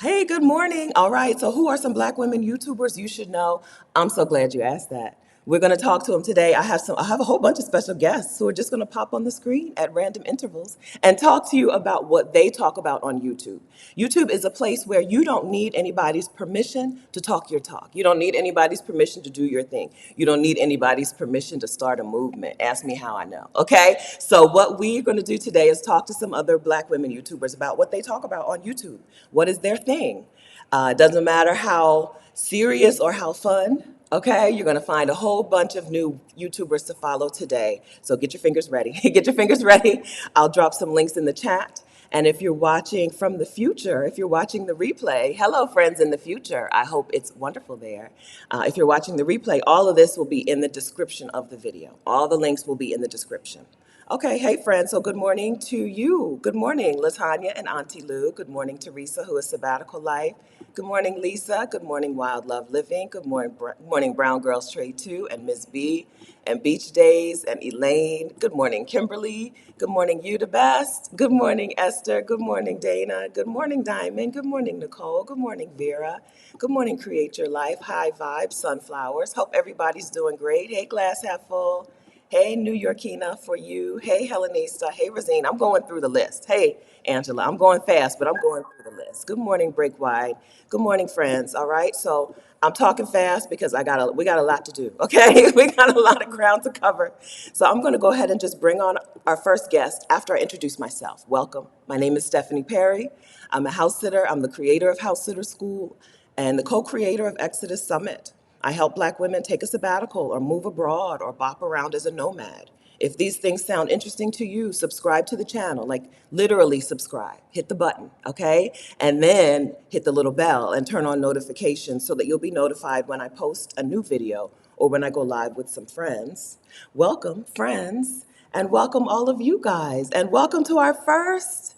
Hey, good morning. All right, so who are some Black women YouTubers you should know? I'm so glad you asked that. We're going to talk to them today. I have a whole bunch of special guests who are just going to pop on the screen at random intervals and talk to you about what they talk about on YouTube. YouTube is a place where you don't need anybody's permission to talk your talk. You don't need anybody's permission to do your thing. You don't need anybody's permission to start a movement. Ask me how I know. Okay? So what we're going to do today is talk to some other Black women YouTubers about what they talk about on YouTube. What is their thing? It doesn't matter how serious or how fun, okay? You're gonna find a whole bunch of new YouTubers to follow today. So get your fingers ready. Get your fingers ready. I'll drop some links in the chat. And if you're watching from the future, if you're watching the replay, hello, friends in the future. I hope it's wonderful there. If you're watching the replay, all of this will be in the description of the video. All the links will be in the description. Okay, hey friends, so good morning to you. Good morning, Latanya and Auntie Lou. Good morning, Teresa, who is sabbatical life. Good morning, Lisa. Good morning, Wild Love Living. Good morning, morning Brown Girls Trade 2 and Miss B and Beach Days and Elaine. Good morning, Kimberly. Good morning, You the Best. Good morning, Esther. Good morning, Dana. Good morning, Diamond. Good morning, Nicole. Good morning, Vera. Good morning, Create Your Life. High Vibes, Sunflowers. Hope everybody's doing great. Hey, Glass Half Full. Hey, New Yorkina for you. Hey, Helenista. Hey, Rosine. I'm going through the list. Hey, Angela. I'm going fast, but I'm going through the list. Good morning, Break Wide. Good morning, friends. All right. So I'm talking fast because we got a lot to do. Okay. We got a lot of ground to cover. So I'm going to go ahead and just bring on our first guest after I introduce myself. Welcome. My name is Stephanie Perry. I'm a house sitter. I'm the creator of House Sitter School and the co-creator of Exodus Summit. I help Black women take a sabbatical or move abroad or bop around as a nomad. If these things sound interesting to you, subscribe to the channel, like literally subscribe. Hit the button, okay? And then hit the little bell and turn on notifications so that you'll be notified when I post a new video or when I go live with some friends. Welcome, friends, and welcome all of you guys, and welcome to our first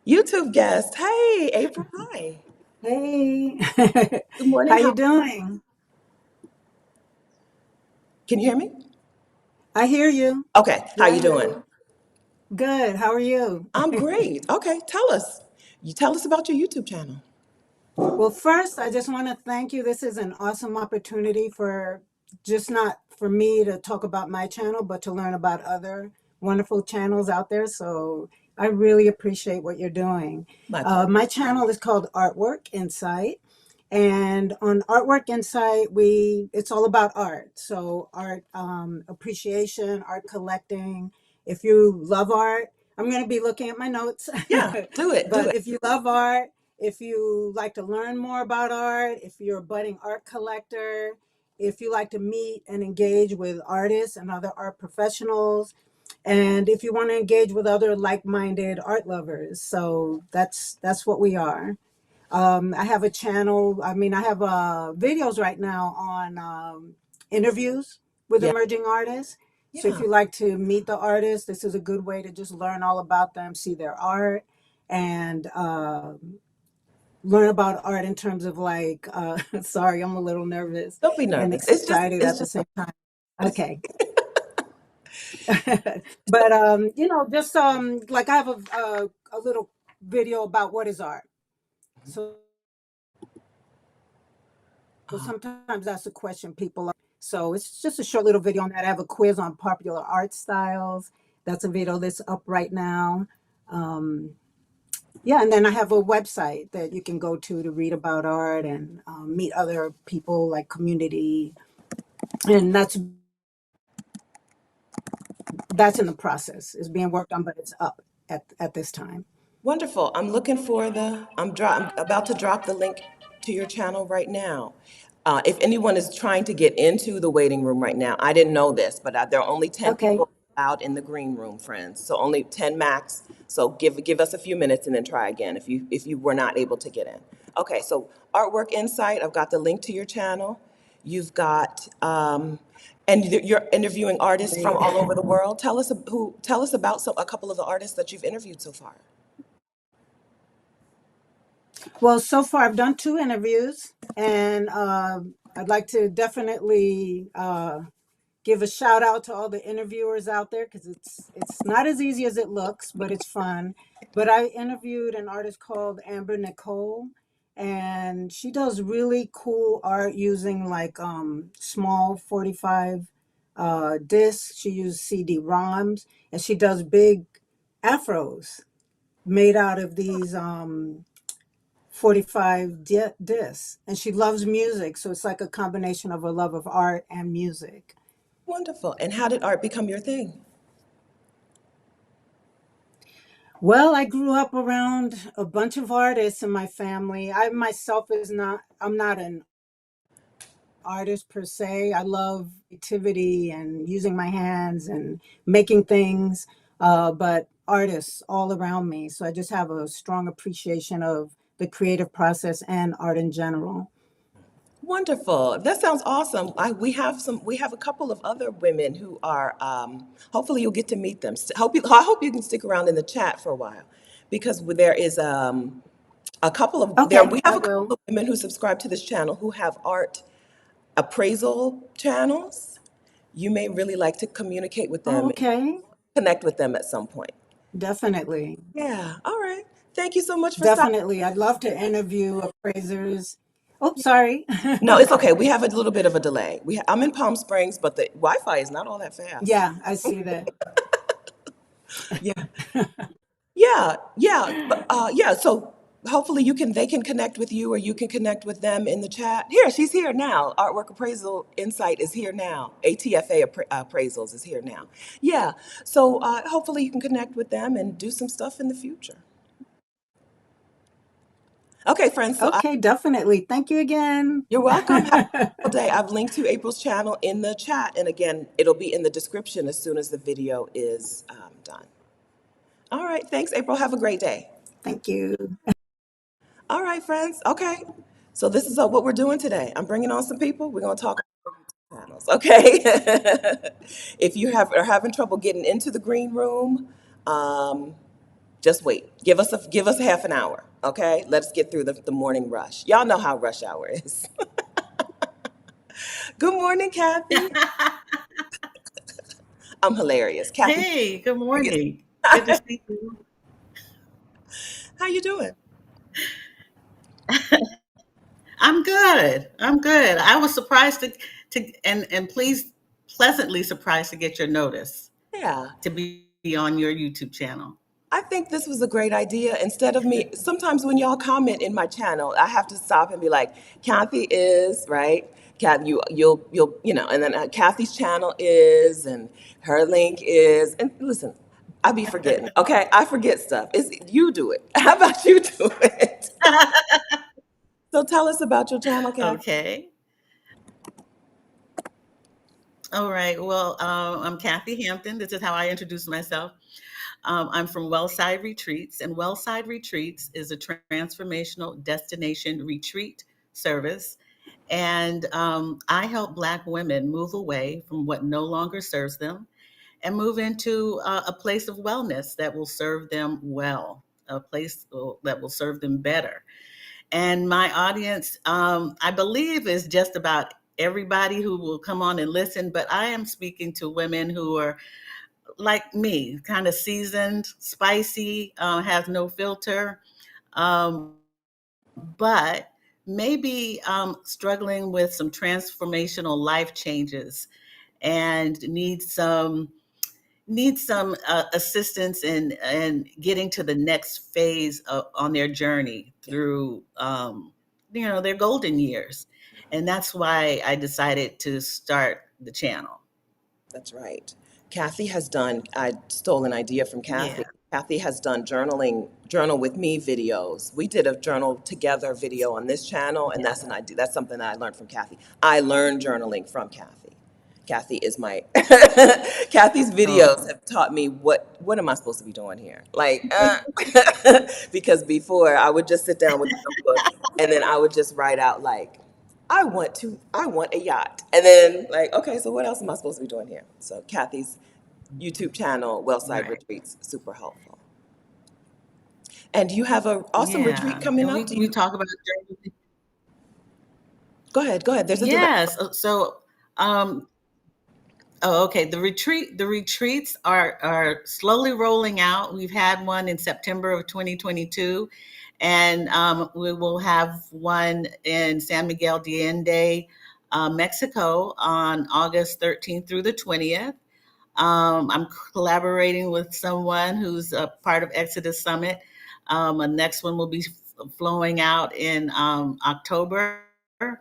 YouTube guest. Hey, April, hi. Hey, Good morning. how you doing? Can you hear me? I hear you. Okay, how Yeah, I you hear doing? you. Good. How are you? I'm great. Okay, tell us. You tell us about your YouTube channel. Well, first, I just want to thank you. This is an awesome opportunity for just not for me to talk about my channel, but to learn about other wonderful channels out there. So I really appreciate what you're doing. My pleasure. My channel is called Artwork Insight. And on Artwork Insight, it's all about art. So art appreciation, art collecting. If you love art, I'm going to be looking at my notes. Yeah, do it, do But it. if you love art, if you like to learn more about art, if you're a budding art collector, if you like to meet and engage with artists and other art professionals, and if you want to engage with other like-minded art lovers. So that's what we are. I have a channel. I mean, I have videos right now on interviews with Yeah, emerging artists. So if yeah. you like to meet the artists, this is a good way to just learn all about them, see their art, and learn about art in terms of like, sorry, I'm a little nervous Don't be and nervous. excited It's at the just same time. Okay. But, just like I have a little video about what is art. So sometimes that's a question people. So it's just a short little video on that. I have a quiz on popular art styles. That's a video that's up right now. Um, Yeah, and then I have a website that you can go to read about art and meet other people like community, and that's in the process. It's being worked on, but it's up at this time. wonderful. I'm about to drop the link to your channel right now. If anyone is trying to get into the waiting room right now, I didn't know this, but there are only 10 Okay. people allowed in the green room, friends. So only 10 max. So give us a few minutes and then try again if you were not able to get in. Okay, so Artwork Insight, I've got the link to your channel. You've got and you're interviewing artists from Great. all over the world. Tell us about a couple of the artists that you've interviewed so far. Well, so far I've done two interviews, and I'd like to definitely give a shout out to all the interviewers out there because it's not as easy as it looks, but it's fun. But I interviewed an artist called Amber Nicole, and she does really cool art using like small 45 discs. She uses CD-ROMs, and she does big afros made out of these 45 discs. And she loves music, so it's like a combination of a love of art and music. Wonderful. And how did art become your thing? Well, I grew up around a bunch of artists in my family. I myself I'm not an artist per se. I love creativity and using my hands and making things, but artists all around me. So I just have a strong appreciation of the creative process and art in general. Wonderful. That sounds awesome. We have a couple of other women who are, hopefully you'll get to meet them. I hope you can stick around in the chat for a while because there is, Okay, we have I a couple will. of women who subscribe to this channel who have art appraisal channels. You may really like to communicate with Oh, them, okay. connect with them at some point. Definitely. Yeah. All right. Thank you so much for stopping. Definitely. I'd love to interview appraisers. Oh, sorry. No, it's okay. We have a little bit of a delay. I'm in Palm Springs, but the Wi-Fi is not all that fast. Yeah, I see that. Yeah. Yeah, yeah, but yeah. So hopefully they can connect with you, or you can connect with them in the chat. Here, she's here now. Artwork Appraisal Insight is here now. Appraisals is here now. Yeah. So hopefully you can connect with them and do some stuff in the future. Okay, friends. Okay, definitely. Thank you again. You're welcome. Have a wonderful day. I've linked to April's channel in the chat, and again, it'll be in the description as soon as the video is done. All right. Thanks, April. Have a great day. Thank you. All right, friends. Okay. So this is what we're doing today. I'm bringing on some people. We're going to talk about channels. Okay. If you are having trouble getting into the green room, um, just wait. Give us half an hour. Okay. Let's get through the morning rush. Y'all know how rush hour is. Good morning, Kathy. I'm hilarious. Kathy, Hey, good morning. Good to see you. how you doing? I'm good. I'm good. I was surprised to and pleased, pleasantly surprised to get your notice Yeah. to be on your YouTube channel. I think this was a great idea. Instead of me, sometimes when y'all comment in my channel, I have to stop and be like, Kathy is, right? Kathy, and then Kathy's channel is, and her link is, and listen, I be forgetting, okay? I forget stuff. You do it. How about you do it? So tell us about your channel, Kathy. Okay. All right. Well, I'm Kathy Hampton. This is how I introduce myself. I'm from Wellside Retreats, and Wellside Retreats is a transformational destination retreat service. And I help Black women move away from what no longer serves them and move into a place of wellness that will serve them well, a place that will serve them better. And my audience, I believe, is just about everybody who will come on and listen, but I am speaking to women who are like me, kind of seasoned, spicy, have no filter, um, but maybe struggling with some transformational life changes and need some assistance in getting to the next phase on their journey through their golden years. And that's why I decided to start the channel. That's right. I stole an idea from Kathy. Yeah. Kathy has done journal with me videos. We did a journal together video on this channel, and that's an idea. That's something that I learned from Kathy. I learned journaling from Kathy. Kathy is my Kathy's videos Oh, have taught me what am I supposed to be doing here? Like because before I would just sit down with a notebook and then I would just write out like I want a yacht. And then like, okay, so what else am I supposed to be doing here? So Kathy's YouTube channel, Wellside right. Retreats, super helpful. And you have an awesome retreat Yeah. coming And up. we talk about journey. Go ahead, go ahead. There's a delay. Yes. So um, Oh, okay. The retreats are slowly rolling out. We've had one in September of 2022, and we will have one in San Miguel de Allende, Mexico, on August 13th through the 20th. I'm collaborating with someone who's a part of Exodus Summit. A next one will be flowing out in October, and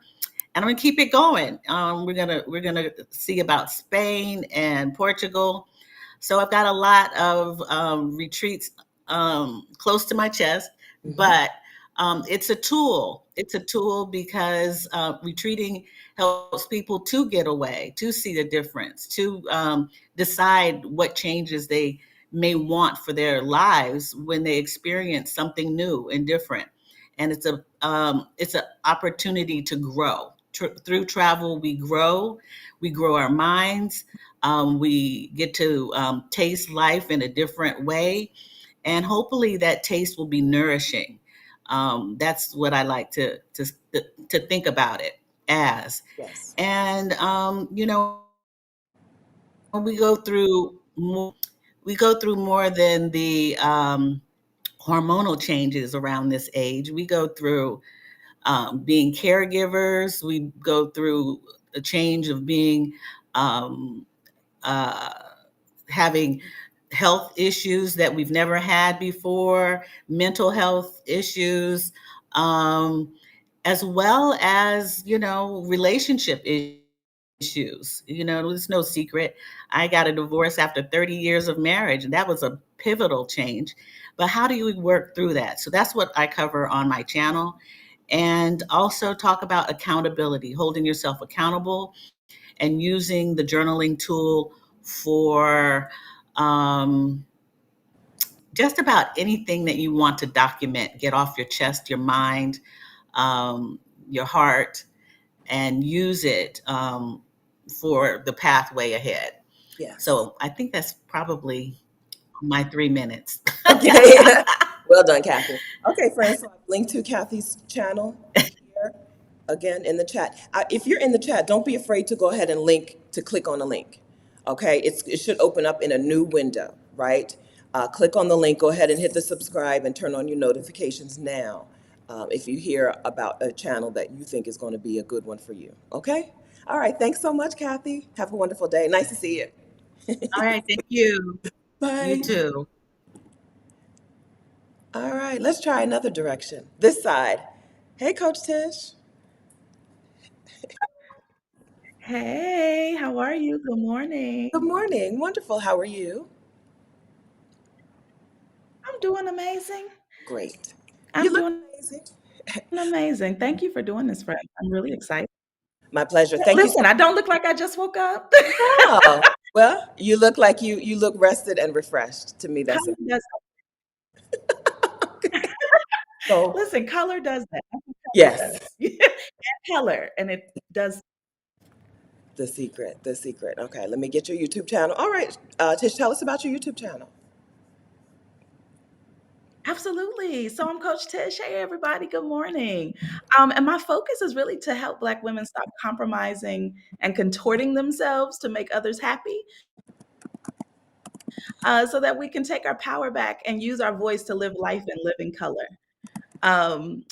I'm gonna keep it going. We're gonna see about Spain and Portugal. So I've got a lot of retreats close to my chest, Hmm. but it's a tool. It's a tool because retreating helps people to get away, to see the difference, to decide what changes they may want for their lives when they experience something new and different. And it's an opportunity to grow. Through travel, we grow our minds, we get to taste life in a different way, and hopefully that taste will be nourishing. That's what I like to think about it as. Yes. And we go more than the hormonal changes around this age. We go through being caregivers. We go through a change of being um, uh, having health issues that we've never had before, mental health issues, um, as well as, relationship issues. There's no secret. I got a divorce after 30 years of marriage, and that was a pivotal change. But how do you work through that? So that's what I cover on my channel. And also talk about accountability, holding yourself accountable, and using the journaling tool for um, just about anything that you want to document, get off your chest, your mind, your heart, and use it for the pathway ahead. Yes. So I think that's probably my 3 minutes. Okay. Well done, Kathy. Okay, friends. So I've linked to Kathy's channel here again in the chat. If you're in the chat, don't be afraid to go ahead and click on the link. Okay, it should open up in a new window, right? Click on the link. Go ahead and hit the subscribe and turn on your notifications now. If you hear about a channel that you think is going to be a good one for you. Okay. All right. Thanks so much, Kathy. Have a wonderful day. Nice to see you. All right, thank you. You Bye. too. All right, let's try another direction. This side. Hey, Coach Tish. Hey, how are you? Good Good morning. morning. Wonderful. How are you? I'm doing amazing. Great. You I'm look doing amazing. amazing. Thank you for doing this, Fred. I'm really excited. My pleasure. Thank you so Listen, I don't look like I just woke up. much. Well, you look like you look rested and refreshed. To me, that's Color it. does So, listen, color does that. That's what color yes, does. And color, and it does the secret, the secret. Okay, let me get your YouTube channel. All right, Tish, tell us about your YouTube channel. absolutely. So I'm Coach Tish. Hey, everybody. Good morning. And my focus is really to help Black women stop compromising and contorting themselves to make others happy, so that we can take our power back and use our voice to live life and live in color.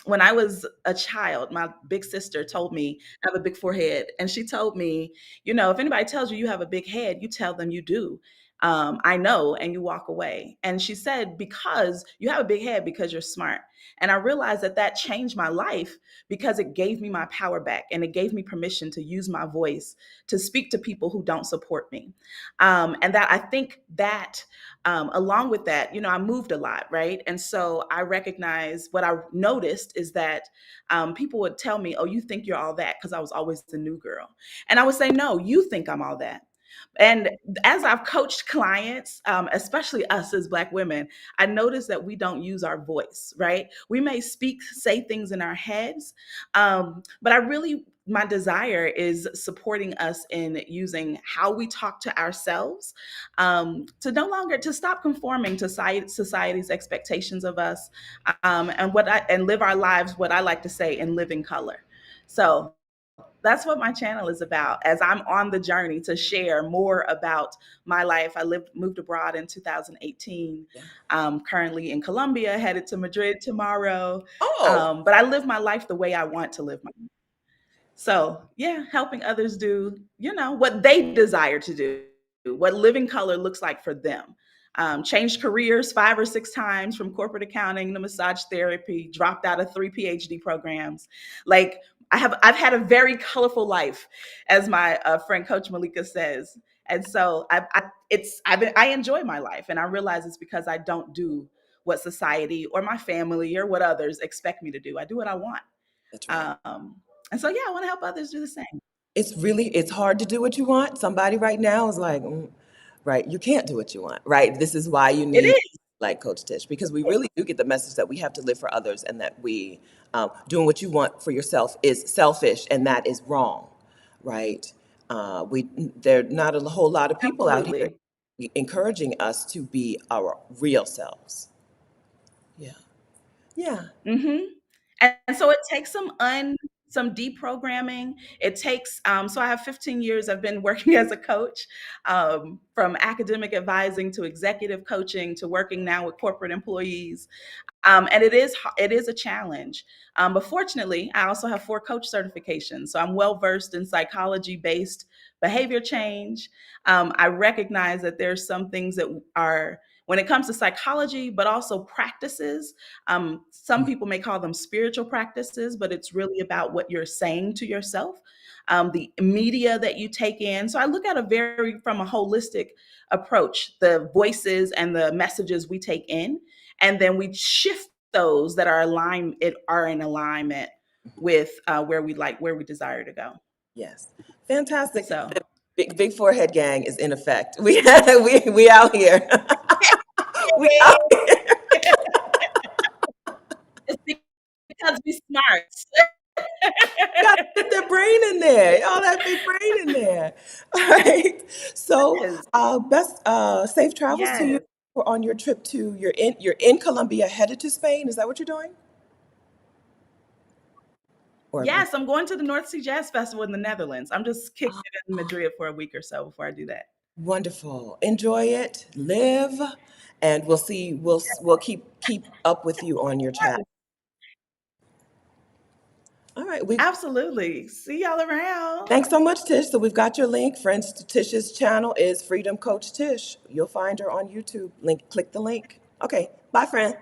When I was a child, my big sister told me I have a big forehead, and she told me, if anybody tells you you have a big head, you tell them you do. I know, and you walk away. And she said, because you have a big head because you're smart. And I realized that that changed my life because it gave me my power back and it gave me permission to use my voice to speak to people who don't support me. And that I think that along with that, I moved a lot, right? And so I recognize what I noticed is that people would tell me, oh, you think you're all that, because I was always the new girl. And I would say, no, you think I'm all that. And as I've coached clients, especially us as Black women, I noticed that we don't use our voice, right? We may say things in our heads, but my desire is supporting us in using how we talk to ourselves, to no longer to stop conforming to society's expectations of us, and live our lives, what I like to say, in living color. So that's what my channel is about, as I'm on the journey to share more about my life. I moved abroad in 2018. Yeah. Currently in Colombia, headed to Madrid tomorrow. Oh, But I live my life the way I want to live my life. So yeah, helping others do, what they desire to do, what living color looks like for them. Changed careers 5 or 6 times, from corporate accounting to massage therapy, dropped out of 3 PhD programs. Like, I've had a very colorful life, as my friend Coach Malika says. And so I enjoy my life, and I realize it's because I don't do what society or my family or what others expect me to do. I do what I want. that's right. And so, yeah, I want to help others do the same. It's hard to do what you want. Somebody right now is like, right, you can't do what you want, right? This is why you It need, is. like Coach Tish, because we really do get the message that we have to live for others, and that doing what you want for yourself is selfish, and that is wrong, right? There are not a whole lot of people out here Absolutely. encouraging us to be our real selves. Yeah. Yeah. Hmm. And so it takes some deprogramming. It takes so I have 15 years. I've been working as a coach, from academic advising to executive coaching to working now with corporate employees. And it is a challenge. But fortunately, I also have 4 coach certifications, so I'm well versed in psychology-based behavior change. I recognize that there's some things that are, when it comes to psychology, but also practices. Some people may call them spiritual practices, but it's really about what you're saying to yourself, the media that you take in. So I look at from a holistic approach, the voices and the messages we take in, and then we shift those that are in alignment with where we desire to go. Yes. Fantastic. So The big forehead gang is in effect. We out here. We out here. it's because we smart. Gotta get their brain in there. All that big brain in there. All right. So, Yes, best safe travels to you yes, on your trip to you're in Colombia, headed to Spain. Is that what you're doing? Or yes. I'm going to the North Sea Jazz Festival in the Netherlands. I'm just kicking it in Madrid for a week or so before I do that. wonderful. Enjoy it. Live, and we'll see. We'll keep up with you on your chat. All right. Absolutely. See y'all around. Thanks so much, Tish. So we've got your link. Friends to Tish's channel is Freedom Coach Tish. You'll find her on YouTube. Click the link. Okay. Bye, friend.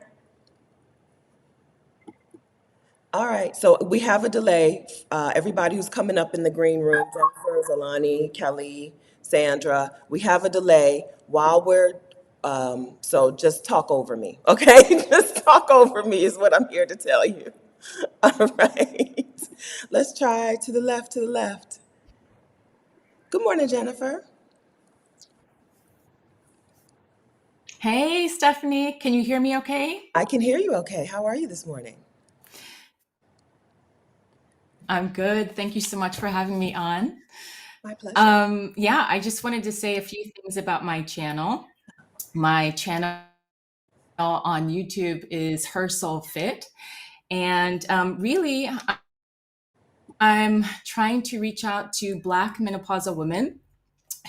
All right. So we have a delay. Everybody who's coming up in the green room, Jennifer, Xolani, Kelly, Sandra, we have a delay while so just talk over me. Okay. Just talk over me is what I'm here to tell you. All right. Let's try to the left, to the left. Good morning, Jennifer. Hey, Stephanie, can you hear me okay? I can hear you okay. How are you this morning? I'm good. Thank you so much for having me on. My pleasure. Yeah, I just wanted to say a few things about my channel. My channel on YouTube is HerSoulFit. And really, I'm trying to reach out to Black menopausal women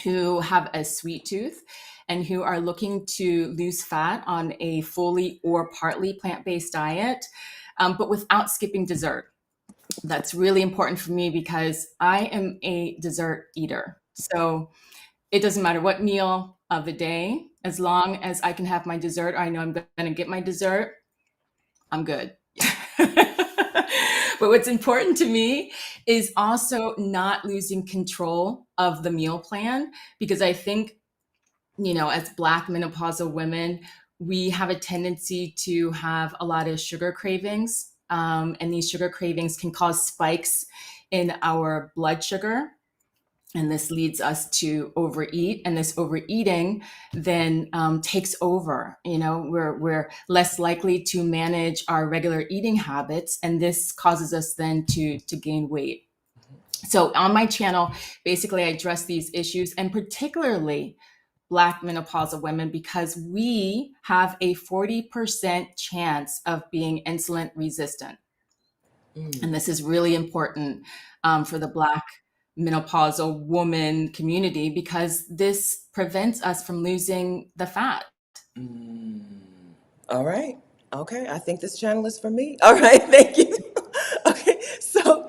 who have a sweet tooth and who are looking to lose fat on a fully or partly plant-based diet, but without skipping dessert. That's really important for me because I am a dessert eater. So it doesn't matter what meal of the day, as long as I can have my dessert, or I know I'm going to get my dessert, I'm good. But what's important to me is also not losing control of the meal plan, because I think, as Black menopausal women, we have a tendency to have a lot of sugar cravings. And these sugar cravings can cause spikes in our blood sugar. And this leads us to overeat. And this overeating then takes over. We're less likely to manage our regular eating habits. And this causes us then to gain weight. So on my channel, basically, I address these issues, and particularly Black menopausal women, because we have a 40% chance of being insulin resistant. And this is really important for the Black menopausal woman community because this prevents us from losing the fat. All right. Okay. I think this channel is for me. All right. Thank you. Okay. So,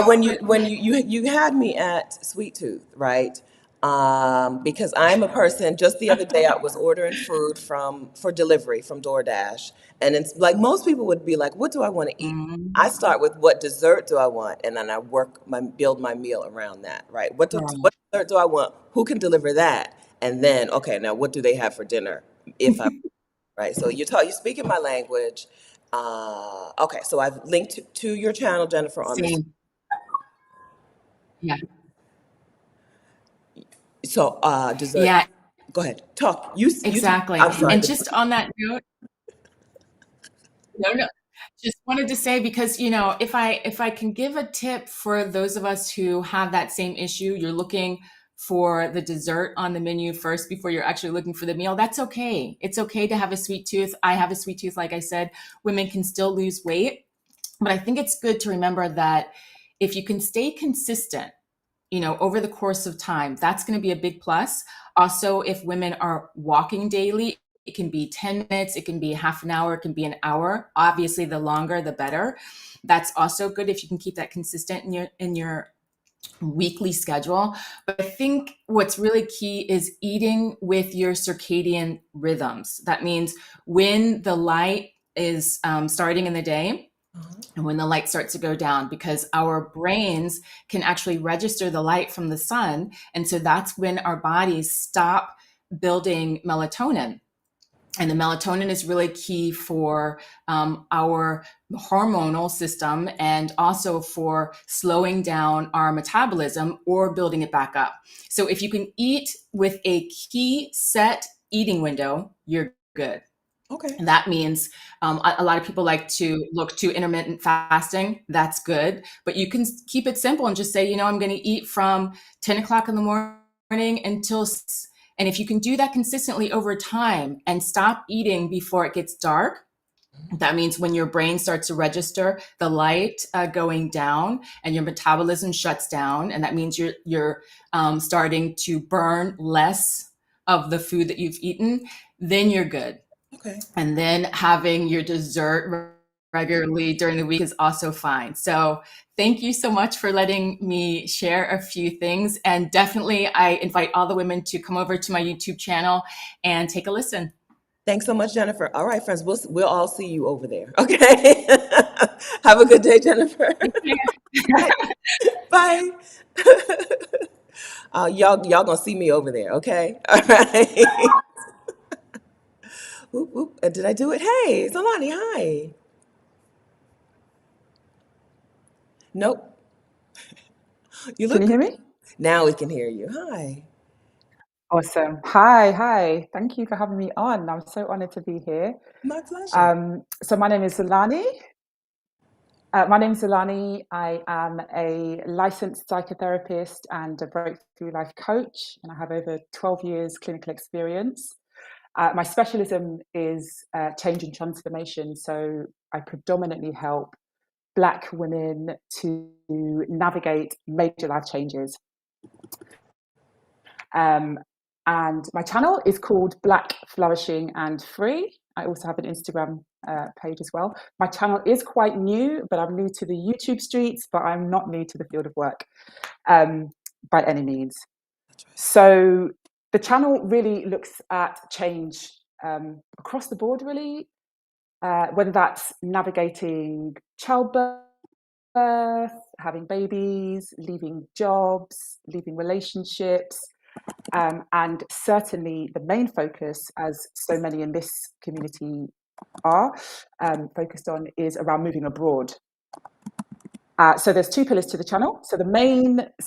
when you had me at Sweet Tooth, right? Because I'm a person. Just the other day, I was ordering food for delivery from DoorDash, and it's like most people would be like, "What do I want to eat?" I start with what dessert do I want, and then I build my meal around that. Right? What dessert do I want? Who can deliver that? And then, okay, now what do they have for dinner? If I Right, so you're speaking my language. Okay, so I've linked to your channel, Jennifer, on this. Same. Yeah. So, dessert. Yeah, Go ahead, talk. You. exactly. I'm sorry. And just on that note, no, just wanted to say because if I can give a tip for those of us who have that same issue, you're looking for the dessert on the menu first before you're actually looking for the meal. That's okay. It's okay to have a sweet tooth. I have a sweet tooth, like I said. Women can still lose weight, but I think it's good to remember that if you can stay consistent, over the course of time, that's going to be a big plus. Also, if women are walking daily, it can be 10 minutes, it can be half an hour, it can be an hour. Obviously, the longer, the better. That's also good if you can keep that consistent in your weekly schedule. But I think what's really key is eating with your circadian rhythms. That means when the light is starting in the day, and when the light starts to go down, because our brains can actually register the light from the sun. And so that's when our bodies stop building melatonin. And the melatonin is really key for our hormonal system and also for slowing down our metabolism or building it back up. So if you can eat with a key set eating window, you're good. Okay. And that means a lot of people like to look to intermittent fasting. That's good. But you can keep it simple and just say, I'm going to eat from 10 o'clock in the morning until 6. And if you can do that consistently over time and stop eating before it gets dark, that means when your brain starts to register the light going down and your metabolism shuts down. And that means you're starting to burn less of the food that you've eaten, then you're good. Okay. And then having your dessert regularly during the week is also fine. So thank you so much for letting me share a few things. And definitely, I invite all the women to come over to my YouTube channel and take a listen. Thanks so much, Jennifer. All right, friends, we'll all see you over there. Okay. Have a good day, Jennifer. Bye. Y'all gonna see me over there. Okay. All right. Whoop, whoop. Did I do it? Hey, Xolani, hi. Nope. You Can look you hear good. me? Now we can hear you. Hi. Awesome. Hi. Thank you for having me on. I'm so honored to be here. My pleasure. So my name is Xolani. I am a licensed psychotherapist and a breakthrough life coach, and I have over 12 years clinical experience. My specialism is change and transformation. So I predominantly help Black women to navigate major life changes. And my channel is called Black, Flourishing and Free. I also have an Instagram page as well. My channel is quite new, but I'm new to the YouTube streets, but I'm not new to the field of work by any means. So the channel really looks at change across the board, really, whether that's navigating childbirth, having babies, leaving jobs, leaving relationships, and certainly the main focus, as so many in this community are focused on, is around moving abroad. So there's two pillars to the channel. So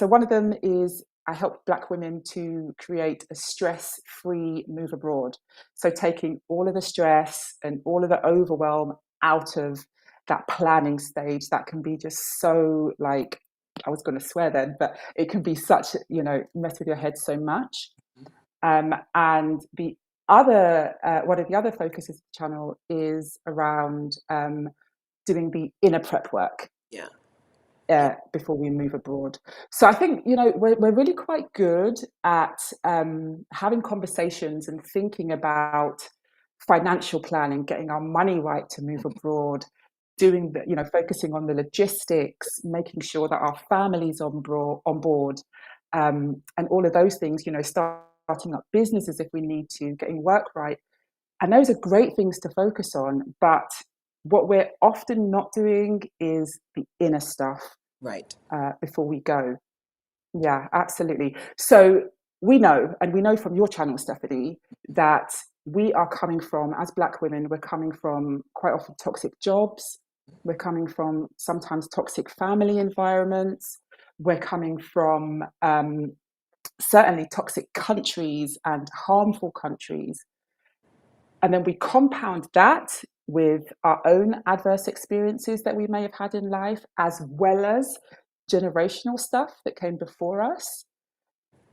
one of them is I help Black women to create a stress-free move abroad. So taking all of the stress and all of the overwhelm out of that planning stage that can be just so, like, I was going to swear then, but it can be such, mess with your head so much. And the other, one of the other focuses of the channel is around doing the inner prep work Yeah. Yeah. before we move abroad. So I think, we're really quite good at having conversations and thinking about financial planning, getting our money right to move abroad, doing focusing on the logistics, making sure that our family's on board, and all of those things, starting up businesses if we need to, getting work right. And those are great things to focus on. But what we're often not doing is the inner stuff Right. before we go. Yeah, absolutely. So we know from your channel, Stephanie, that we are coming from, as Black women, we're coming from quite often toxic jobs. We're coming from sometimes toxic family environments. We're coming from certainly toxic countries and harmful countries. And then we compound that with our own adverse experiences that we may have had in life, as well as generational stuff that came before us.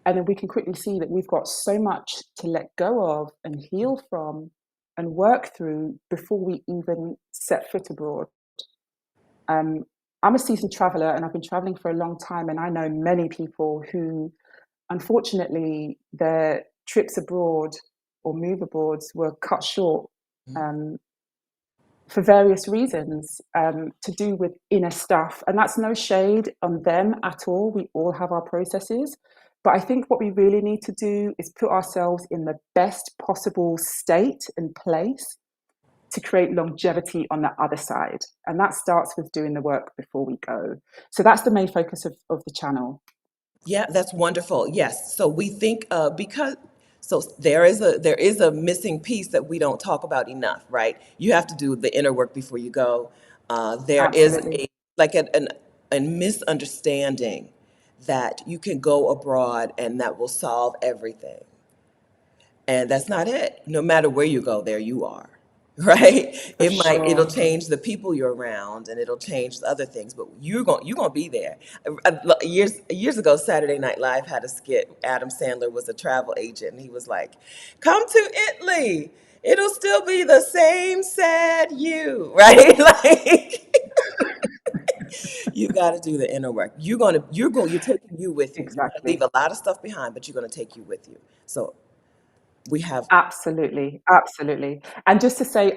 And then we can quickly see that we've got so much to let go of and heal from and work through before we even set foot abroad. I'm a seasoned traveler and I've been traveling for a long time. And I know many people who, unfortunately, their trips abroad or move aboards were cut short for various reasons, to do with inner stuff. And that's no shade on them at all. We all have our processes. But I think what we really need to do is put ourselves in the best possible state and place to create longevity on the other side. And that starts with doing the work before we go. So that's the main focus of the channel. Yeah, that's wonderful. Yes. So we think there is a missing piece that we don't talk about enough, right? You have to do the inner work before you go. There is Absolutely. a misunderstanding that you can go abroad and that will solve everything. And that's not it. No matter where you go, there you are. Right? For It'll sure. change the people you're around and it'll change the other things, but you're going to be there. Years ago, Saturday Night Live had a skit. Adam Sandler was a travel agent and he was like, "Come to Italy. It'll still be the same sad you," right? Like you got to do the inner work. You're taking you with you. You're going to leave Exactly. a lot of stuff behind, but you're going to take you with you. So we have Absolutely, absolutely. And just to say,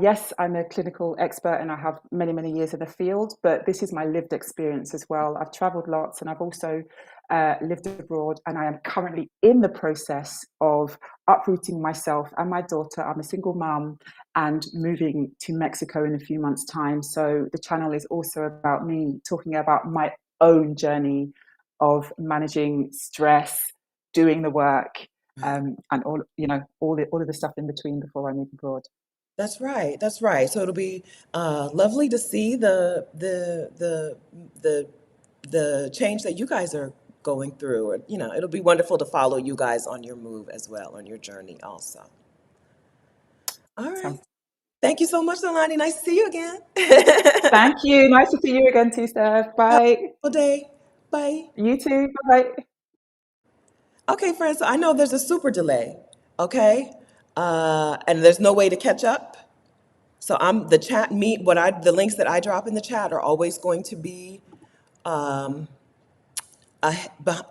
yes, I'm a clinical expert and I have many, many years in the field, but this is my lived experience as well. I've traveled lots and I've also lived abroad, and I am currently in the process of uprooting myself and my daughter. I'm a single mom and moving to Mexico in a few months' time. So the channel is also about me talking about my own journey of managing stress, doing the work, and all of the stuff in between before I move abroad. That's right. That's right. So it'll be lovely to see the change that you guys are going through. And, it'll be wonderful to follow you guys on your move as well, on your journey also. All right. So Thank you so much, Xolani. Nice to see you again. thank you. Nice to see you again too, Steph. Have Bye. a wonderful day. Bye. You too. Bye. Okay, friends. So I know there's a super delay. Okay. And there's no way to catch up. So the links that I drop in the chat are always going to be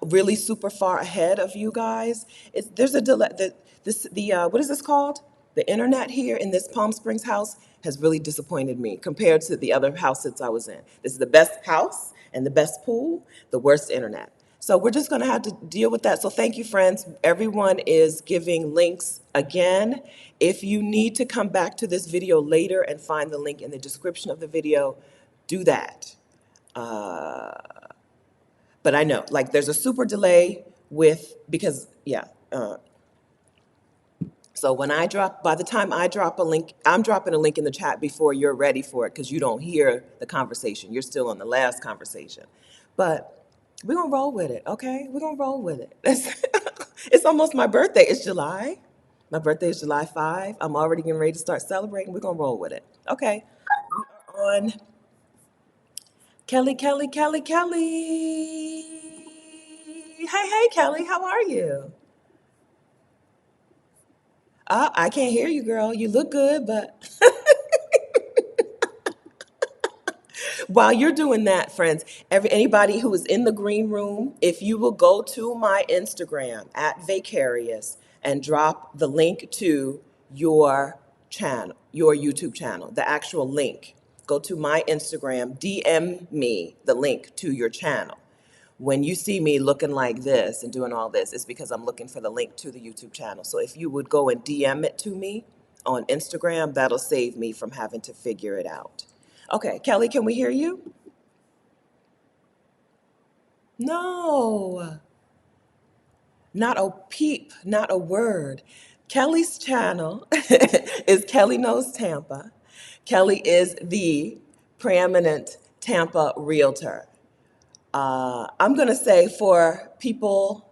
really super far ahead of you guys. There's a delay. What is this called? The internet here in this Palm Springs house has really disappointed me compared to the other houses I was in. This is the best house and the best pool, the worst internet. So we're just going to have to deal with that. So thank you, friends. Everyone is giving links again. If you need to come back to this video later and find the link in the description of the video, do that. But I know, there's a super delay so by the time I drop a link, I'm dropping a link in the chat before you're ready for it because you don't hear the conversation. You're still on the last conversation. But we're going to roll with it, okay? We're going to roll with it. It's almost my birthday. It's July. My birthday is July 5. I'm already getting ready to start celebrating. We're going to roll with it. Okay. We are on Kelly. Hey, Kelly, how are you? I can't hear you, girl. You look good, but While you're doing that, friends, anybody who is in the green room, if you will go to my Instagram at Vacarious and drop the link to your channel, your YouTube channel, the actual link. Go to my Instagram, DM me the link to your channel. When you see me looking like this and doing all this, it's because I'm looking for the link to the YouTube channel. So if you would go and DM it to me on Instagram, that'll save me from having to figure it out. Okay, Kelly, can we hear you? No, not a peep, not a word. Kelly's channel is Kelly Knows Tampa. Kelly is the preeminent Tampa realtor. I'm going to say for people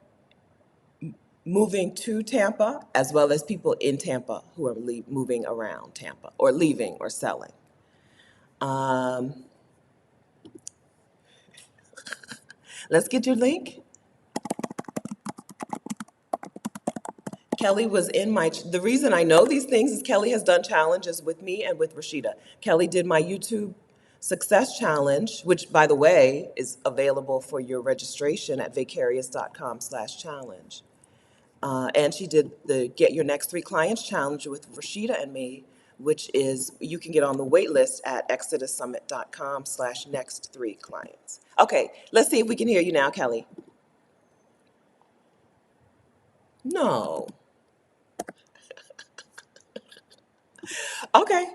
moving to Tampa, as well as people in Tampa who are moving around Tampa or leaving or selling. Let's get your link. Kelly was in the reason I know these things is Kelly has done challenges with me and with Rashida. Kelly did my YouTube Success Challenge, which, by the way, is available for your registration at vicarious.com/challenge. And she did the Get Your Next 3 Clients Challenge with Rashida and me, which is, you can get on the wait list at exodussummit.com/next3clients. Okay, let's see if we can hear you now, Kelly. No. Okay.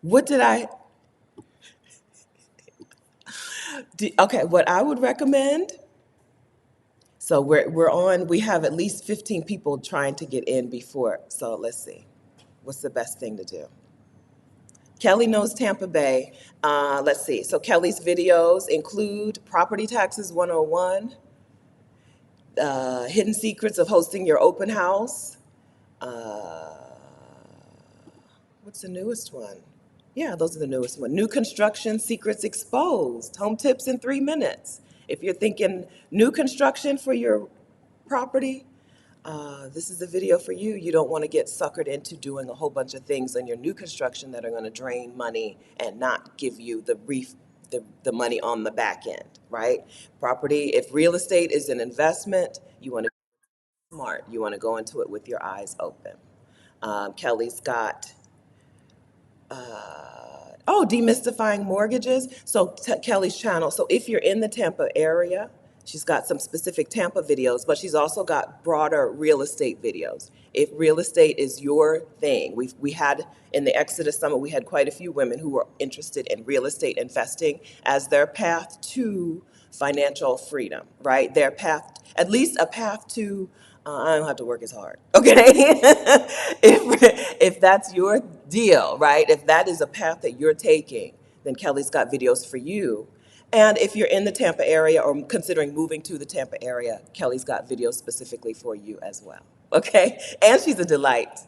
What did I... Okay, what I would recommend, so we have at least 15 people trying to get in before, so let's see. What's the best thing to do? Kelly Knows Tampa Bay. Let's see. So Kelly's videos include Property Taxes 101, Hidden Secrets of Hosting Your Open House. What's the newest one? Yeah, those are the newest one. New Construction Secrets Exposed. Home tips in 3 minutes. If you're thinking new construction for your property, this is a video for you. You don't want to get suckered into doing a whole bunch of things on your new construction that are going to drain money and not give you the money on the back end, right? Property, if real estate is an investment, you want to be smart. You want to go into it with your eyes open. Kelly's got demystifying mortgages. So Kelly's channel. So if you're in the Tampa area, she's got some specific Tampa videos, but she's also got broader real estate videos. If real estate is your thing, we had in the Exodus Summit, we had quite a few women who were interested in real estate investing as their path to financial freedom, right? Their path, at least a path to I don't have to work as hard. Okay. if that's your deal, right? If that is a path that you're taking, then Kelly's got videos for you. And if you're in the Tampa area or considering moving to the Tampa area, Kelly's got videos specifically for you as well. Okay. And she's a delight.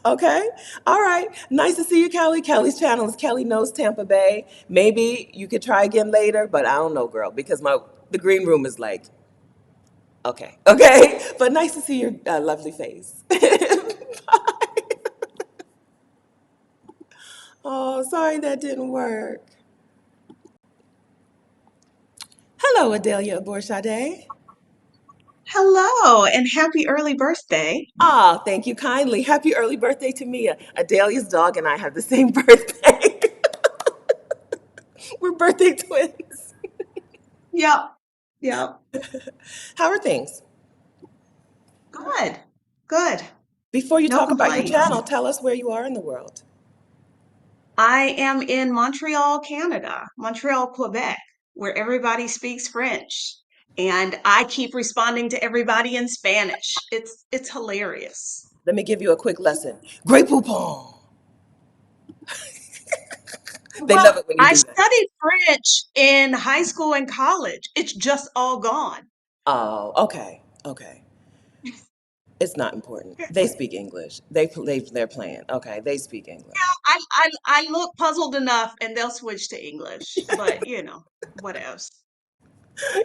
Okay. All right. Nice to see you, Kelly. Kelly's channel is Kelly Knows Tampa Bay. Maybe you could try again later, but I don't know, girl, because the green room is like, okay. Okay. But nice to see your lovely face. Oh, sorry that didn't work. Hello, Adalia Aborisade. Hello and happy early birthday. Ah, thank you kindly. Happy early birthday to Mia. Adalia's dog and I have the same birthday. We're birthday twins. Yep. Yep. How are things? Good. Good. Before you No talk about your complaints. channel, tell us where you are in the world. I am in Montreal, Canada, Montreal, Quebec, where everybody speaks French. And I keep responding to everybody in Spanish. It's hilarious. Let me give you a quick lesson. Grey Poupon. They love Well, it when you I do that. studied French in high school and college. It's just all gone. Oh, okay. Okay. It's not important. They speak English. They're playing. Okay, they speak English. I look puzzled enough and they'll switch to English, but what else?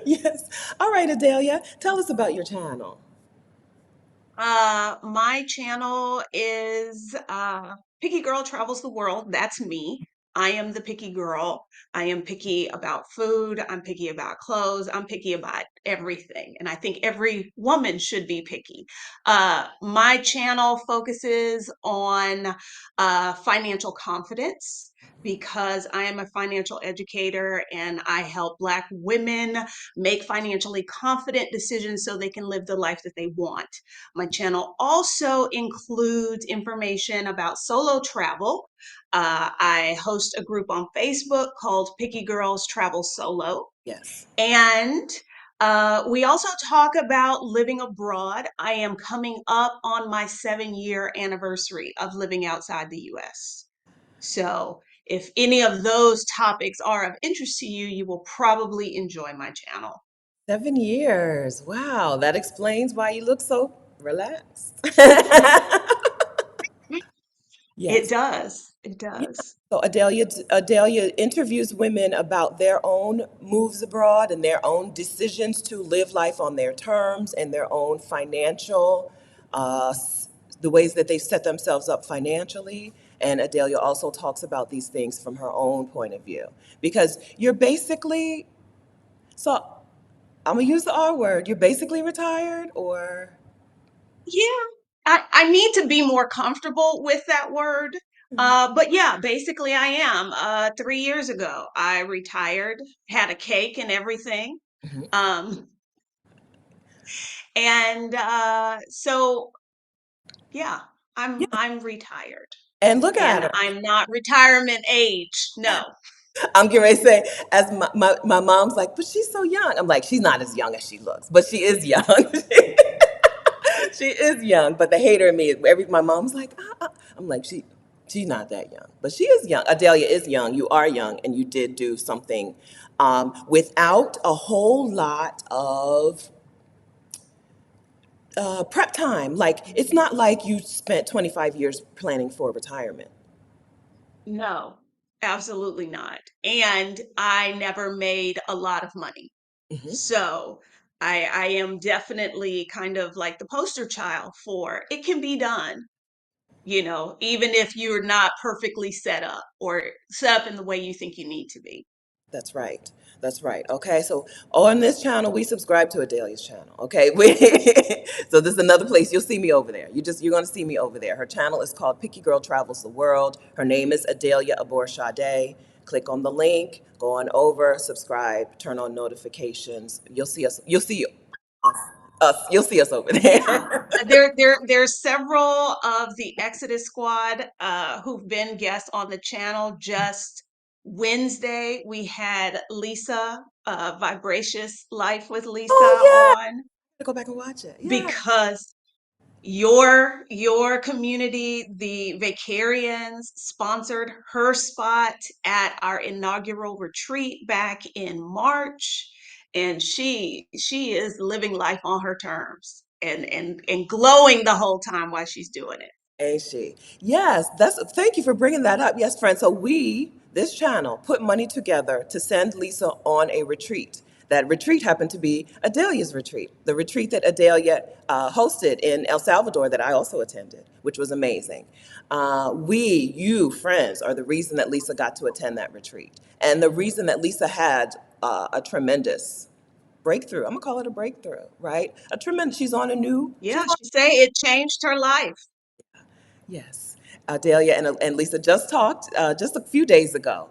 Yes. All right, Adalia, tell us about your channel. My channel is Picky Girl Travels the World. That's me. I am the picky girl. I am picky about food. I'm picky about clothes. I'm picky about everything. And I think every woman should be picky. My channel focuses on financial confidence because I am a financial educator and I help Black women make financially confident decisions so they can live the life that they want. My channel also includes information about solo travel. I host a group on Facebook called Picky Girls Travel Solo. Yes. And we also talk about living abroad. I am coming up on my 7-year anniversary of living outside the US. So if any of those topics are of interest to you, you will probably enjoy my channel. 7 years. Wow, that explains why you look so relaxed. It Yes. does. It Yeah. does. So Adalia interviews women about their own moves abroad and their own decisions to live life on their terms and their own financial, the ways that they set themselves up financially. And Adalia also talks about these things from her own point of view. Because you're basically, so I'm gonna use the R word, you're basically retired or? Yeah, I need to be more comfortable with that word. But yeah, basically I am. 3 years ago, I retired, had a cake and everything. Mhm. Um, and so yeah, Yeah. I'm retired. And look at And her. I'm not retirement age. No. I'm getting ready to say, as my mom's like, but she's so young. I'm like, she's not as young as she looks, but she is young. She is young, but the hater in me, my mom's like, I'm like, she's not that young, but she is young. Adalia is young. You are young, and you did do something without a whole lot of prep time. Like, it's not like you spent 25 years planning for retirement. No, absolutely not. And I never made a lot of money. Hmm. So I am definitely kind of like the poster child for it can be done, even if you're not perfectly set up or set up in the way you think you need to be. That's right. That's right. Okay, so on this channel, we subscribe to Adalia's channel. Okay, so this is another place you'll see me over there. You're going to see me over there. Her channel is called Picky Girl Travels the World. Her name is Adalia Aborisade. Click on the link, go on over, subscribe, turn on notifications. You'll see us. You'll see us. You'll see us over Yeah. there. There's several of the Exodus squad who've been guests on the channel. Just Wednesday, we had Lisa, Vibracious Life with Lisa Oh yeah, on go back and watch it. Yeah. because your community, the Vacarians, sponsored her spot at our inaugural retreat back in March, and she is living life on her terms and glowing the whole time while she's doing it. Ain't she? Yes, thank you for bringing that up. Yes, friend. So this channel, put money together to send Lisa on a retreat. That retreat happened to be Adalia's retreat, the retreat that Adalia hosted in El Salvador that I also attended, which was amazing. You friends, are the reason that Lisa got to attend that retreat, and the reason that Lisa had a tremendous breakthrough. I'm gonna call it a breakthrough, right? A tremendous. Yeah, she say it changed her life. Yes, Delia and Lisa just talked just a few days ago.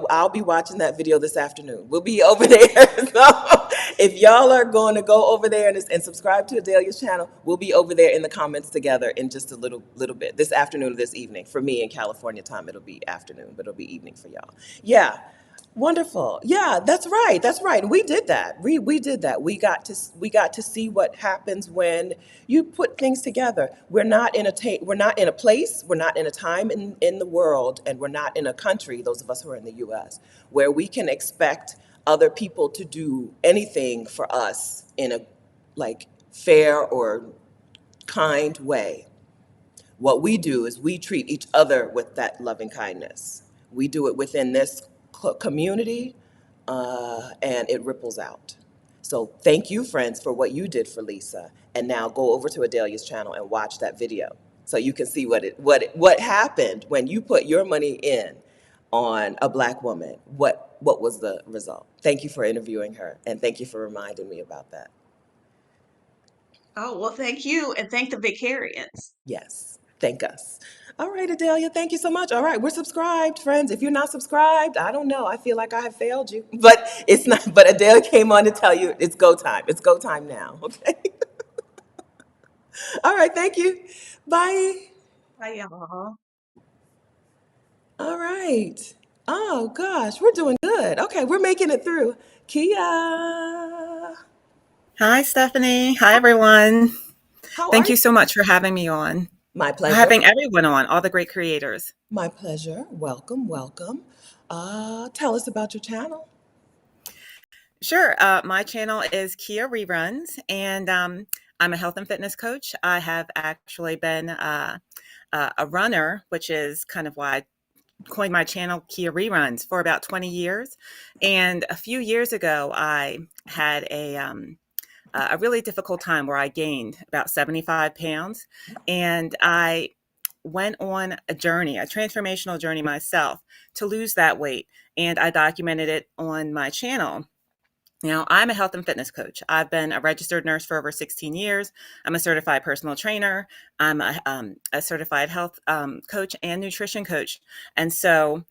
I'll be watching that video this afternoon. We'll be over there. So if y'all are going to go over there and subscribe to Adelia's channel, we'll be over there in the comments together in just a little bit this afternoon, this evening. For me in California time, it'll be afternoon, but it'll be evening for y'all. Yeah. Wonderful. Yeah, that's right. That's right. We did that. We did that. We got to see what happens when you put things together. We're not in a place, we're not in a time in the world, and we're not in a country, those of us who are in the US, where we can expect other people to do anything for us in a like fair or kind way. What we do is we treat each other with that loving kindness. We do it within this community, and it ripples out. So thank you, friends, for what you did for Lisa. And now go over to Adalia's channel and watch that video so you can see what happened when you put your money in on a Black woman. What was the result? Thank you for interviewing her, and thank you for reminding me about that. Oh, well, thank you. And thank the Vicarians. Yes, thank us. All right, Adalia, thank you so much. All right, we're subscribed, friends. If you're not subscribed, I don't know. I feel like I have failed you, but it's not. But Adalia came on to tell you it's go time. It's go time now. Okay. All right, thank you. Bye. Bye, y'all. All right. Oh gosh, we're doing good. Okay, we're making it through. Kiya, Hi, Stephanie. Hi, everyone. how are Thank you? you so much for having me on, My for pleasure. having everyone on, all the great creators. My pleasure. Welcome, welcome. Tell us about your channel. Sure. My channel is Kiya ReRuns, and I'm a health and fitness coach. I have actually been a runner, which is kind of why I coined my channel Kiya ReRuns for about 20 years. And a few years ago, I had a really difficult time where I gained about 75 pounds. And I went on a journey, a transformational journey myself to lose that weight. And I documented it on my channel. Now, I'm a health and fitness coach. I've been a registered nurse for over 16 years. I'm a certified personal trainer. I'm a certified health coach and nutrition coach. And so,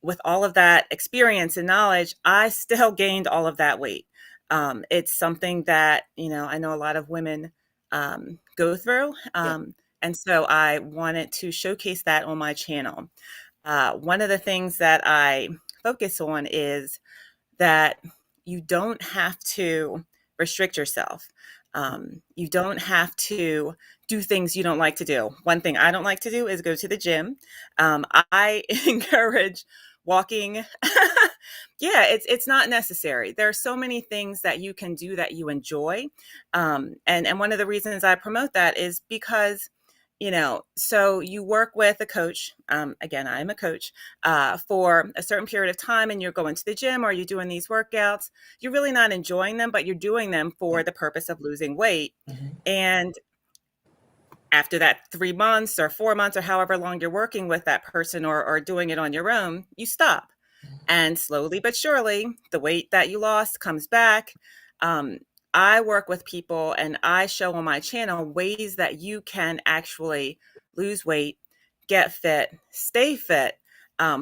with all of that experience and knowledge, I still gained all of that weight. It's something that, I know a lot of women go through. Yeah. And so, I wanted to showcase that on my channel. One of the things that I focus on is that you don't have to restrict yourself. You don't have to do things you don't like to do. One thing I don't like to do is go to the gym. I encourage walking. Yeah, it's not necessary. There are so many things that you can do that you enjoy. And one of the reasons I promote that is because so you work with a coach. Again, I'm a coach for a certain period of time, and you're going to the gym or you're doing these workouts. You're really not enjoying them, but you're doing them for the purpose of losing weight. Mhm. And after that 3 months or 4 months or however long you're working with that person or doing it on your own, you stop. And slowly but surely, the weight that you lost comes back. Um, I work with people and I show on my channel ways that you can actually lose weight, get fit, stay fit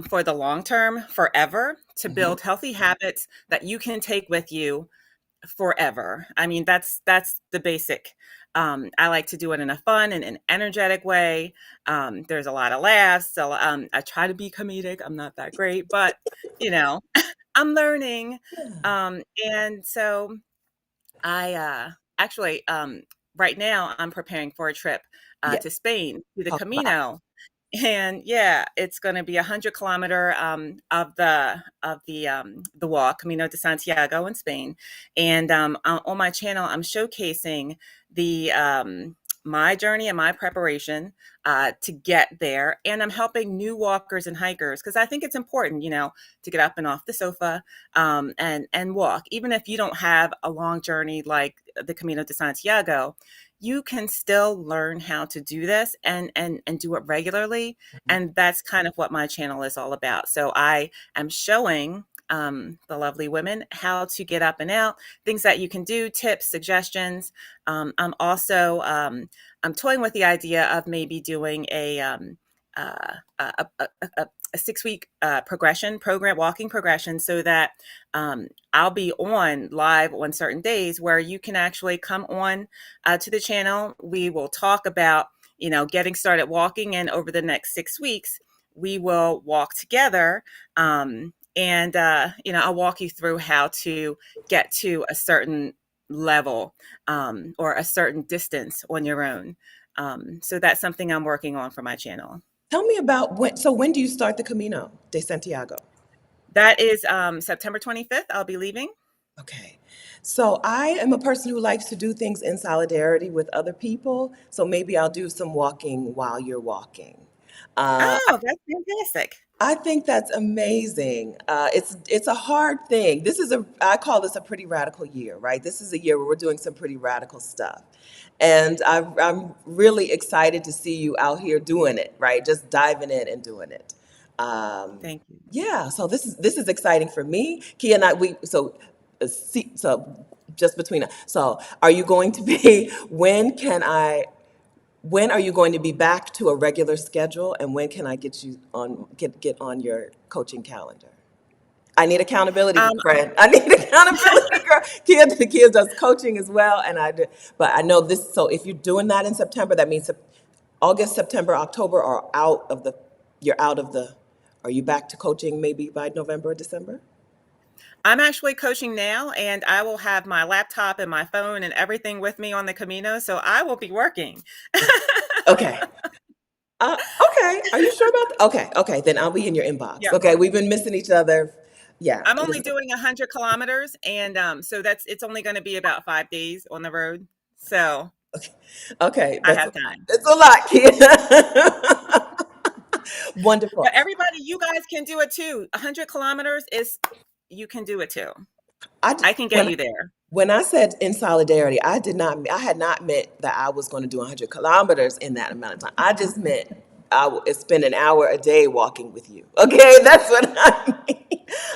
for the long term, forever, to build healthy habits that you can take with you forever. I mean, that's the basic. I like to do it in a fun and an energetic way. There's a lot of laughs. So I try to be comedic. I'm not that great, but I'm learning. Yeah. And so I actually right now I'm preparing for a trip Yeah. to Spain, to the Talk about Camino. And yeah, it's going to be 100 kilometer of the walk Camino de Santiago in Spain. And on my channel, I'm showcasing the my journey and my preparation to get there. And I'm helping new walkers and hikers because I think it's important, to get up and off the sofa and walk. Even if you don't have a long journey like the Camino de Santiago, you can still learn how to do this and do it regularly. And that's kind of what my channel is all about. So I am showing the lovely women how to get up and out, things that you can do, tips, suggestions. I'm also I'm toying with the idea of maybe doing uh, a, a, a 6-week progression program, walking progression, so that I'll be on live on certain days where you can actually come on to the channel. We will talk about, getting started walking, and over the next 6 weeks, we will walk together. And I'll walk you through how to get to a certain level or a certain distance on your own. So that's something I'm working on for my channel. Tell me about when do you start the Camino de Santiago? That is September 25th. I'll be leaving. Okay. So I am a person who likes to do things in solidarity with other people. So maybe I'll do some walking while you're walking. Oh, that's fantastic. I think that's amazing. It's a hard thing. I call this a pretty radical year, right? This is a year where we're doing some pretty radical stuff, and I'm really excited to see you out here doing it, right? Just diving in and doing it. Thank you. Yeah, so this is exciting for me. Kiya and I, so just between us. So, are you going to be? When are you going to be back to a regular schedule, and when can I get on your coaching calendar? I need accountability, Um, friend. I need accountability, girl. Kia does coaching as well, and I do. But I know this. So if you're doing that in September, that means August, September, October are out of the. You're out of the. Are you back to coaching maybe by November or December? I'm actually coaching now, and I will have my laptop and my phone and everything with me on the Camino, so I will be working. Okay. Okay. Are you sure about that? Okay. Okay. Then I'll be in your inbox. Yeah. Okay. We've been missing each other. Yeah. I'm only doing 100 kilometers, and so it's only going to be about 5 days on the road. So Okay. I have time. It's a lot, Kia. Wonderful. But everybody, you guys can do it too. 100 kilometers you can do it too. I can get you there. When I said in solidarity, I had not meant that I was going to do 100 kilometers in that amount of time. I just meant I would spend an hour a day walking with you. Okay, that's what I mean.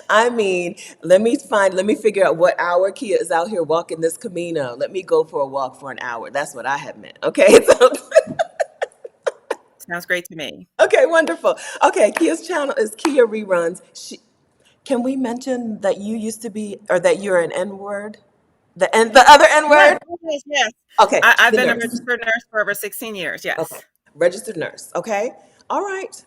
I mean, let me figure out what hour Kiya is out here walking this Camino. Let me go for a walk for an hour. That's what I had meant. Okay, so Sounds great to me. okay, wonderful. Okay, Kia's channel is Kiya ReRuns. Can we mention that you used to be, or that you're an N word? The other N Yes, word? yes, yes. Okay, I've the been a nurse. registered nurse for over 16 years. Okay, Yes. registered nurse. Okay, all right.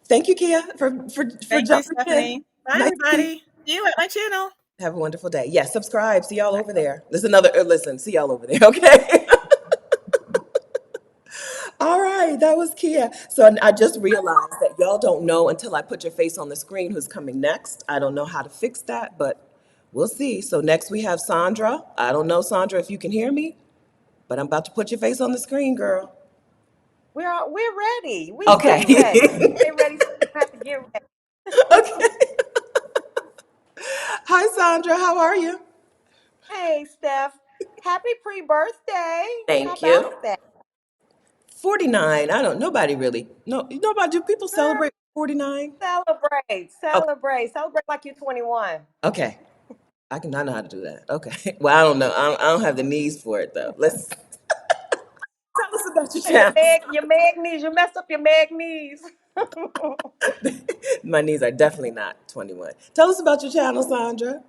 Thank you, Kiya, for Thank you, jumping in. Stephanie. Bye, Nice to see you. everybody. See you at my channel. Have a wonderful day. Yes, subscribe. See y'all over there. There's another. Listen, see y'all over there. Okay. All right, that was Kiya. So I just realized that y'all don't know until I put your face on the screen who's coming next. I don't know how to fix that, but we'll see. So next we have Sondra. I don't know, Sondra, if you can hear me, but I'm about to put your face on the screen, girl. We're ready. We've Okay. been ready. Stay ready, so you don't have to get ready. Okay. Hi, Sondra. How are you? Hey, Steph. Happy pre-birthday. How Thank you. about that? 49. I don't. Nobody really. No. Nobody. Do people Girl, celebrate 49? celebrate. Okay. Celebrate. Celebrate like you're 21. Okay. I know how to do that. Okay. Well, I don't know. I don't have the knees for it though. Let's tell us about your Your channel. mag knees. You messed up your mag knees. My knees are definitely not 21. Tell us about your channel, Sondra.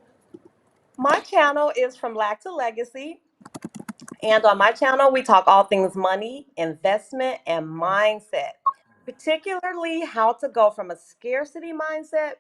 My channel is From Lack to Legacy. And on my channel, we talk all things money, investment, and mindset, particularly how to go from a scarcity mindset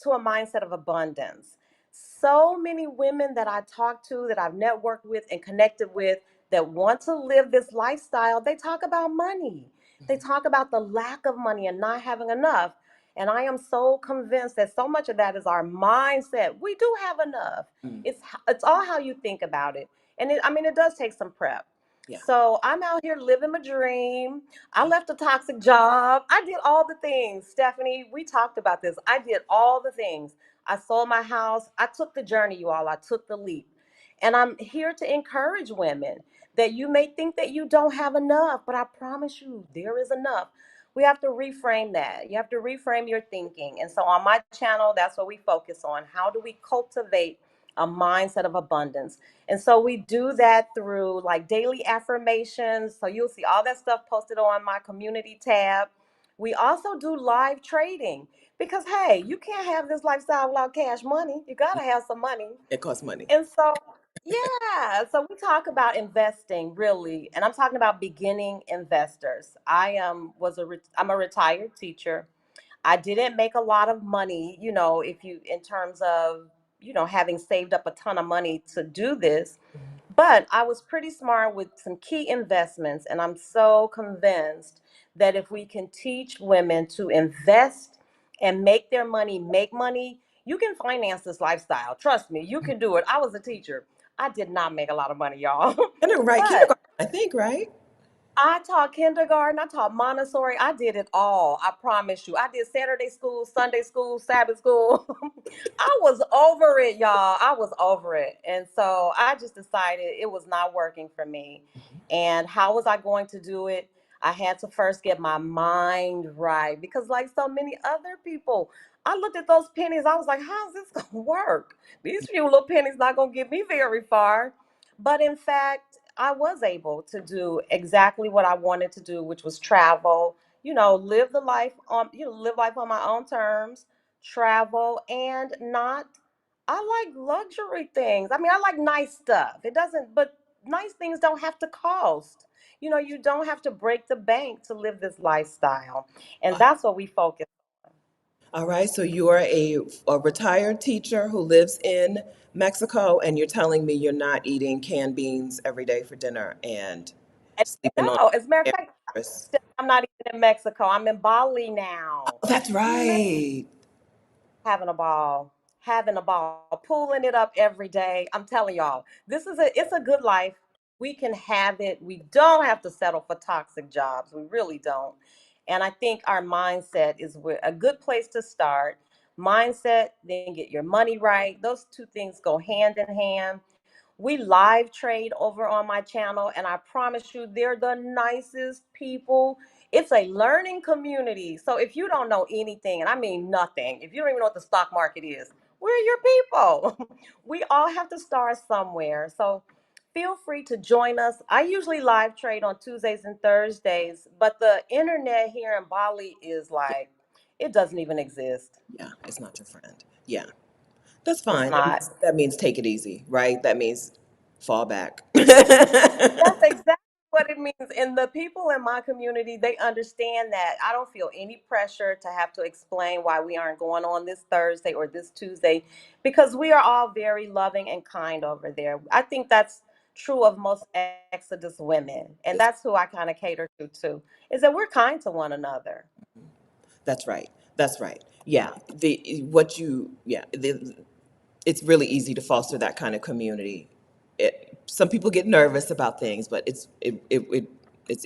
to a mindset of abundance. So many women that I talk to, that I've networked with and connected with, that want to live this lifestyle, they talk about money. They talk about the lack of money and not having enough. And I am so convinced that so much of that is our mindset. We do have enough. Mm, It's all how you think about it. And I mean, it does take some prep. yeah. So I'm out here living my dream. I left a toxic job. I did all the things. Stephanie, we talked about this. I did all the things. I sold my house. I took the journey, you all. I took the leap. And I'm here to encourage women that you may think that you don't have enough, but I promise you, there is enough. We have to reframe that. You have to reframe your thinking. And so on my channel, that's what we focus on. How do we cultivate a mindset of abundance? And so we do that through like daily affirmations. So you'll see all that stuff posted on my community tab. We also do live trading because, hey, you can't have this lifestyle without cash money. You got to have some money. It costs money. And so, yeah, so we talk about investing really, and I'm talking about beginning investors. I'm a retired teacher. I didn't make a lot of money, if you in terms of, having saved up a ton of money to do this, but I was pretty smart with some key investments, and I'm so convinced that if we can teach women to invest and make their money make money, you can finance this lifestyle. Trust me, you can do it. I was a teacher. I did not make a lot of money, y'all. Right, but kindergarten, I think, right? I taught kindergarten, I taught Montessori, I did it all. I promise you. I did Saturday school, Sunday school, Sabbath school. I was over it, y'all. I was over it. And so I just decided it was not working for me. And how was I going to do it? I had to first get my mind right because, like so many other people, I looked at those pennies. I was like, how's this going to work? These few little pennies not going to get me very far. But in fact, I was able to do exactly what I wanted to do, which was travel, live the life on, live life on my own terms, travel and not, I like luxury things. I mean, I like nice stuff. It doesn't, but nice things don't have to cost. You don't have to break the bank to live this lifestyle. And that's what we focus. All right, so you are a retired teacher who lives in Mexico, and you're telling me you're not eating canned beans every day for dinner and And sleeping on no, as a matter of air fact, mattress. I'm not even in Mexico. I'm in Bali now. Oh, that's right. Having a ball, having a ball, pulling it up every day. I'm telling y'all, it's a good life. We can have it. We don't have to settle for toxic jobs. We really don't. And I think our mindset is a good place to start. Mindset, then get your money right. Those two things go hand in hand. We live trade over on my channel, and I promise you, they're the nicest people. It's a learning community. So if you don't know anything, and I mean nothing, if you don't even know what the stock market is, we're your people. We all have to start somewhere. So feel free to join us. I usually live trade on Tuesdays and Thursdays, but the internet here in Bali is like, it doesn't even exist. Yeah, it's not your friend. Yeah, that's It's fine. not. That means take it easy, right? That means fall back. That's exactly what it means. And the people in my community, they understand that. I don't feel any pressure to have to explain why we aren't going on this Thursday or this Tuesday because we are all very loving and kind over there. I think that's true of most Exodus women. And that's who I kind of cater to too, is that we're kind to one another. That's right. That's right. Yeah. It's really easy to foster that kind of community. Some people get nervous about things, but it's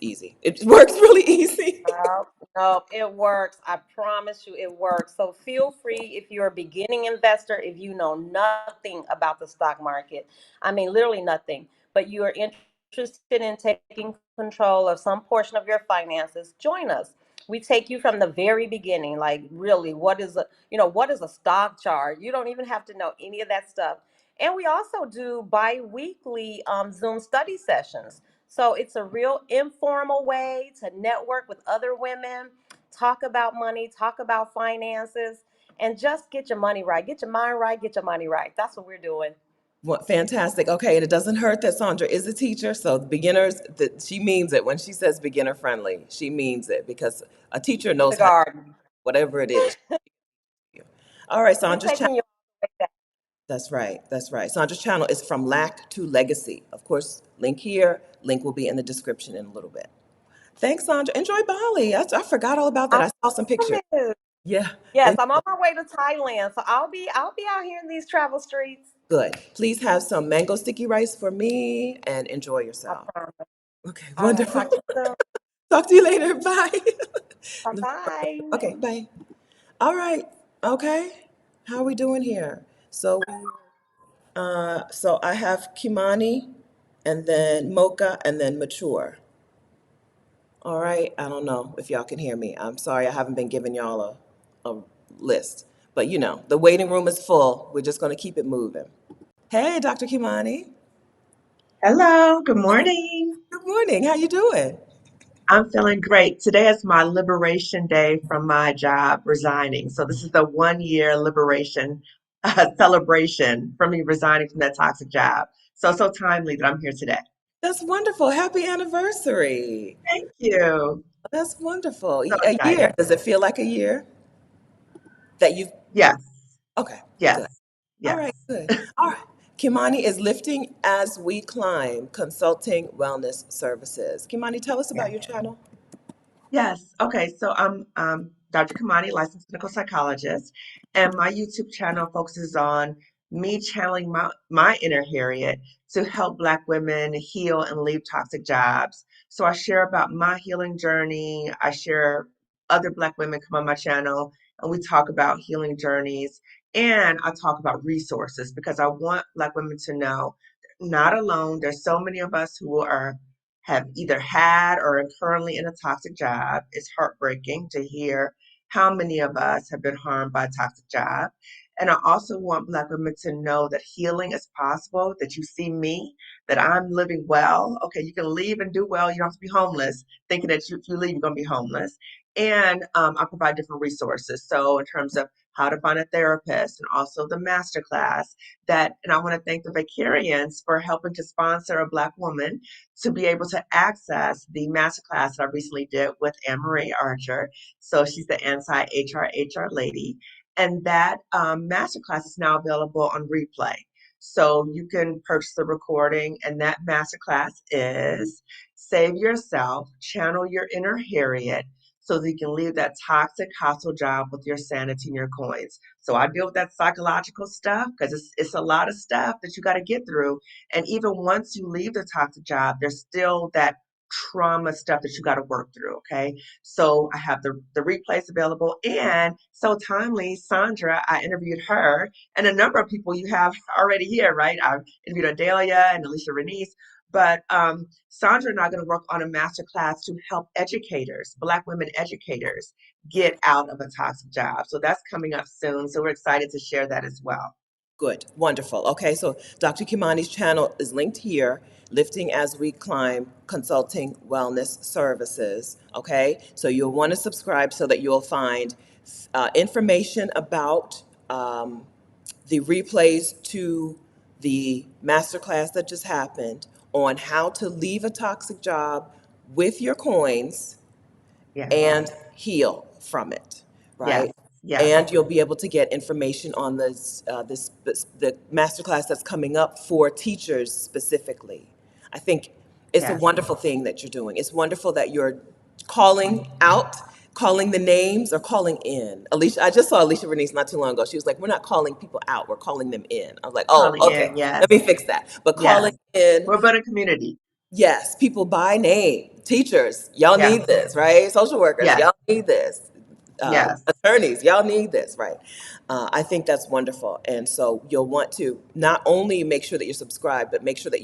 easy. It works really easy. No, no, it works. I promise you it works. So feel free if you're a beginning investor, if you know nothing about the stock market. I mean, literally nothing, but you are interested in taking control of some portion of your finances, join us. We take you from the very beginning, like really, what is a stock chart? You don't even have to know any of that stuff. And we also do bi-weekly Zoom study sessions. So it's a real informal way to network with other women, talk about money, talk about finances, and just get your money right. Get your mind right, get your money right. That's what we're doing. What fantastic. Okay, and it doesn't hurt that Sondra is a teacher, so the beginners that she means it when she says beginner friendly. She means it because a teacher knows The how to garden. whatever it is. All right, We're Sondra's channel. taking you all the way back. That's right. That's right. Sondra's channel is From Lack to Legacy. Of course, link here. Link will be in the description in a little bit. Thanks, Sondra. Enjoy Bali. I forgot all about that. I I saw some pictures. promise. Yeah. Yes, I'm on my way to Thailand, so I'll be out here in these travel streets. Good. Please have some mango sticky rice for me and enjoy I yourself. promise. Okay, All right, wonderful. talk to you soon. Talk to you later. Bye. Bye bye. Okay, bye. All right. Okay. How are we doing here? So I have Kimani and then Mocha and then Mature. All right. I don't know if y'all can hear me. I'm sorry I haven't been giving y'all a list. But the waiting room is full. We're just going to keep it moving. Hey, Dr. Kimani. Hello, good morning. Good morning. How you doing? I'm feeling great. Today is my liberation day from my job resigning. So this is the 1 year liberation celebration for me resigning from that toxic job. So timely that I'm here today. That's wonderful. Happy anniversary. Thank you. That's wonderful. So A year. excited. Does it feel like a year that you've Yes, Okay, good. yes, All yes. right, good. All right. Kimani is Lifting as We Climb, Consulting Wellness Services. Kimani, tell us about Yes. your channel. Yes. Okay. So I'm Dr. Kimani, licensed clinical psychologist, and my YouTube channel focuses on me channeling my inner Harriet to help Black women heal and leave toxic jobs. So I share about my healing journey. I share other Black women come on my channel and we talk about healing journeys. And I talk about resources because I want Black women to know they're not alone. There's so many of us who have either had or are currently in a toxic job. It's heartbreaking to hear how many of us have been harmed by a toxic job. And I also want Black women to know that healing is possible, that you see me, that I'm living well. Okay, you can leave and do well. You don't have to be homeless, thinking that if you leave, you're going to be homeless. And I provide different resources. So in terms of how to find a therapist and also the masterclass and I want to thank the Vicarians for helping to sponsor a Black woman to be able to access the masterclass that I recently did with Anne-Marie Archer. So she's the anti-HR lady. And that masterclass is now available on replay. So you can purchase the recording, and that masterclass is Save Yourself, Channel Your Inner Harriet, so that you can leave that toxic hustle job with your sanity and your coins. So I deal with that psychological stuff because it's a lot of stuff that you got to get through. And even once you leave the toxic job, there's still that trauma stuff that you got to work through. Okay. So I have the replays available, and so timely, Sondra, I interviewed her and a number of people you have already here, right? I've interviewed Adalia and Alecia, Renece, but Sondra and I are going to work on a master class to help educators, Black women educators, get out of a toxic job. So that's coming up soon. So we're excited to share that as well. Good, wonderful. Okay, so Dr. Kimani's channel is linked here, Lifting as We Climb Consulting Wellness Services. Okay, so you'll want to subscribe so that you'll find information about the replays to the masterclass that just happened on how to leave a toxic job with your coins Yes, and heal from it, yes, right? yes, And you'll be able to get information on the masterclass that's coming up for teachers specifically. I think it's a yes. wonderful thing that you're doing. It's wonderful that you're calling out, calling the names or calling in. Alicia, I just saw Alicia Renece not too long ago. She was like, "We're not calling people out, we're calling them in." I was like, "Oh, Calling okay, in, yes, let me fix that." But calling yes. in, We're a better community. yes, people by name, teachers, y'all Yes, need this, right? Social workers, yes, y'all need this. yes. Attorneys, y'all need this, right? I think that's wonderful, and so you'll want to not only make sure that you're subscribed, but make sure that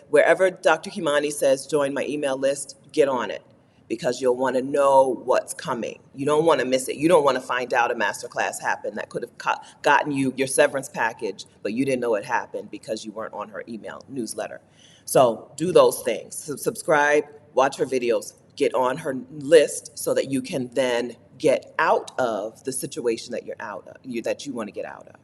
wherever Dr. Kimani says join my email list, get on it, because you'll want to know what's coming. You don't want to miss it. You don't want to find out a masterclass happened that could have gotten you your severance package, but you didn't know it happened because you weren't on her email newsletter. So do those things. Subscribe, watch her videos, get on her list so that you can then get out of the situation that you're out of, that you want to get out of.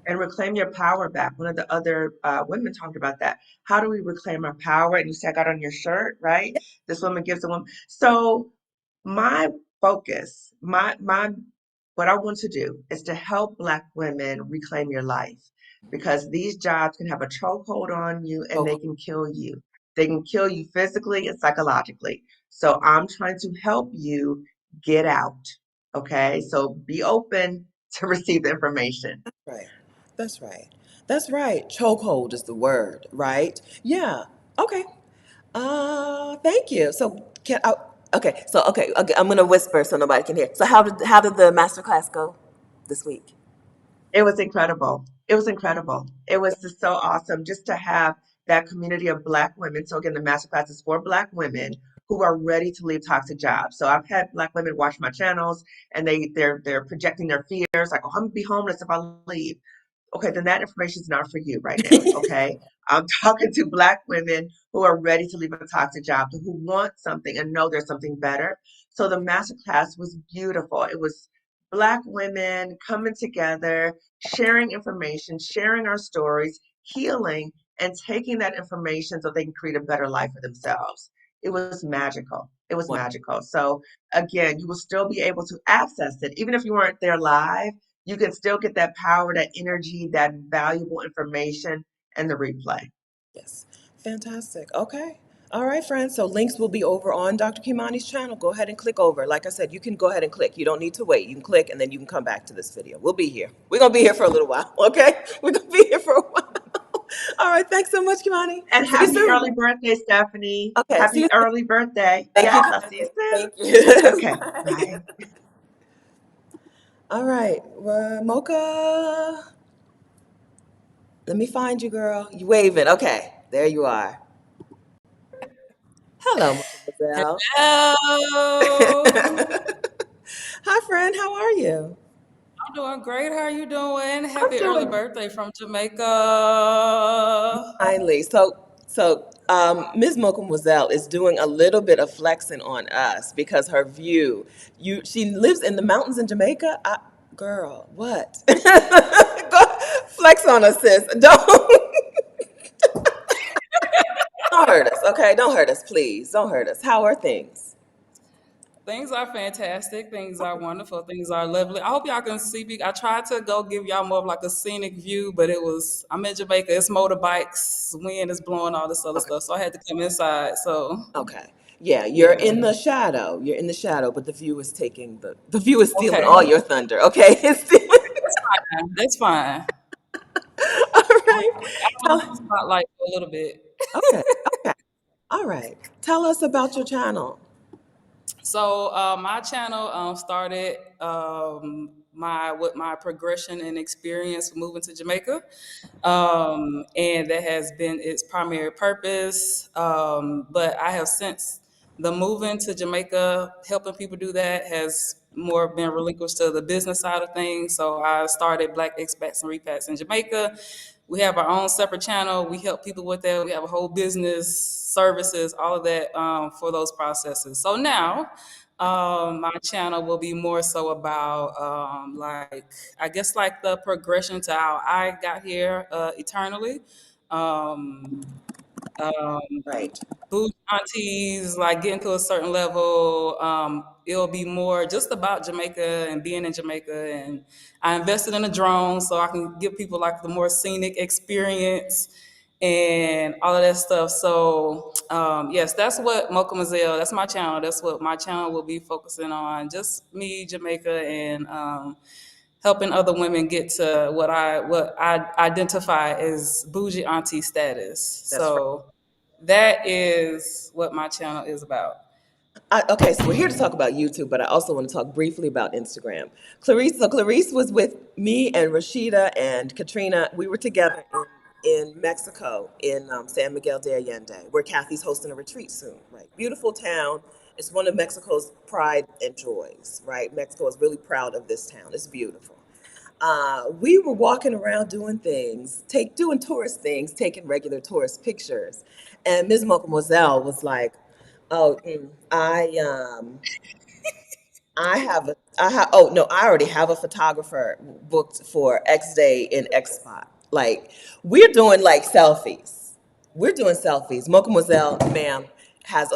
And reclaim your power back. One of the other women talked about that. How do we reclaim our power? And you said, I got on your shirt, right? This woman gives a woman. So my focus, what I want to do is to help Black women reclaim your life, because these jobs can have a chokehold on you and they So can kill you. They can kill you physically and psychologically. So I'm trying to help you get out. Okay. So be open to receive the information. right. That's right. That's right. Chokehold is the word, right? Yeah. Okay. Thank you. So okay, I'm gonna whisper so nobody can hear. So how did the master class go this week? It was incredible. It was incredible. It was just so awesome just to have that community of Black women. So again, the masterclass is for Black women who are ready to leave toxic jobs. So I've had Black women watch my channels and they're projecting their fears, like, oh, I'm gonna be homeless if I leave. Okay, then that information is not for you right now. Okay. I'm talking to Black women who are ready to leave a toxic job, who want something and know there's something better. So the masterclass was beautiful. It was Black women coming together, sharing information, sharing our stories, healing, and taking that information so they can create a better life for themselves. It was magical. It was One, magical. So again, you will still be able to access it. Even if you weren't there live, you can still get that power, that energy, that valuable information, and the replay. yes. Fantastic. Okay. All right, friends. So links will be over on Dr. Kimani's channel. Go ahead and click over. Like I said, you can go ahead and click. You don't need to wait. You can click and then you can come back to this video. We'll be here. We're gonna be here for a little while. Okay. We're gonna be here for a while. All right. Thanks so much, Kimani. And See you happy soon. early birthday, Stephanie. Okay. See Happy you soon. early birthday. Thank you, Yes, I'll see you Kimani. soon. Thank you. Okay, Bye. bye. All right. Mocha. Let me find you, girl. You waving. Okay. There you are. Hello, Mocha Moizelle. Hello. Hi, friend. How are you? I'm doing great. How are you doing? I'm Happy early doing birthday from Jamaica. finally. Ms. Mocha Moizelle is doing a little bit of flexing on us because her view. She lives in the mountains in Jamaica. Girl, what? Go flex on us, sis. Don't hurt us, okay? Don't hurt us, please. Don't hurt us. How are things? Things are fantastic. Things are wonderful. Things are lovely. I hope y'all can see me. I tried to go give y'all more of like a scenic view, but I'm in Jamaica. It's motorbikes, wind is blowing, all this other Okay. stuff. So I had to come inside. So, Okay. Yeah, you're yeah. in the shadow. You're in the shadow, but the view is stealing Okay. all your thunder. Okay. It's stealing. That's fine. That's fine. All right. I want Tell, the spotlight for a little bit. okay. Okay. All right. Tell us about your channel. So my channel started with my progression and experience moving to Jamaica, and that has been its primary purpose. But I have since the moving to Jamaica, helping people do that has more been relinquished to the business side of things. So I started Black Expats and Repats in Jamaica. We have our own separate channel. We help people with that. We have a whole business, services, all of that for those processes. So now my channel will be more so about I guess like the progression to how I got here eternally. Um, Right. Bougie aunties, like getting to a certain level. It'll be more just about Jamaica and being in Jamaica. And I invested in a drone so I can give people like the more scenic experience and all of that stuff. So yes, that's what Mocha Moizelle, that's my channel. That's what my channel will be focusing on. Just me, Jamaica, and helping other women get to what I identify as bougie auntie status. That's right. So that is what my channel is about. Okay, so we're here to talk about YouTube, but I also want to talk briefly about Instagram. Clarice was with me and Rashida and Katrina. We were together in Mexico, in San Miguel de Allende, where Kathy's hosting a retreat soon, right? Beautiful town. It's one of Mexico's pride and joys, right? Mexico is really proud of this town. It's beautiful. We were walking around doing things, doing tourist things, taking regular tourist pictures. And Ms. Mocha Moizelle was like, "Oh, oh no, I already have a photographer booked for X day in X spot. Like, we're doing like selfies. We're doing selfies. Mocha Moizelle, ma'am, has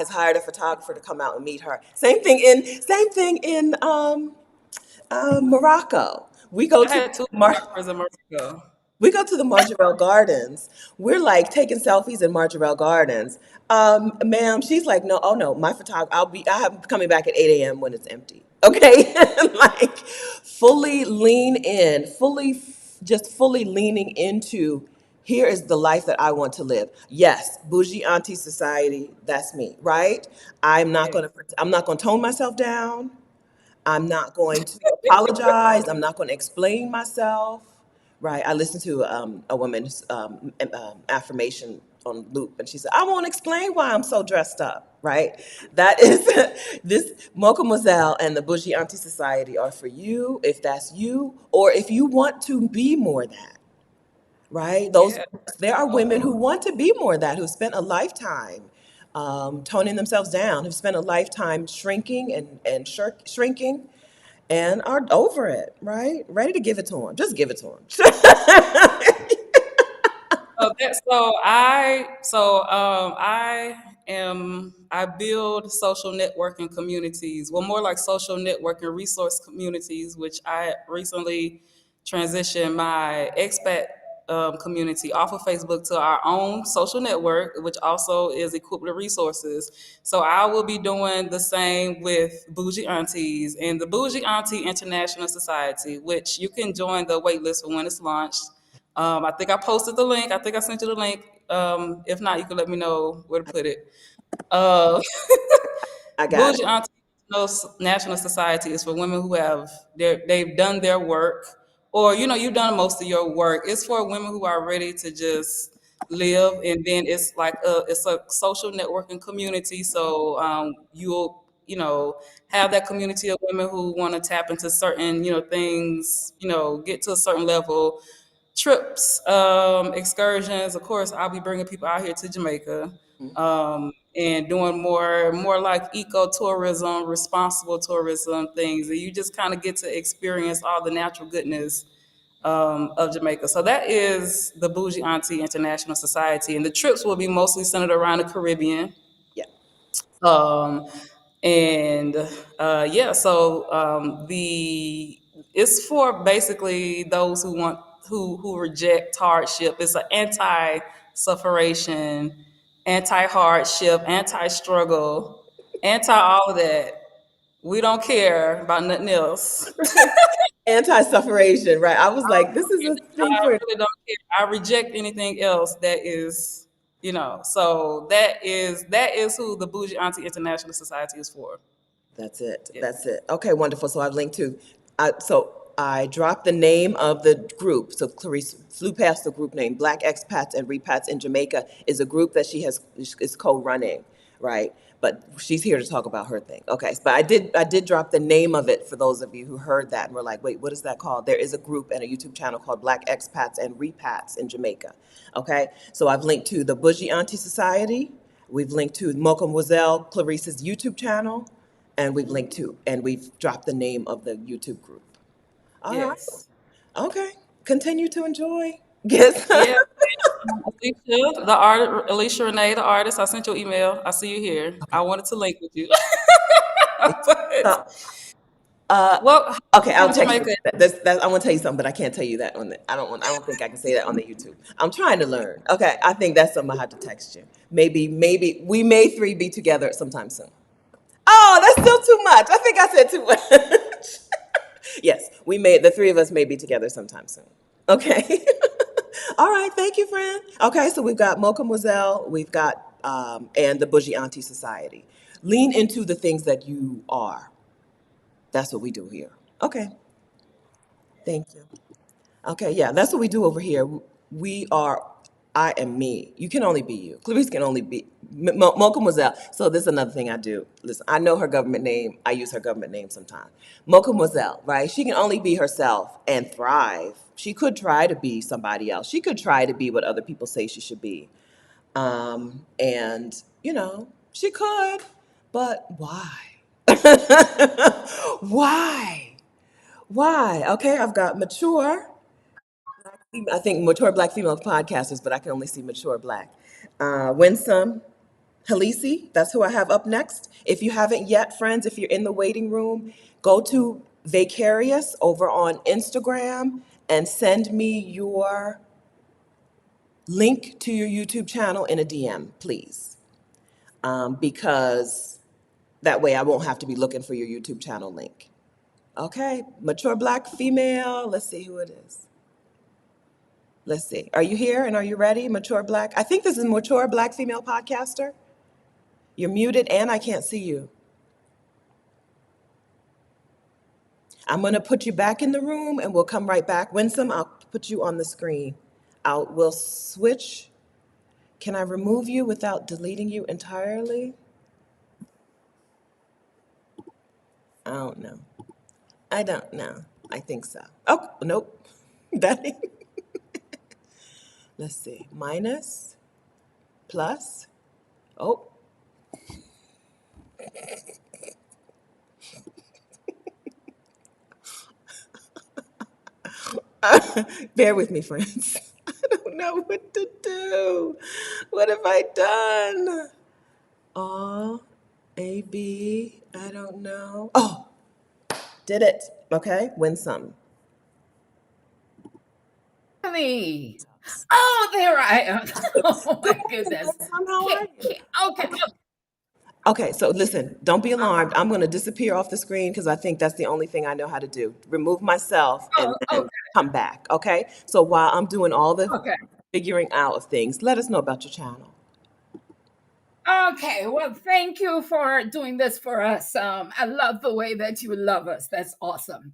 hired a photographer to come out and meet her. Same thing in Morocco. We go I to had two Mar- photographers in Mexico. we go to the Margarel Gardens. We're like taking selfies in Margarel Gardens. Ma'am, she's like, no, oh no, my photographer, I'm coming back at 8 a.m. when it's empty. Okay. Like fully lean in, fully leaning into here is the life that I want to live. Yes, Bougie Auntie Society, that's me, right? Yeah. I'm not gonna tone myself down. I'm not going to apologize. I'm not going to explain myself. Right. I listened to a woman's affirmation on loop, and she said, I won't explain why I'm so dressed up. Right. That is this Mocha Moizelle and the Bougie Auntie Society are for you if that's you, or if you want to be more that. Right. Yeah. There are women who want to be more that, who spent a lifetime toning themselves down, who've spent a lifetime shrinking shrinking and are over it, right? Ready to give it to them. Just give it to them. I build social networking communities, well, more like social networking resource communities, which I recently transitioned my expat community off of Facebook to our own social network, which also is equipped with resources. So I will be doing the same with Bougie Aunties and the Bougie Auntie International Society, which you can join the waitlist for when it's launched. I think I posted the link. I think I sent you the link. If not, you can let me know where to put it. Uh, I got Bougie it. Auntie National Society is for women who have they've done their work, or you've done most of your work. It's for women who are ready to just live, and then it's like it's a social networking community. So you'll have that community of women who want to tap into certain things, get to a certain level. Trips, excursions. Of course, I'll be bringing people out here to Jamaica, and doing more like ecotourism, responsible tourism things, and you just kind of get to experience all the natural goodness of Jamaica. So that is the Bougie Auntie International Society, and the trips will be mostly centered around the Caribbean. Yeah. Um, and yeah, so the it's for basically those who reject hardship. It's an anti-sufferation, anti-hardship, anti-struggle, anti all of that. We don't care about nothing else. Anti-sufferation, right? I was like, this is a thing I for really don't care. I reject anything else that is, so that is who the Bougie Auntie International Society is for. That's it. Yeah. That's it. Okay, wonderful. So I've linked to, so I dropped the name of the group. So Clarice flew past the group name. Black Expats and Repats in Jamaica is a group that she is co-running, right? But she's here to talk about her thing. Okay, but I did drop the name of it for those of you who heard that and were like, wait, what is that called? There is a group and a YouTube channel called Black Expats and Repats in Jamaica. Okay, so I've linked to the Bougie Auntie Society. We've linked to Mocha Moizelle, Clarice's YouTube channel. And we've dropped the name of the YouTube group. All right. Yes. Okay. Continue to enjoy. Yes. Yeah. Alecia, Alecia Renee, the artist. I sent you an email. I see you here. I wanted to link with you. So, Well, okay, I'll from text you. Jamaica. I want to tell you something, but I can't tell you that on the. I don't think I can say that on the YouTube. I'm trying to learn. Okay, I think that's something I have to text you. Maybe we may three be together sometime soon. Oh, that's still too much. I think I said too much. Yes, the three of us may be together sometime soon. Okay. All right, thank you, friend. Okay, so we've got Mocha Moizelle, we've got, and the Bougie Auntie Society. Lean into the things that you are. That's what we do here. Okay, thank you. Okay, yeah, that's what we do over here. We are, I am me. You can only be you. Clarice can only be, Mocha Moizelle. So this is another thing I do. Listen, I know her government name. I use her government name sometimes. Mocha Moizelle, right? She can only be herself and thrive. She could try to be somebody else. She could try to be what other people say she should be. And, she could, but why? Why? Why? Okay, I've got mature. I think mature black female podcasters, but I can only see mature black. Winsome, Halisi, that's who I have up next. If you haven't yet, friends, if you're in the waiting room, go to Vicarious over on Instagram and send me your link to your YouTube channel in a DM, please. Because that way I won't have to be looking for your YouTube channel link. Okay, mature black female, let's see who it is. Let's see. Are you here and are you ready? Mature black. I think this is mature black female podcaster. You're muted and I can't see you. I'm going to put you back in the room and we'll come right back. Winsome, I'll put you on the screen. We'll switch. Can I remove you without deleting you entirely? I don't know. I don't know. I think so. Oh, nope. That ain't. Let's see. Minus, plus. Oh. Bear with me, friends. I don't know what to do. What have I done? Oh, A, B, I don't know. Oh, did it. Okay, Winsome. Me. Oh, there I am. Oh my goodness. Winsome, how are you? Okay. Okay, so listen, don't be alarmed. I'm going to disappear off the screen because I think that's the only thing I know how to do. Remove myself and Oh, then come back. Okay? So while I'm doing all the okay. figuring out of things, let us know about your channel. Okay, well, thank you for doing this for us. I love the way that you love us. That's awesome.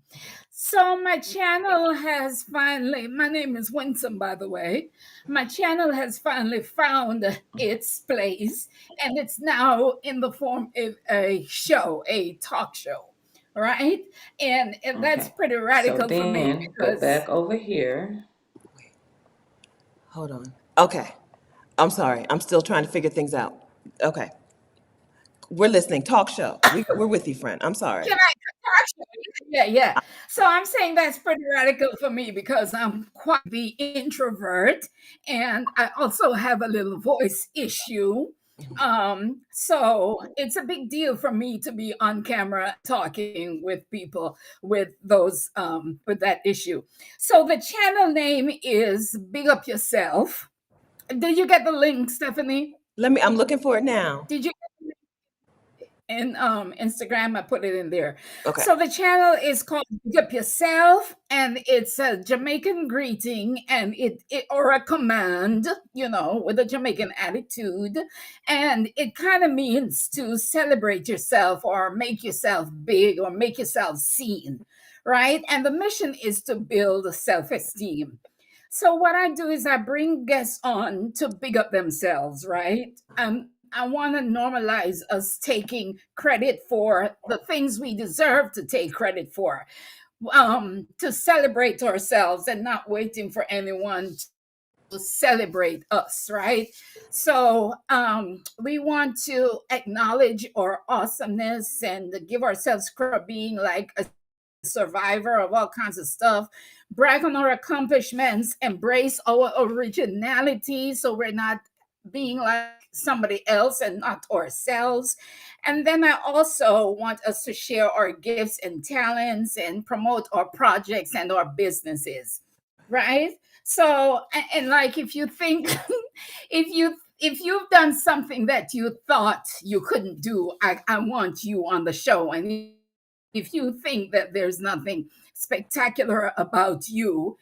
So my channel has finally, my name is Winsome, by the way. My channel has finally found its place, and it's now in the form of a show, a talk show, right? And that's Okay. pretty So radical for me then go because back over here. Wait, hold on. Okay. I'm sorry. I'm still trying to figure things out. Okay. We're listening. Talk show. We're with you, friend. I'm sorry. can I yeah. So I'm saying that's pretty radical for me because I'm quite the introvert and I also have a little voice issue. So it's a big deal for me to be on camera talking with people with those with that issue. So the channel name is Big Up Yourself. Did you get the link, Stephanie? I'm looking for it now. Did you in Instagram? I put it in there. Okay. So the channel is called Big Up Yourself, and it's a Jamaican greeting, and it or a command, with a Jamaican attitude, and it kind of means to celebrate yourself or make yourself big or make yourself seen, right? And the mission is to build self-esteem. So what I do is I bring guests on to big up themselves, right? I want to normalize us taking credit for the things we deserve to take credit for, to celebrate ourselves and not waiting for anyone to celebrate us, right? So we want to acknowledge our awesomeness and give ourselves credit for being like a survivor of all kinds of stuff, brag on our accomplishments, embrace our originality so we're not being like somebody else and not ourselves. And then I also want us to share our gifts and talents and promote our projects and our businesses, right? So, and like if you think, if you've done something that you thought you couldn't do, I want you on the show. And if you think that there's nothing spectacular about you,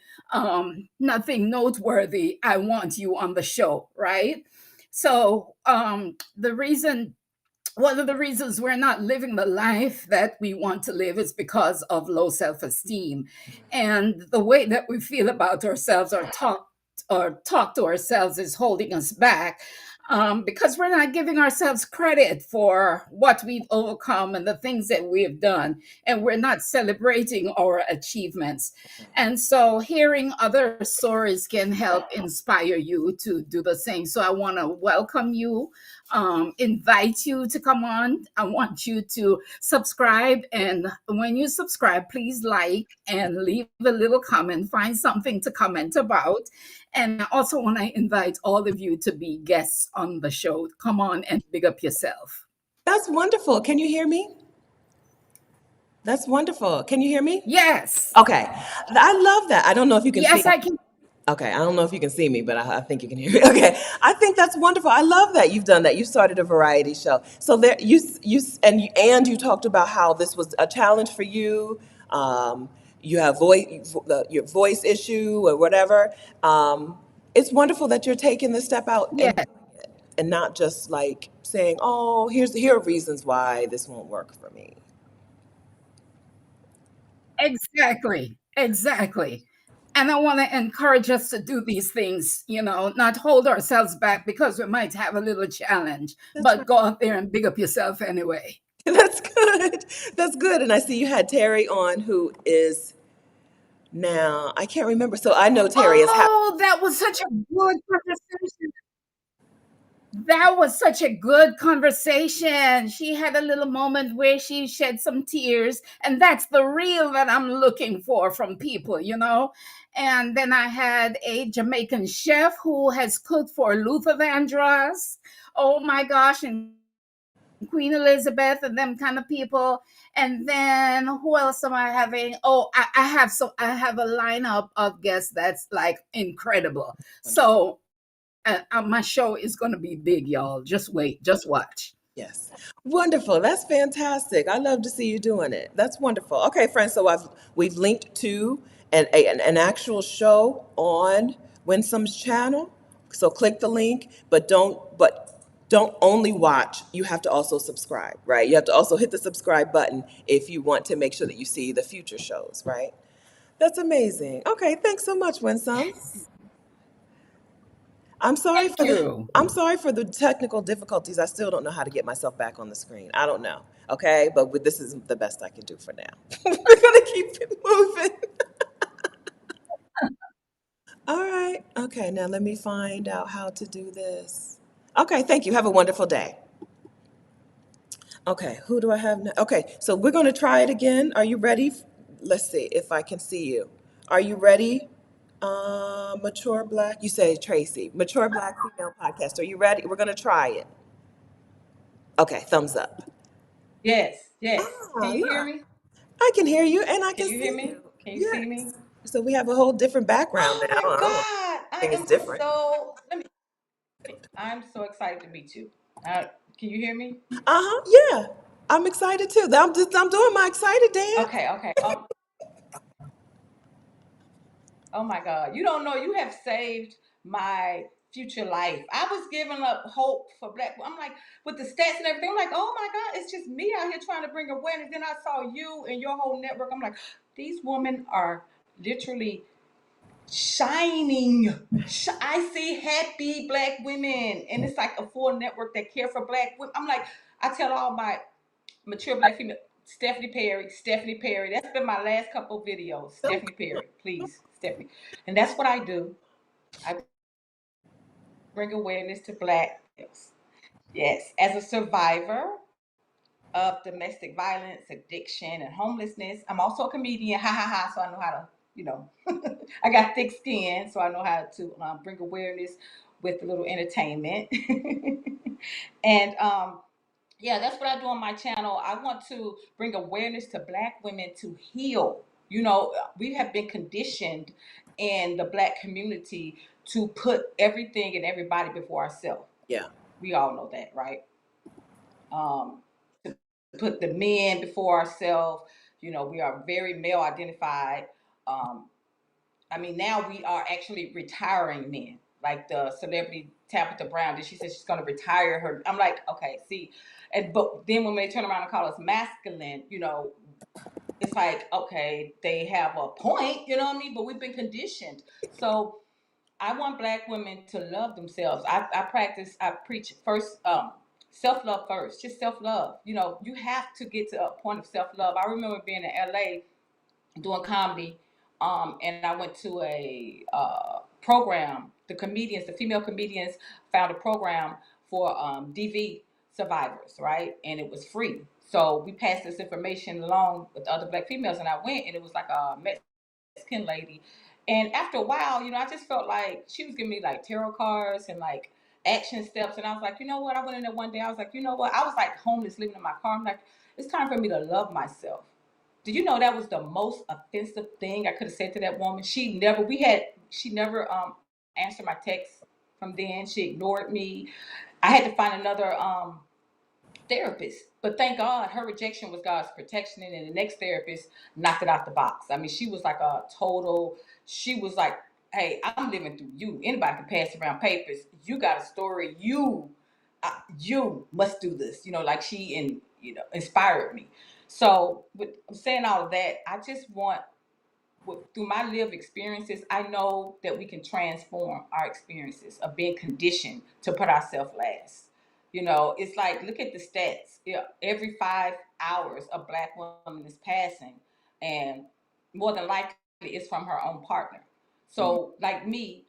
nothing noteworthy, I want you on the show, right? So one of the reasons we're not living the life that we want to live is because of low self-esteem. And the way that we feel about ourselves or talk to ourselves is holding us back, because we're not giving ourselves credit for what we've overcome and the things that we have done, and we're not celebrating our achievements. And so hearing other stories can help inspire you to do the same. So I want to welcome you, invite you to come on. I want you to subscribe, and when you subscribe, please like and leave a little comment, find something to comment about. And I also want to invite all of you to be guests on the show. Come on and big up yourself. That's wonderful. Can you hear me? That's wonderful. Can you hear me? Yes. Okay. I love that. I don't know if you can see Yes, me. I can. Okay. I don't know if you can see me, but I think you can hear me. Okay. I think that's wonderful. I love that you've done that. You started a variety show. So there you talked about how this was a challenge for you. You have your voice issue or whatever. It's wonderful that you're taking the step out Yes, and not just like saying, "Oh, here are reasons why this won't work for me." exactly. Exactly. And I want to encourage us to do these things, not hold ourselves back because we might have a little challenge, That's but right. go out there and big up yourself anyway. That's good. That's good. And I see you had Terry on, who is now, I can't remember. So I know Terry is happy. Oh, that was such a good conversation. That was such a good conversation. She had a little moment where she shed some tears, and that's the real that I'm looking for from people. And then I had a Jamaican chef who has cooked for Luther Vandross. Oh my gosh, and Queen Elizabeth and them kind of people. And then who else am I having? Oh, I have a lineup of guests that's like incredible. So my show is going to be big, y'all. Just wait, just watch. Yes. Wonderful. That's fantastic. I love to see you doing it. That's wonderful. Okay, friends, so we've linked to an actual show on Winsome's channel. So click the link, but don't only watch. You have to also subscribe, right? You have to also hit the subscribe button if you want to make sure that you see the future shows, right? That's amazing. Okay, thanks so much, Winsome. Thank you. I'm sorry for the technical difficulties. I still don't know how to get myself back on the screen. I don't know. Okay, but this is the best I can do for now. We're gonna keep it moving. All right. Okay, now let me find out how to do this. Okay, thank you. Have a wonderful day. Okay, who do I have now? Okay, so we're gonna try it again. Are you ready? Let's see if I can see you. Are you ready? Mature Black. You say Tracie. Mature Black Female Podcast. Are you ready? We're gonna try it. Okay, thumbs up. Yes, yes. Can Ah, you hear look, me? I can hear you and I Can can you hear see me? you. Can you see Yes. me? So we have a whole different background Oh now. my Oh, God. I everything is am different. so let me I'm so excited to meet you. Can you hear me? Uh-huh. Yeah. I'm excited too. I'm doing my excited dance. Okay, okay. Oh my God. You don't know you have saved my future life. I was giving up hope for black. I'm like, with the stats and everything, I'm like, oh my God, it's just me out here trying to bring awareness. Then I saw you and your whole network. I'm like, these women are literally shining. I see happy black women, and it's like a full network that care for black women. I'm like, I tell all my mature black female, Stephanie Perry, Stephanie Perry. That's been my last couple of videos. Okay. Stephanie Perry, please, Stephanie. And that's what I do. I bring awareness to black males. Yes, as a survivor of domestic violence, addiction, and homelessness, I'm also a comedian. Ha ha ha. So I know how to, you know, I got thick skin, so I know how to bring awareness with a little entertainment. And yeah, that's what I do on my channel. I want to bring awareness to black women to heal. You know, we have been conditioned in the black community to put everything and everybody before ourselves. Yeah. We all know that, right? To put the men before ourselves. You know, we are very male identified. Um, I mean, now we are actually retiring men. Like the celebrity Tabitha Brown, she said she's going to retire her. I'm like, okay, see, but then when they turn around and call us masculine, you know, it's like, okay, they have a point, you know what I mean? But we've been conditioned. So I want black women to love themselves. I preach first, self love first, just self love. You know, you have to get to a point of self love. I remember being in LA doing comedy, and I went to a program. The female comedians, found a program for DV survivors, right? And it was free. So we passed this information along with other black females, and I went, and it was like a Mexican lady. And after a while, you know, I just felt like she was giving me like tarot cards and like action steps. And I was like, you know what? I went in there one day. I was like, you know what? I was like homeless, living in my car. I'm like, it's time for me to love myself. Did you know that was the most offensive thing I could have said to that woman? She never answered my text from then. She ignored me. I had to find another therapist. But thank God her rejection was God's protection. And then the next therapist knocked it out the box. I mean, she was like she was like, hey, I'm living through you. Anybody can pass around papers. You got a story. You must do this. You know, like inspired me. So with saying all of that, I just want, through my lived experiences, I know that we can transform our experiences of being conditioned to put ourselves last. You know, it's like, look at the stats. Yeah, every 5 hours, a black woman is passing, and more than likely, it's from her own partner. Mm. So, like me,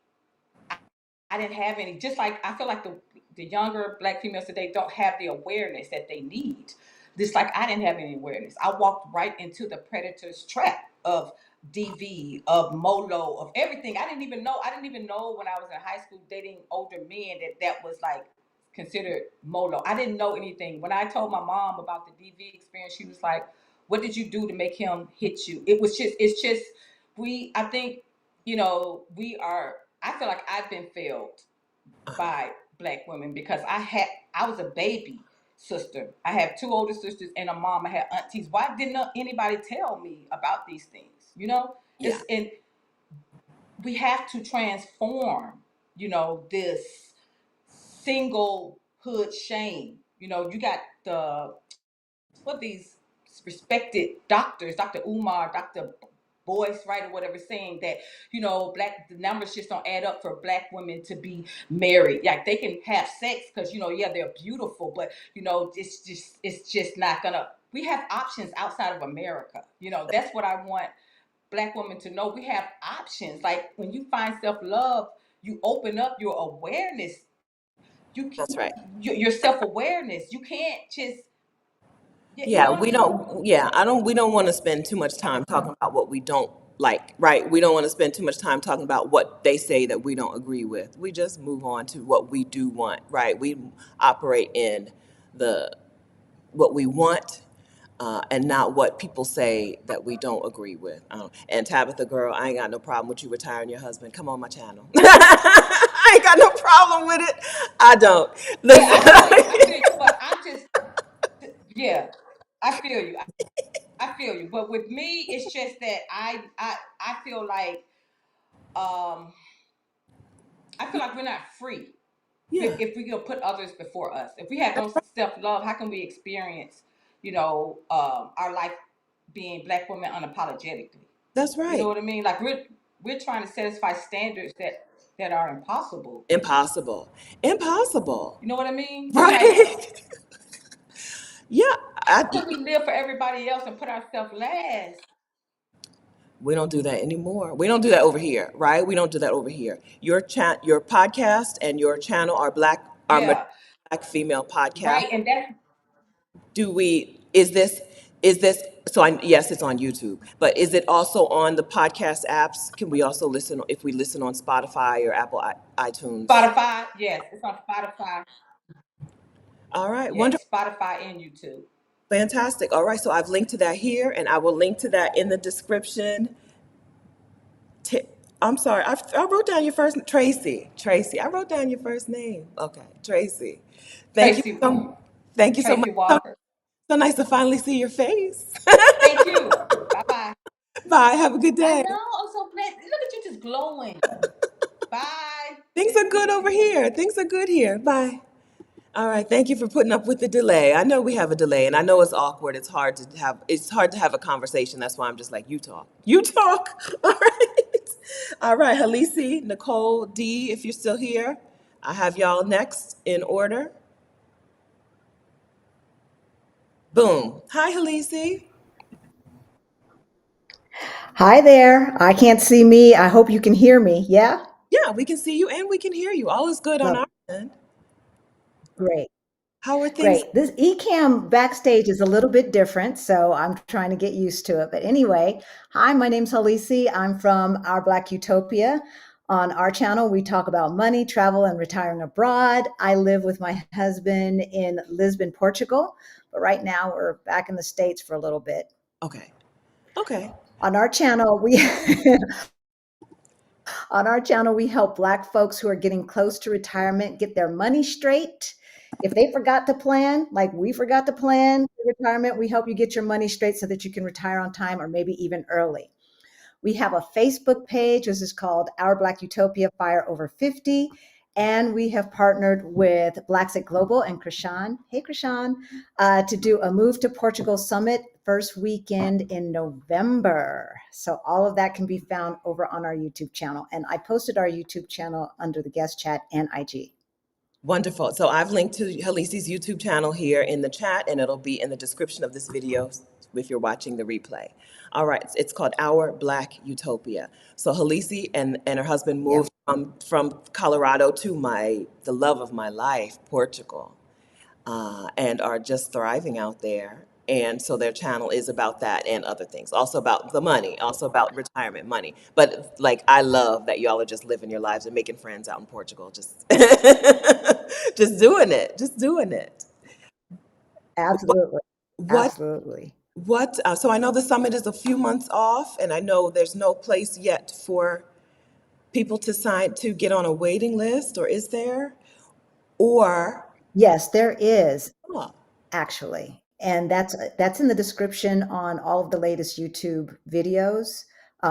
I didn't have any. Just like I feel like the younger black females today don't have the awareness that they need. Just like I didn't have any awareness. I walked right into the predator's trap of DV, of Molo, of everything. I didn't even know. I didn't even know when I was in high school dating older men that was like considered Molo. I didn't know anything. When I told my mom about the DV experience, she was like, "What did you do to make him hit you?" It's just I think, you know, I feel like I've been failed Uh-huh. by black women because I was a baby. sister. I have two older sisters and a mom. I had aunties. Why didn't anybody tell me about these things? You know, Yeah, and we have to transform, this single hood shame. You got what these respected doctors, Dr. Umar, Dr. Boyce, right, or whatever, saying that the numbers just don't add up for black women to be married. Like they can have sex because yeah, they're beautiful, but it's just not gonna. We have options outside of America. That's what I want black women to know. We have options. Like when you find self love, you open up your awareness. that's right. Your self awareness. You can't just. You Yeah, know what I'm we saying? don't, yeah, we don't want to spend too much time talking about what we don't like, right? We don't want to spend too much time talking about what they say that we don't agree with. We just move on to what we do want, right? We operate in the what we want, and not what people say that we don't agree with. And Tabitha, girl, I ain't got no problem with you retiring your husband. Come on my channel. I ain't got no problem with it. I don't. Yeah, I feel you. I Listen. feel you. But I just, yeah, I feel you. I feel you. But with me, it's just that I feel like um we're not free Yeah, if we gonna put others before us. If we have no self love, how can we experience our life being black women unapologetically? that's You know right. what I mean? Like we're trying to satisfy standards that are impossible. Impossible. Impossible. You know what I mean? It's like, Right? Yeah. how can we live for everybody else and put ourselves last? We don't do that anymore. We don't do that over here, right? We don't do that over here. Your podcast and your channel are Yeah, black female podcast. right. And that's Do we, is this, so yes, it's on YouTube, but is it also on the podcast apps? Can we also listen, if we listen on Spotify or Apple iTunes? Spotify. Yes, it's on Spotify. All right, wonderful. Yes, Spotify and YouTube. Fantastic. All right, so I've linked to that here, and I will link to that in the description. I'm sorry, I wrote down your first, Tracie. Tracie, I wrote down your first name. Okay, Tracie. Thank you Tracy so, thank you so much. Tracy Walker. So nice to finally see your face. Thank you. Bye bye. Bye. Have a good I day. know. I'm so glad. Look at you just glowing. Bye. Things are good over here. Things are good here. Bye. All right. Thank you for putting up with the delay. I know we have a delay, and I know it's awkward. It's hard to have a conversation. That's why I'm just like, you talk. You talk. All right. All right. Halisi, Nicole, D, if you're still here, I have y'all next in order. Boom. Hi, Halisi. Hi there. I can't see me. I hope you can hear me. Yeah? Yeah, we can see you and we can hear you. All is good on Love. our end. Great. How are things? Great. This eCam backstage is a little bit different, so I'm trying to get used to it. But anyway, hi, my name's Halisi. I'm from Our Black Utopia. On our channel, we talk about money, travel, and retiring abroad. I live with my husband in Lisbon, Portugal, but right now we're back in the States for a little bit. Okay. Okay. On our channel, On our channel, we help Black folks who are getting close to retirement get their money straight. If they forgot to plan, like we forgot to plan for retirement, we help you get your money straight so that you can retire on time or maybe even early. We have a Facebook page, which is called Our Black Utopia Fire Over 50. And we have partnered with Blacks at Global and Krishan, hey Krishan, to do a Move to Portugal Summit first weekend in November. So all of that can be found over on our YouTube channel. And I posted our YouTube channel under the guest chat and IG. Wonderful. So I've linked to Halisi's YouTube channel here in the chat, and it'll be in the description of this video if you're watching the replay. All right, it's called Our Black Utopia. So Halisi and her husband Yeah. moved from Colorado to the love of my life, Portugal, and are just thriving out there. And so their channel is about that and other things, also about the money, also about retirement money. But like, I love that y'all are just living your lives and making friends out in Portugal, just just doing it, just doing it. Absolutely. What Absolutely. so I know the summit is a few months off, and I know there's no place yet for people to get on a waiting list, or is there? Or Yes, there is. oh, actually. And that's in the description on all of the latest YouTube videos.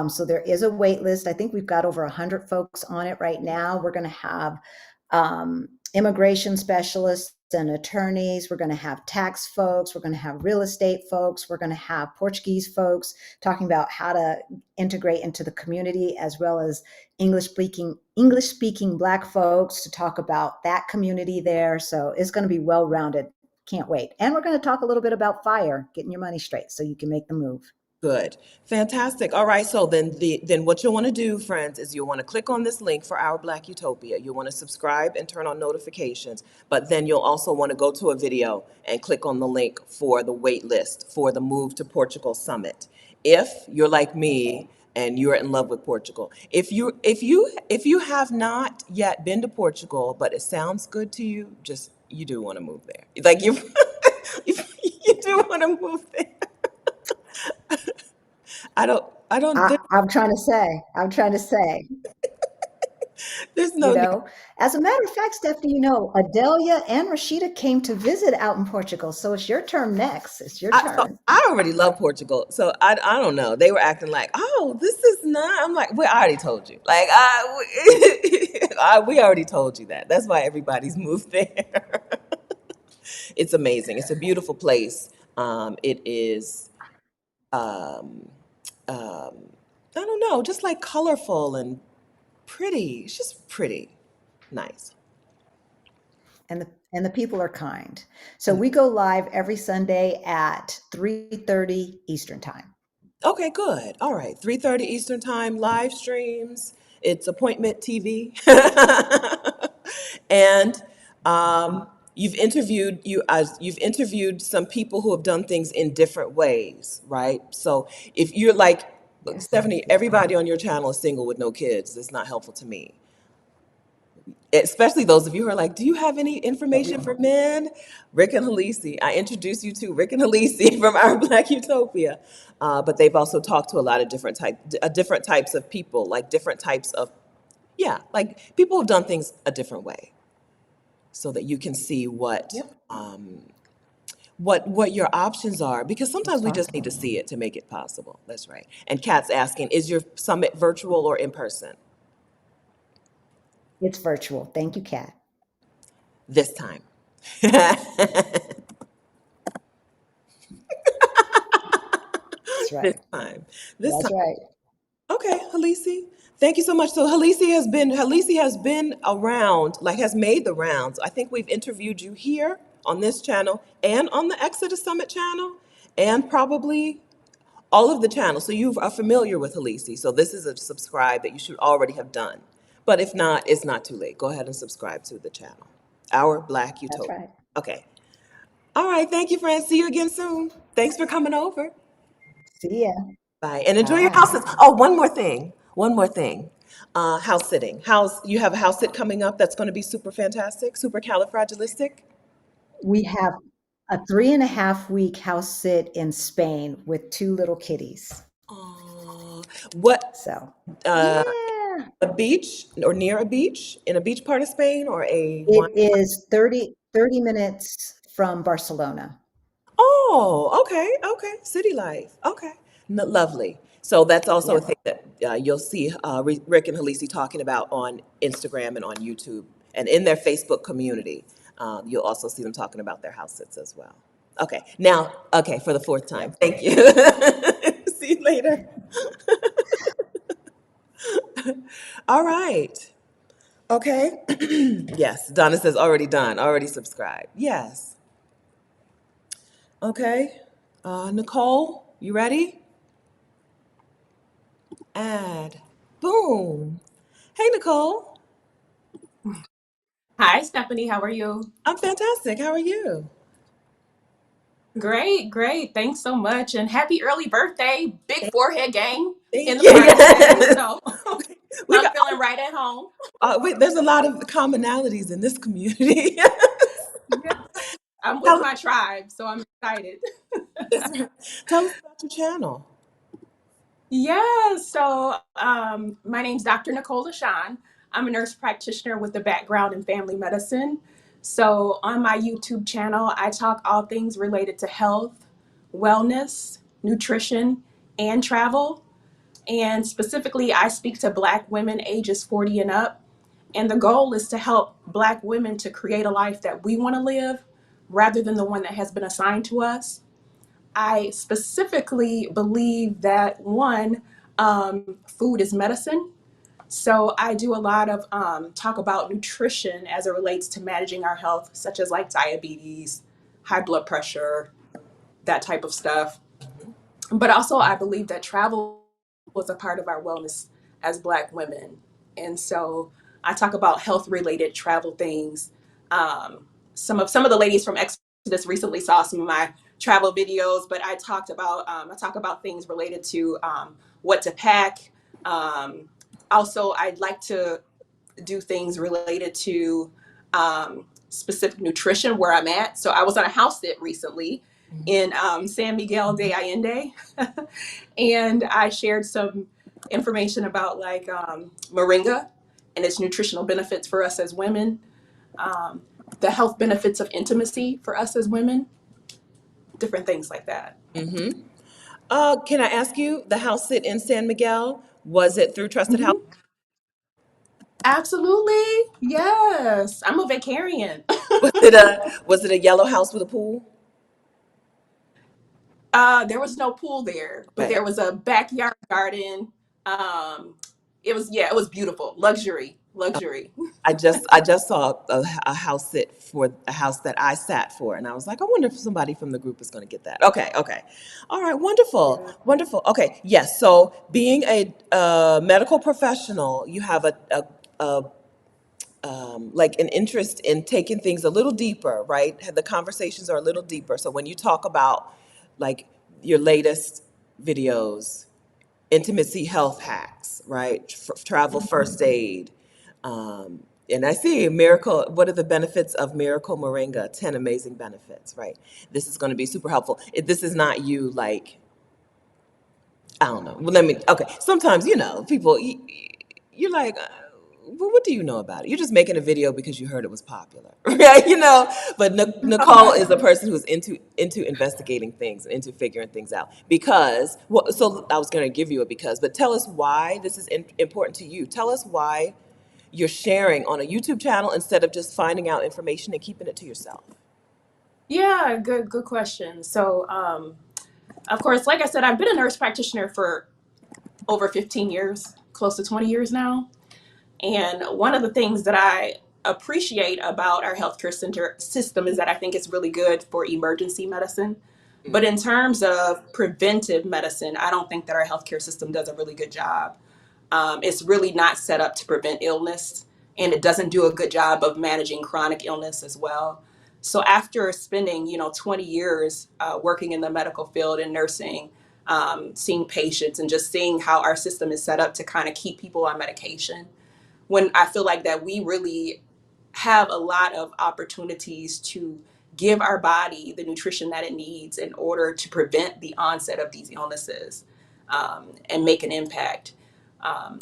So there is a wait list. I think we've got over 100 folks on it right now. We're going to have immigration specialists and attorneys. We're going to have tax folks. We're going to have real estate folks. We're going to have Portuguese folks talking about how to integrate into the community, as well as English speaking Black folks to talk about that community there. So it's going to be well rounded. Can't wait. And we're going to talk a little bit about FIRE, getting your money straight so you can make the move. Good. Fantastic. All right. So then what you'll want to do, friends, is you'll want to click on this link for Our Black Utopia. You'll want to subscribe and turn on notifications, but then you'll also want to go to a video and click on the link for the wait list for the Move to Portugal Summit. If you're like me and you're in love with Portugal, if you have not yet been to Portugal, but it sounds good to you, you do want to move there. Like you do want to move there. I don't, I'm trying to say, there's no need. As a matter of fact, Stephanie, Adalia and Rashida came to visit out in Portugal. So it's your turn next. It's your turn. I already love Portugal. So I don't know. They were acting like, oh, this is not, I'm like, well, I already told you. Like, we already told you that. That's why everybody's moved there. It's amazing. It's a beautiful place. It is, I don't know, just like colorful and pretty. It's just pretty. Nice. And the people are kind. So we go live every Sunday at 3:30 Eastern time. Okay, good. All right. 3:30 Eastern time, live streams. It's appointment TV. And you've interviewed some people who have done things in different ways, right? So if you're like, Stephanie, everybody on your channel is single with no kids. That's not helpful to me. Especially those of you who are like, do you have any information for men? Rick and Halisi. I introduced you to Rick and Halisi from Our Black Utopia. But they've also talked to a lot of different types of people, like different types of, like people have done things a different way, so that you can see what your options are, because sometimes we just need to see it to make it possible. That's right. And Kat's asking, is your summit virtual or in person? It's virtual. Thank you, Kat. This time. That's right. This time. That's right. Okay, Halisi. Thank you so much. So Halisi has been around, like has made the rounds. I think we've interviewed you here on this channel and on the Exodus Summit channel, and probably all of the channels. So you are familiar with Halisi. So this is a subscribe that you should already have done. But if not, it's not too late. Go ahead and subscribe to the channel. Our Black Utopia. That's right. Okay. All right. Thank you, friends. See you again soon. Thanks for coming over. See ya. Bye. And enjoy your house. Oh, one more thing. House sitting. You have a house sit coming up that's going to be super fantastic, super califragilistic. We have a 3.5-week house sit in Spain with 2 little kitties. What? So, a beach or near a beach, in a beach part of Spain, or a? It is 30 minutes from Barcelona. Oh, okay. City life. Okay. Lovely. So that's also a thing that you'll see Rick and Halisi talking about on Instagram and on YouTube, and in their Facebook community. You'll also see them talking about their house sits as well. Okay. Now, for the 4th time. Thank you. See you later. All right. Okay. Yes. Donna says already done, already subscribed. Yes. Okay. Nicole, you ready? Add. Boom. Hey, Nicole. Hi, Stephanie. How are you? I'm fantastic. How are you? Great. Thanks so much. And happy early birthday. Big forehead gang in the you. party. So I'm feeling right at home. There's a lot of commonalities in this community. I'm with my tribe, so I'm excited. Tell us about your channel. Yeah, so my name's Dr. Nicole Lashoun. I'm a nurse practitioner with a background in family medicine. So on my YouTube channel, I talk all things related to health, wellness, nutrition, and travel. And specifically, I speak to Black women ages 40 and up. And the goal is to help Black women to create a life that we want to live rather than the one that has been assigned to us. I specifically believe that one, food is medicine. So I do a lot of talk about nutrition as it relates to managing our health, such as like diabetes, high blood pressure, that type of stuff. But also, I believe that travel was a part of our wellness as Black women. And so I talk about health related travel things. Some of the ladies from Exodus recently saw some of my travel videos, but I talk about things related to what to pack. Also, I'd like to do things related to specific nutrition where I'm at. So I was on a house sit recently in San Miguel de Allende, and I shared some information about like moringa and its nutritional benefits for us as women, the health benefits of intimacy for us as women, different things like that. Mm-hmm. Can I ask you, the house sit in San Miguel, was it through Trusted House? Mhm. Absolutely, yes. I'm a Vicarian. Was it a yellow house with a pool? There was no pool there, but Okay. there was a backyard garden. Um, it was beautiful, luxury. I just saw a house sit for a house that I sat for, and I was like, I wonder if somebody from the group is going to get that. Okay, okay, all right, wonderful, Yeah. wonderful. Okay, yes. So being a medical professional, you have a like an interest in taking things a little deeper, right? The conversations are a little deeper. So when you talk about like your latest videos, intimacy health hacks, right? Travel first aid. And I see Miracle. What are the benefits of Miracle Moringa? 10 amazing benefits, right? This is going to be super helpful. This is not you like, I don't know. Well, okay. Sometimes, people, you're like, well, what do you know about it? You're just making a video because you heard it was popular, right? But Nicole is a person who's into investigating things and into figuring things out. Because, well, so I was going to give you a because, but tell us why this is important to you. Tell us why you're sharing on a YouTube channel instead of just finding out information and keeping it to yourself. Yeah, good question. So, of course, like I said, I've been a nurse practitioner for over 15 years, close to 20 years now. And one of the things that I appreciate about our healthcare center system is that I think it's really good for emergency medicine. But in terms of preventive medicine, I don't think that our healthcare system does a really good job. It's really not set up to prevent illness, and it doesn't do a good job of managing chronic illness as well. So after spending, 20 years working in the medical field and nursing, seeing patients and just seeing how our system is set up to kind of keep people on medication, when I feel like that we really have a lot of opportunities to give our body the nutrition that it needs in order to prevent the onset of these illnesses, and make an impact.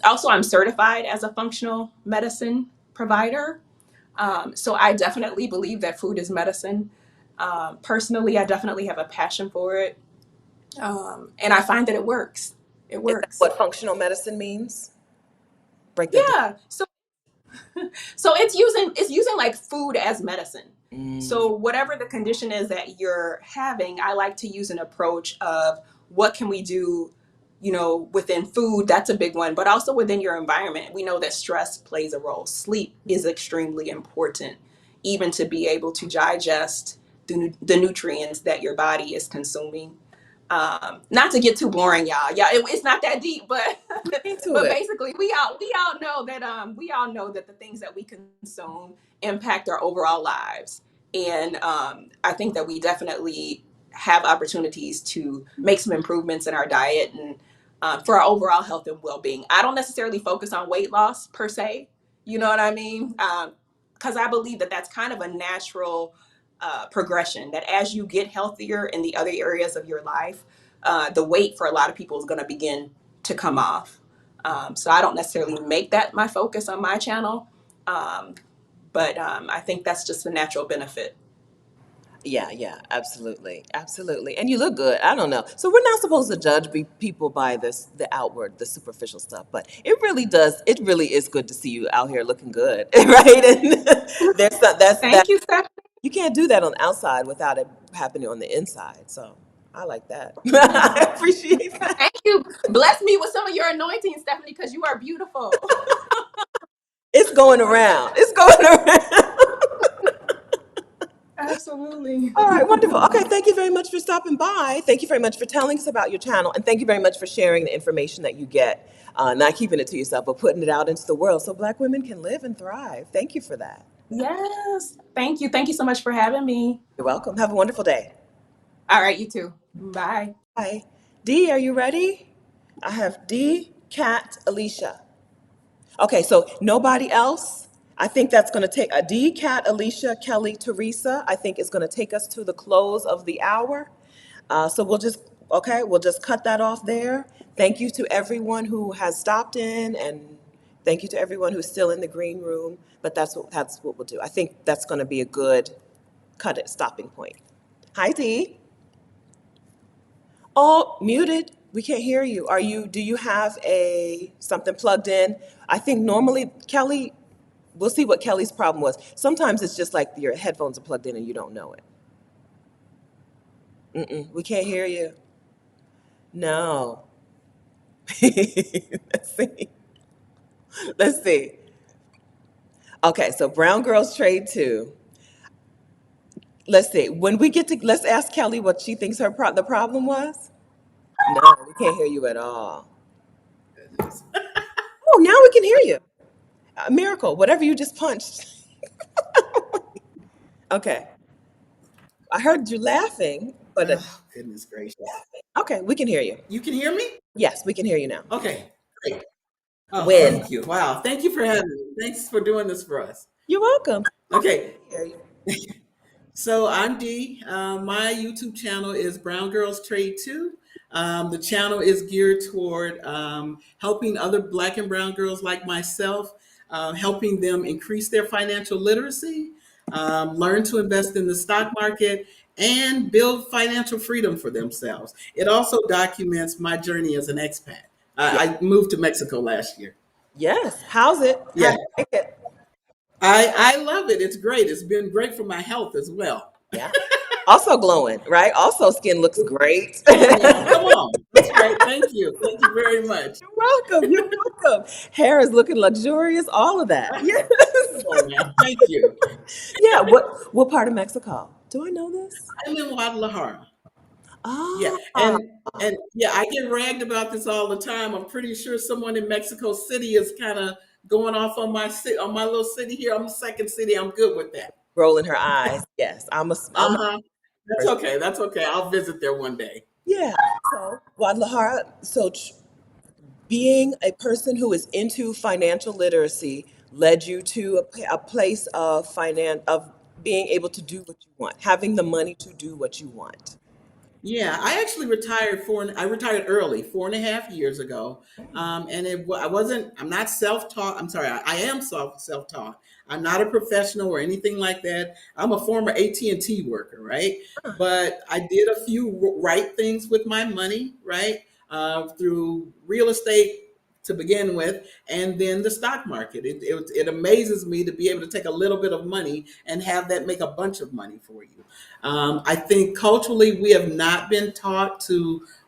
Also, I'm certified as a functional medicine provider. So I definitely believe that food is medicine. Personally, I definitely have a passion for it. And I find that it works. It Is that works. what functional medicine means? Break that down. Yeah. So it's using like food as medicine. Mm. So whatever the condition is that you're having, I like to use an approach of what can we do, within food, that's a big one, but also within your environment. We know that stress plays a role. Sleep is extremely important, even to be able to digest the nutrients that your body is consuming. Not to get too boring, y'all. Yeah, it's not that deep, but Into but it. basically, we all know that the things that we consume impact our overall lives, and I think that we definitely have opportunities to make some improvements in our diet and for our overall health and well-being. I don't necessarily focus on weight loss per se. You know what I mean? Because I believe that that's kind of a natural progression. That as you get healthier in the other areas of your life, the weight for a lot of people is going to begin to come off. So I don't necessarily make that my focus on my channel. Um, but I think that's just a natural benefit. Yeah, absolutely, absolutely. And you look good. I don't know. So we're not supposed to judge people by the outward, the superficial stuff, but it really does. It really is good to see you out here looking good, right? And that's Thank you, Steph. you can't do that on the outside without it happening on the inside. So I like that. I appreciate that. Thank you. Bless me with some of your anointing, Stephanie, because you are beautiful. It's going around. It's going around. Absolutely. All right, wonderful. Okay, thank you very much for stopping by. Thank you very much for telling us about your channel. And thank you very much for sharing the information that you get, not keeping it to yourself, but putting it out into the world so Black women can live and thrive. Thank you for that. Yes. Thank you. Thank you so much for having me. You're welcome. Have a wonderful day. All right, you too. Bye. Bye. Dee, are you ready? I have Dee, Kat, Alecia. Okay, so nobody else? I think that's going to take a D, Kat, Alecia, Kelly, Teresa. I think is going to take us to the close of the hour. So we'll just cut that off there. Thank you to everyone who has stopped in, and thank you to everyone who's still in the green room. But that's what we'll do. I think that's going to be a good stopping point. Hi, Dee. Oh, muted. We can't hear you. Do you have something plugged in? I think normally, Kelly, we'll see what Kelly's problem was. Sometimes it's just like your headphones are plugged in and you don't know it. We can't hear you. No. Let's see. Let's see. Okay, so Brown Girls Trade 2. Let's see. Let's ask Kelly what she thinks the problem was. No, we can't hear you at all. Oh, now we can hear you. A miracle, whatever you just punched. Okay. I heard you laughing, but Oh, goodness gracious. okay, we can hear you. You can hear me? Yes, we can hear you now. Okay, great. Oh, When? thank you. Wow. Thank you for having me. Thanks for doing this for us. You're welcome. Okay. Hear you. So I'm Dee. My YouTube channel is Brown Girls Trade 2. The channel is geared toward helping other Black and brown girls like myself, helping them increase their financial literacy, learn to invest in the stock market, and build financial freedom for themselves. It also documents my journey as an expat. I moved to Mexico last year. Yes. How's it? Yeah. How do you like it? I love it. It's great. It's been great for my health as well. Yeah. Also glowing, right? Also skin looks great. Come on. That's right. Thank you. Thank you very much. You're welcome. You're welcome. Hair is looking luxurious. All of that. Yes. Come on now. Thank you. Yeah. What part of Mexico? Do I know this? I'm in Guadalajara. Oh. Yeah, and yeah, I get ragged about this all the time. I'm pretty sure someone in Mexico City is kind of going off on my little city here. I'm the second city. I'm good with that. Rolling her eyes. Yes. That's okay. That's okay. I'll visit there one day. Yeah. So Guadalajara. So being a person who is into financial literacy led you to a place of being able to do what you want, having the money to do what you want. Yeah, I actually retired I retired early 4.5 years ago. I'm not self-taught. I'm sorry, I am self-taught. I'm not a professional or anything like that. I'm a former AT&T worker, right? But I did a few right things with my money, right? Through real estate to begin with, and then the stock market. It amazes me to be able to take a little bit of money and have that make a bunch of money for you. I think culturally we have not been taught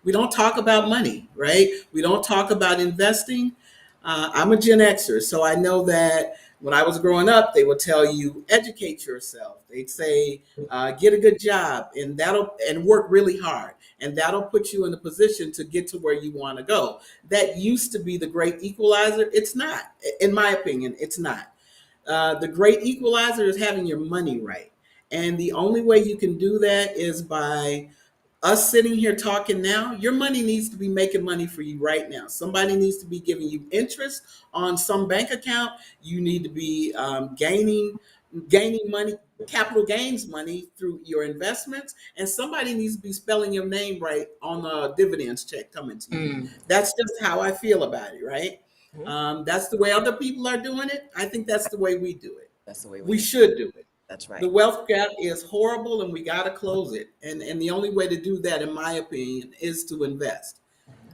we don't talk about money, right? We don't talk about investing. I'm a Gen Xer, so I know that when I was growing up, they would tell you, educate yourself. They'd say, get a good job and work really hard. And that'll put you in a position to get to where you want to go. That used to be the great equalizer. It's not, in my opinion, it's not. The great equalizer is having your money right. And the only way you can do that is by us sitting here talking now. Your money needs to be making money for you right now. Somebody needs to be giving you interest on some bank account. You need to be gaining money, capital gains money through your investments. And somebody needs to be spelling your name right on a dividends check coming to you. That's just how I feel about it, right? That's the way other people are doing it. I think that's the way we do it. That's the way we We do it. should do it. That's The right. wealth gap is horrible and we got to close it. And the only way to do that, in my opinion, is to invest.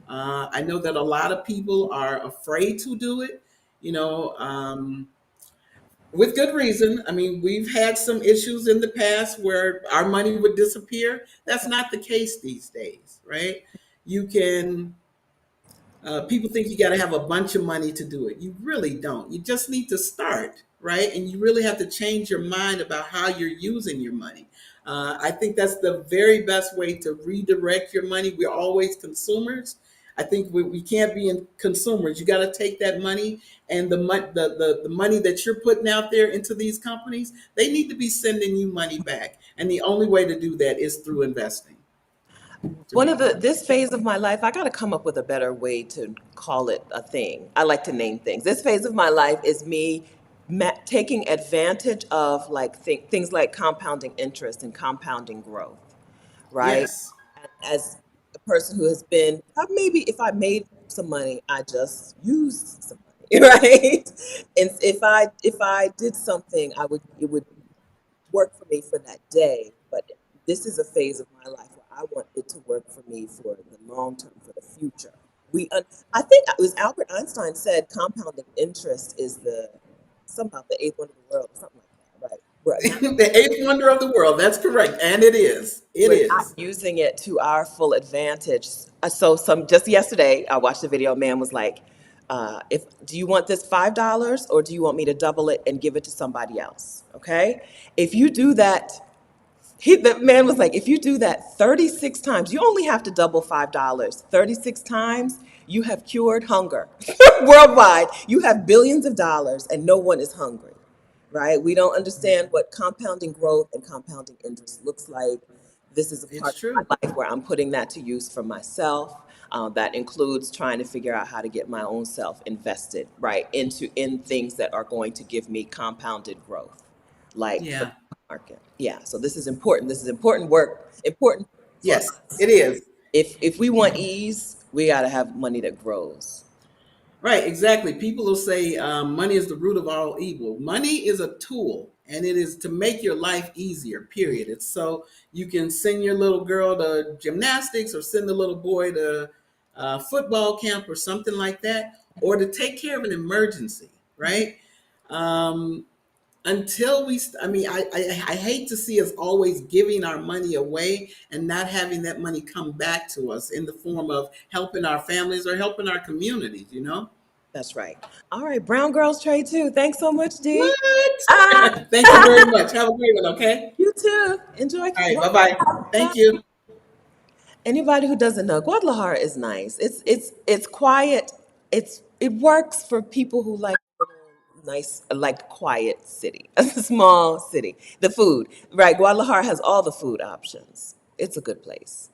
I know that a lot of people are afraid to do it, you know, with good reason. I mean, we've had some issues in the past where our money would disappear. That's not the case these days, right? You can people think you got to have a bunch of money to do it. You really don't. You just need to start, right? And you really have to change your mind about how you're using your money. I think that's the very best way to redirect your money. We're always consumers. I think we can't be in consumers. You got to take that money and the money that you're putting out there into these companies. They need to be sending you money back, and the only way to do that is through investing. This phase of my life, I got to come up with a better way to call it a thing. I like to name things. This phase of my life is me taking advantage of like things like compounding interest and compounding growth, right? Yes, As a person who has been, maybe if I made some money, I just use some money, right? And if I did something, it would work for me for that day. But this is a phase of my life where I want it to work for me for the long term, for the future. I think it was Albert Einstein said compounding interest is somehow the eighth wonder of the world, or something like that, right? the eighth wonder of the world. That's correct, and it is. It We're not is. using it to our full advantage. So just yesterday, I watched a video. A man was like, "If do you want this $5 or do you want me to double it and give it to somebody else?" Okay, if you do that, the man was like, if you do that 36 times, you only have to double $5. 36 times, you have cured hunger worldwide. You have billions of dollars and no one is hungry, right? We don't understand what compounding growth and compounding interest looks like. This is a It's part of my true. life where I'm putting that to use for myself. That includes trying to figure out how to get my own self invested, right, in things that are going to give me compounded growth, like the Yeah. market. Yeah, so this is important. This is important work, important for Yes, us. it is. If we want ease, we got to have money that grows. Right, exactly. People will say money is the root of all evil. Money is a tool, and it is to make your life easier, period. It's so you can send your little girl to gymnastics or send the little boy to football camp or something like that, or to take care of an emergency, right? Um, until I mean, I hate to see us always giving our money away and not having that money come back to us in the form of helping our families or helping our communities, you know? That's right. All right, Brown Girls Trade too. Thanks so much, D. Ah, What? Thank you very much. Have a great one, okay? you too. Enjoy. All right, bye-bye. Thank you. Anybody who doesn't know, Guadalajara is nice. It's quiet. It works for people who like nice, like quiet city, a small city. The food, right? Guadalajara has all the food options. It's a good place.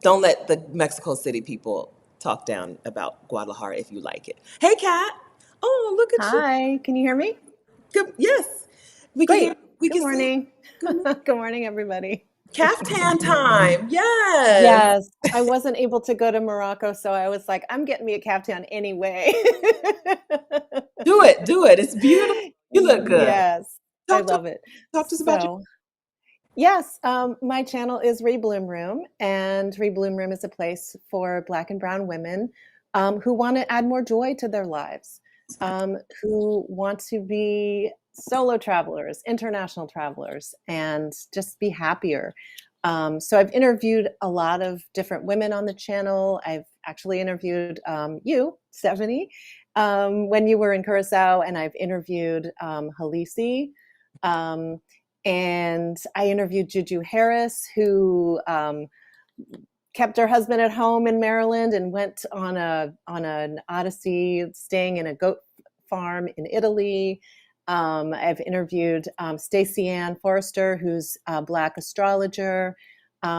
Don't let the Mexico City people talk down about Guadalajara if you like it. Hey, Kat. Oh, look at you. Hi, can you hear me? Good. Yes, we can hear. Great. We Good can see. morning. Good morning. Good morning, everybody. Caftan time. Yes. Yes, I wasn't able to go to Morocco, so I was like, I'm getting me a caftan anyway. Do it. Do it. It's beautiful. You look good. Yes, I Talk to love it. talk to us about your. So, yes, my channel is Rebloom Room, and Rebloom Room is a place for Black and Brown women who want to add more joy to their lives, who want to be solo travelers, international travelers, and just be happier. So I've interviewed a lot of different women on the channel. I've actually interviewed you, Stephanie, when you were in Curacao, and I've interviewed Halisi. And I interviewed Juju Harris, who kept her husband at home in Maryland and went on an odyssey, staying in a goat farm in Italy. I've interviewed Stacey Ann Forrester, who's a Black astrologer.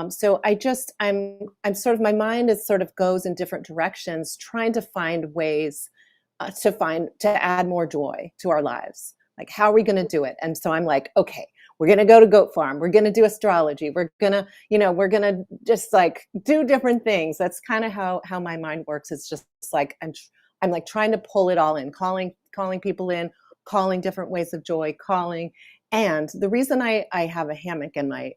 So I'm sort of, my mind is sort of goes in different directions, trying to find ways to add more joy to our lives. Like, how are we going to do it? And so I'm like, okay, we're going to go to goat farm. We're going to do astrology. We're going to just like do different things. That's kind of how my mind works. It's just like, I'm like trying to pull it all in, calling people in, calling different ways of joy, calling. And the reason I have a hammock in my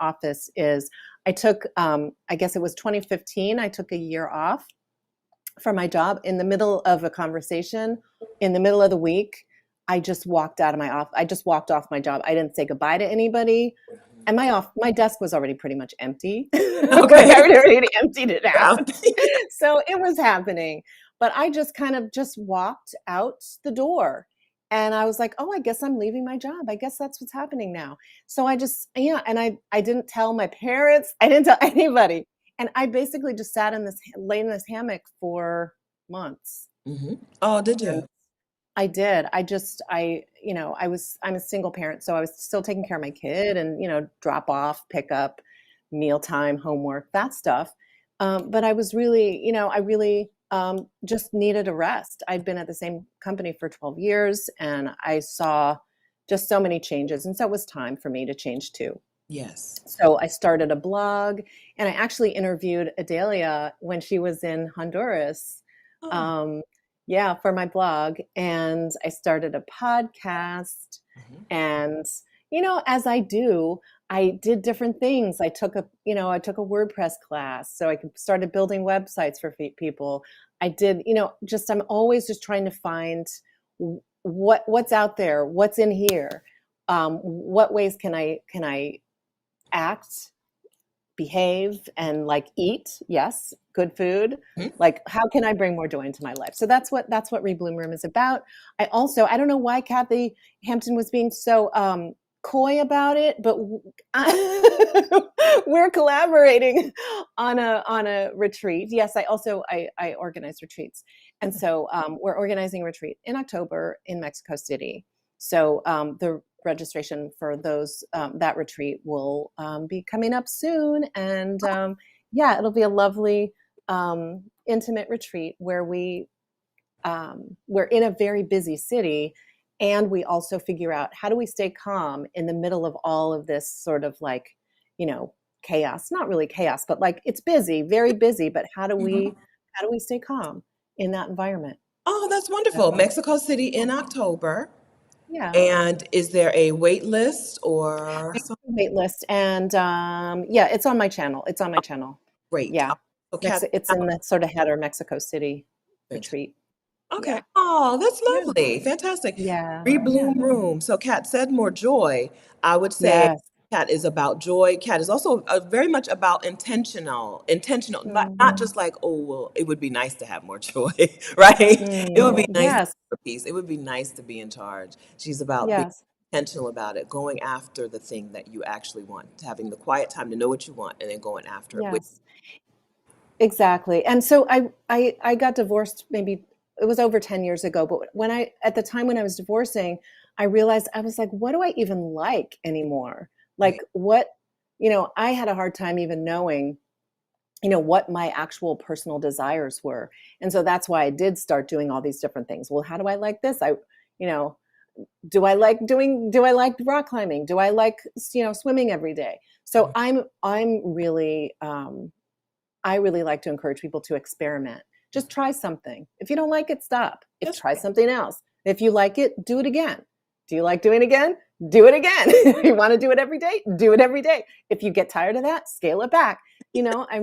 office is I took, I guess it was 2015, I took a year off from my job. In the middle of a conversation, in the middle of the week, I just walked out of my office. I just walked off my job. I didn't say goodbye to anybody. And my desk was already pretty much empty. Okay. I already emptied it out. Yeah. So it was happening. But I just kind of just walked out the door. And I was like, oh, I guess I'm leaving my job. I guess that's what's happening now. So I just, and I didn't tell my parents. I didn't tell anybody. And I basically just lay in this hammock for months. Mm-hmm. Oh, did you? And I did. I'm a single parent, so I was still taking care of my kid and, drop off, pick up, mealtime, homework, that stuff. But I was really, I really just needed a rest. I'd been at the same company for 12 years and I saw just so many changes. And so it was time for me to change too. Yes. So I started a blog and I actually interviewed Adalia when she was in Honduras. Oh. For my blog. And I started a podcast. Mm-hmm. And, as I do, I did different things. I took a WordPress class so I started building websites for people. I did, I'm always just trying to find what's out there, what's in here. What ways can I act, behave, and eat? Yes, good food. Mm-hmm. How can I bring more joy into my life? So that's what Rebloom Room is about. I don't know why Kathy Hampton was being so coy about it, but we're collaborating on a retreat. Yes, I organize retreats, and so we're organizing a retreat in October in Mexico City. So the registration for that retreat will be coming up soon, and it'll be a lovely intimate retreat where we're in a very busy city, and we also figure out how do we stay calm in the middle of all of this sort of chaos. Not really chaos, but it's busy, very busy, but how do we stay calm in that environment? Oh, that's wonderful. Mexico City in October. Yeah. And is there a wait list or something? Wait list, and it's on my channel. It's on my channel. Great. Yeah. Okay. It's in the sort of header Mexico City retreat. Okay. Yeah. Oh, that's lovely. Yeah. Fantastic. Yeah. Rebloom Room. So Kat said more joy. I would say Yes. Kat is about joy. Kat is also very much about intentional, not just it would be nice to have more joy, right? It would be nice to have more peace. It would be nice to be in charge. She's about being intentional about it, going after the thing that you actually want, having the quiet time to know what you want and then going after it. Yes. Exactly. And so I got divorced, maybe it was over 10 years ago, but at the time when I was divorcing, I realized I was like, what do I even like anymore? What, I had a hard time even knowing, what my actual personal desires were. And so that's why I did start doing all these different things. Well, how do I like this? Do I like rock climbing? Do I like, swimming every day? So I'm really, I really like to encourage people to experiment. Just try something. If you don't like it, stop. Try something else. If you like it, do it again. Do you like doing it again? Do it again. If you want to do it every day, do it every day. If you get tired of that, scale it back. I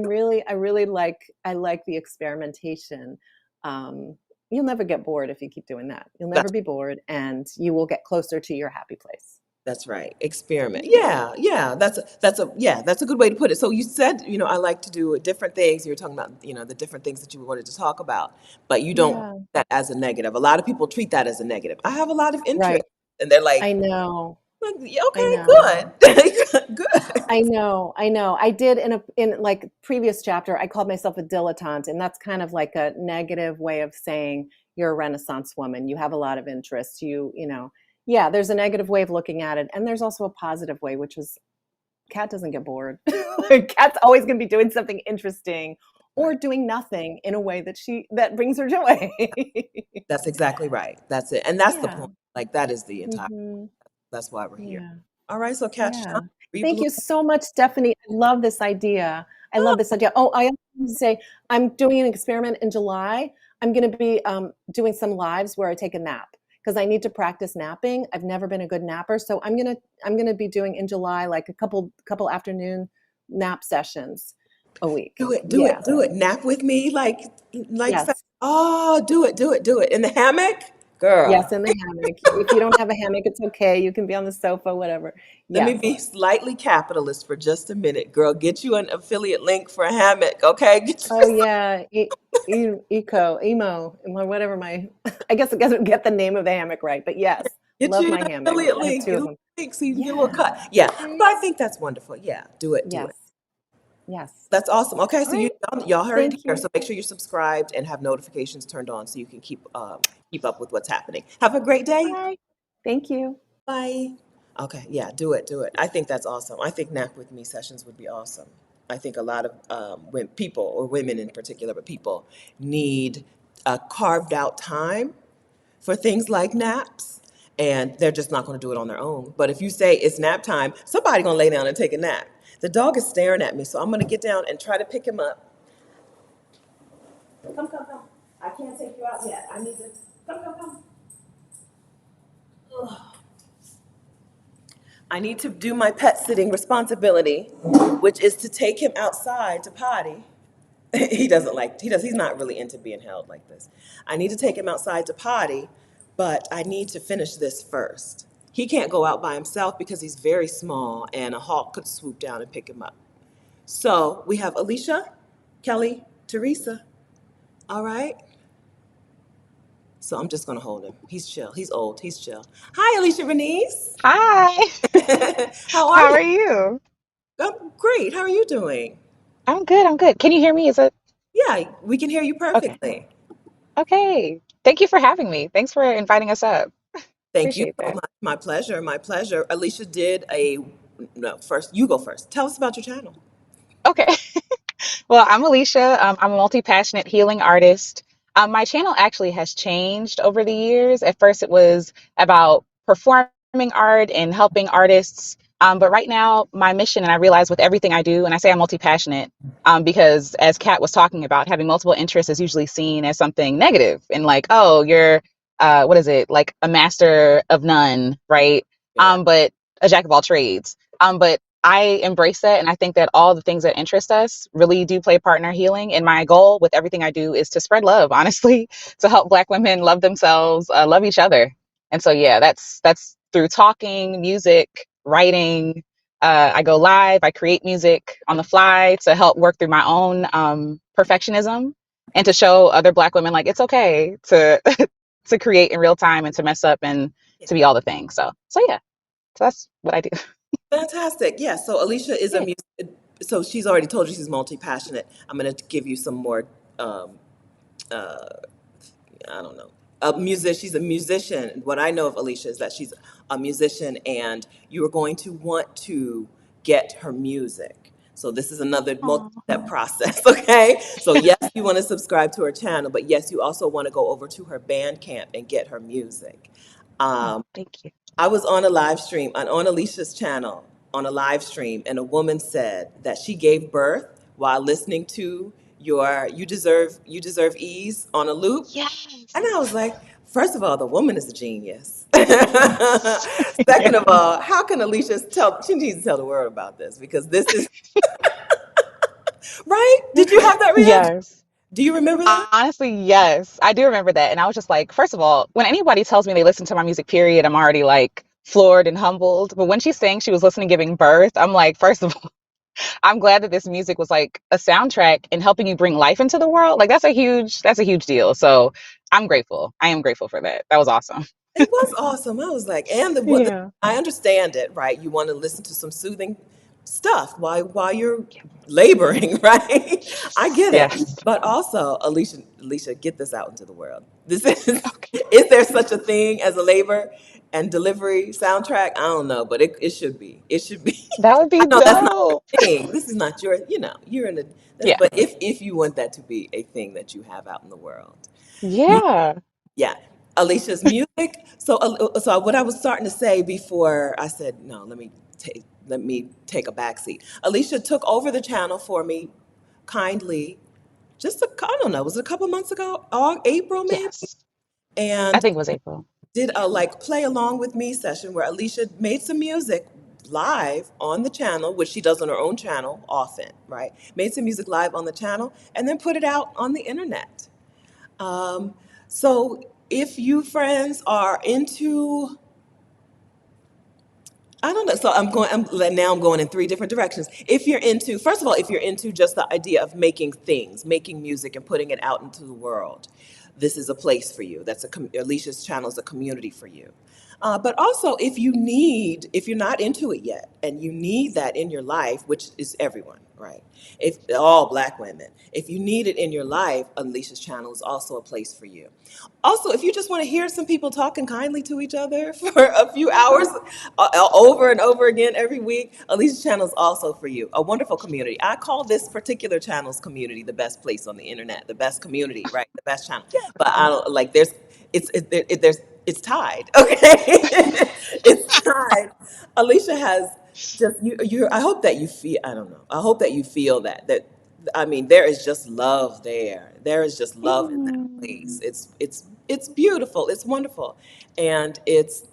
really like the experimentation. You'll never get bored if you keep doing that. You'll never be bored, and you will get closer to your happy place. That's right. Experiment. Yeah. That's a good way to put it. So you said, I like to do different things. You were talking about, the different things that you wanted to talk about, but you don't treat that as a negative. A lot of people treat that as a negative. I have a lot of interest, and they're like, I know. Okay, good. Good. I know. I did in previous chapter, I called myself a dilettante, and that's kind of like a negative way of saying you're a Renaissance woman. You have a lot of interests. There's a negative way of looking at it. And there's also a positive way, which is Kat doesn't get bored. Kat's always going to be doing something interesting or doing nothing in a way that brings her joy. That's exactly right. That's it. And that's the point. That is the entire, that's why we're here. Yeah. All right. So Kat, thank you so much, Stephanie. I love this idea. Oh, I also want to say I'm doing an experiment in July. I'm going to be doing some lives where I take a nap. because I need to practice napping. I've never been a good napper, so I'm gonna be doing in July like a couple afternoon nap sessions a week. Do it, do Yeah. it, do it. Nap with me, Yes. oh, do it, do it, do it. In the hammock? Yes, Girl. in the hammock. If you don't have a hammock, it's okay. You can be on the sofa, whatever. Let me Yes. be slightly capitalist for just a minute, girl. Get you an affiliate link for a hammock, okay? Oh yeah, emo, whatever my. I guess I gotta get the name of the hammock right, but yes, Get love you my an hammocks. affiliate I have link. two Get of a them. link so you can get a little Yeah. cut. Yeah, Right. but I think that's wonderful. Yeah, do it, do it. Yes. Yes. That's awesome. Okay, All so right. y'all heard it Thank here. you. So make sure you're subscribed and have notifications turned on so you can keep up with what's happening. Have a great day. Bye. Thank you. Bye. Okay, yeah, do it, do it. I think that's awesome. I think nap with me sessions would be awesome. I think a lot of people, or women in particular, but people need a carved out time for things like naps, and they're just not going to do it on their own. But if you say it's nap time, somebody's going to lay down and take a nap. The dog is staring at me, so I'm going to get down and try to pick him up. Come, come, come. I can't take you out yet. I need to. Come, come, come. Ugh. I need to do my pet sitting responsibility, which is to take him outside to potty. He's not really into being held like this. I need to take him outside to potty, but I need to finish this first. He can't go out by himself because he's very small and a hawk could swoop down and pick him up. So we have Alecia, Kelly, Teresa. All right. So I'm just gonna hold him. He's chill. He's old. He's chill. Hi, Alecia Renece. Hi, How are how you? are you? I'm great. How are you doing? I'm good. I'm good. Can you hear me? Is it Yeah, we can hear you okay? perfectly. Okay. Thank you for having me. Thanks for inviting us up. Thank you Appreciate so that. much. My pleasure. My pleasure. Alecia did a no. First, you go first. Tell us about your channel. Okay. Well, I'm Alecia. I'm a multi-passionate healing artist. My channel actually has changed over the years. At first, it was about performing art and helping artists. But right now, my mission, and I realize with everything I do, and I say I'm multi-passionate, because as Kat was talking about, having multiple interests is usually seen as something negative and like, oh, you're, what is it, like a master of none, right? Yeah. But a jack of all trades. But I embrace that. And I think that all the things that interest us really do play a part in our healing. And my goal with everything I do is to spread love, honestly, to help Black women love themselves, love each other. And so, yeah, that's through talking, music, writing. I go live, I create music on the fly to help work through my own perfectionism and to show other Black women like it's okay to to create in real time and to mess up and Yeah. to be all the things. So yeah, so that's what I do. Fantastic. Yeah. So Alecia is a Yeah. music. So she's already told you she's multi-passionate. I'm going to give you some more. Um, uh, I don't know. A musician. She's a musician. What I know of Alecia is that she's a musician, and you are going to want to get her music. So this is another Aw. multi-step process. Okay. So yes, you want to subscribe to her channel, but yes, you also want to go over to her Bandcamp and get her music. Oh, Um, thank you. I was on a live stream on Alicia's channel on a live stream, and a woman said that she gave birth while listening to your "You Deserve Ease" on a loop, and Yes. I was like, first of all, the woman is a genius. Yeah. Second of all, how can Alicia tell? She needs to tell the world about this because this is right. Did you have that reaction? Yes. Do you remember that? Honestly, yes. I do remember that. And I was just like, first of all, when anybody tells me they listen to my music, period, I'm already like floored and humbled. But when she's saying she was listening giving birth, I'm like, first of all, I'm glad that this music was like a soundtrack and helping you bring life into the world. Like that's a huge deal. So I'm grateful. I am grateful for that. That was awesome. It was awesome. I was like, and Yeah. I understand it, right? You want to listen to some soothing stuff while you're laboring, right? I get it. Yes. But also, Alicia, get this out into the world. This is Okay. is there such a thing as a labor and delivery soundtrack? I don't know, but it should be. It should be. That would I be know that's not dope. your thing. This is not your, you're in a that's Yeah. but if you want that to be a thing that you have out in the world. Yeah. Yeah, Alicia's music. So what I was starting to say before I said no, let me take a back seat. Alecia took over the channel for me kindly. I don't know, was it a couple months ago? April maybe? Yes. I And think it was April. did a like play along with me session where Alecia made some music live on the channel, which she does on her own channel often, right? Made some music live on the channel and then put it out on the internet. Um, so if you friends are into, I don't know. So now I'm going in three different directions. If you're into, first of all, if you're into just the idea of making things, making music and putting it out into the world, this is a place for you. Alicia's channel is a community for you. But also, if you're not into it yet and you need that in your life, which is everyone, right? If all Black women, if you need it in your life, Alicia's channel is also a place for you. Also, if you just want to hear some people talking kindly to each other for a few hours over and over again every week, Alicia's channel is also for you. A wonderful community. I call this particular channel's community the best place on the internet, the best community, right? The best channel. But I don't like. It's tied. Okay, it's tied. Alecia has just you. I hope that you feel. I don't know. I hope that you feel that. I mean, there is just love there. There is just love in that place. It's beautiful. It's wonderful, and it's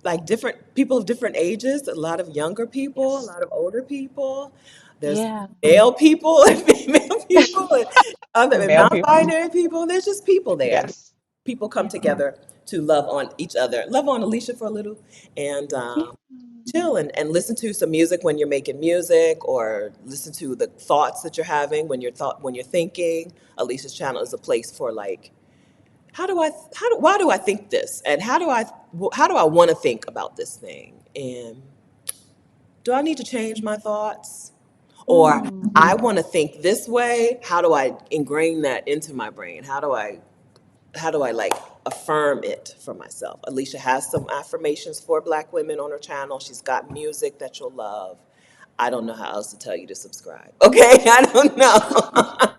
like different people of different ages. A lot of younger people, a Yes. lot of older people. There's Yeah. male people and female people and other and Male people. non-binary people. There's just people there. Yes. People come together to love on each other, love on Alecia for a little, and Yeah. chill and listen to some music when you're making music, or listen to the thoughts that you're having when you're thinking. Alicia's channel is a place for like, why do I think this, and how do I want to think about this thing, and do I need to change my thoughts, or I want to think this way? How do I ingrain that into my brain? How do I like affirm it for myself? Alecia has some affirmations for Black women on her channel. She's got music that you'll love. I don't know how else to tell you to subscribe. Okay, I don't know.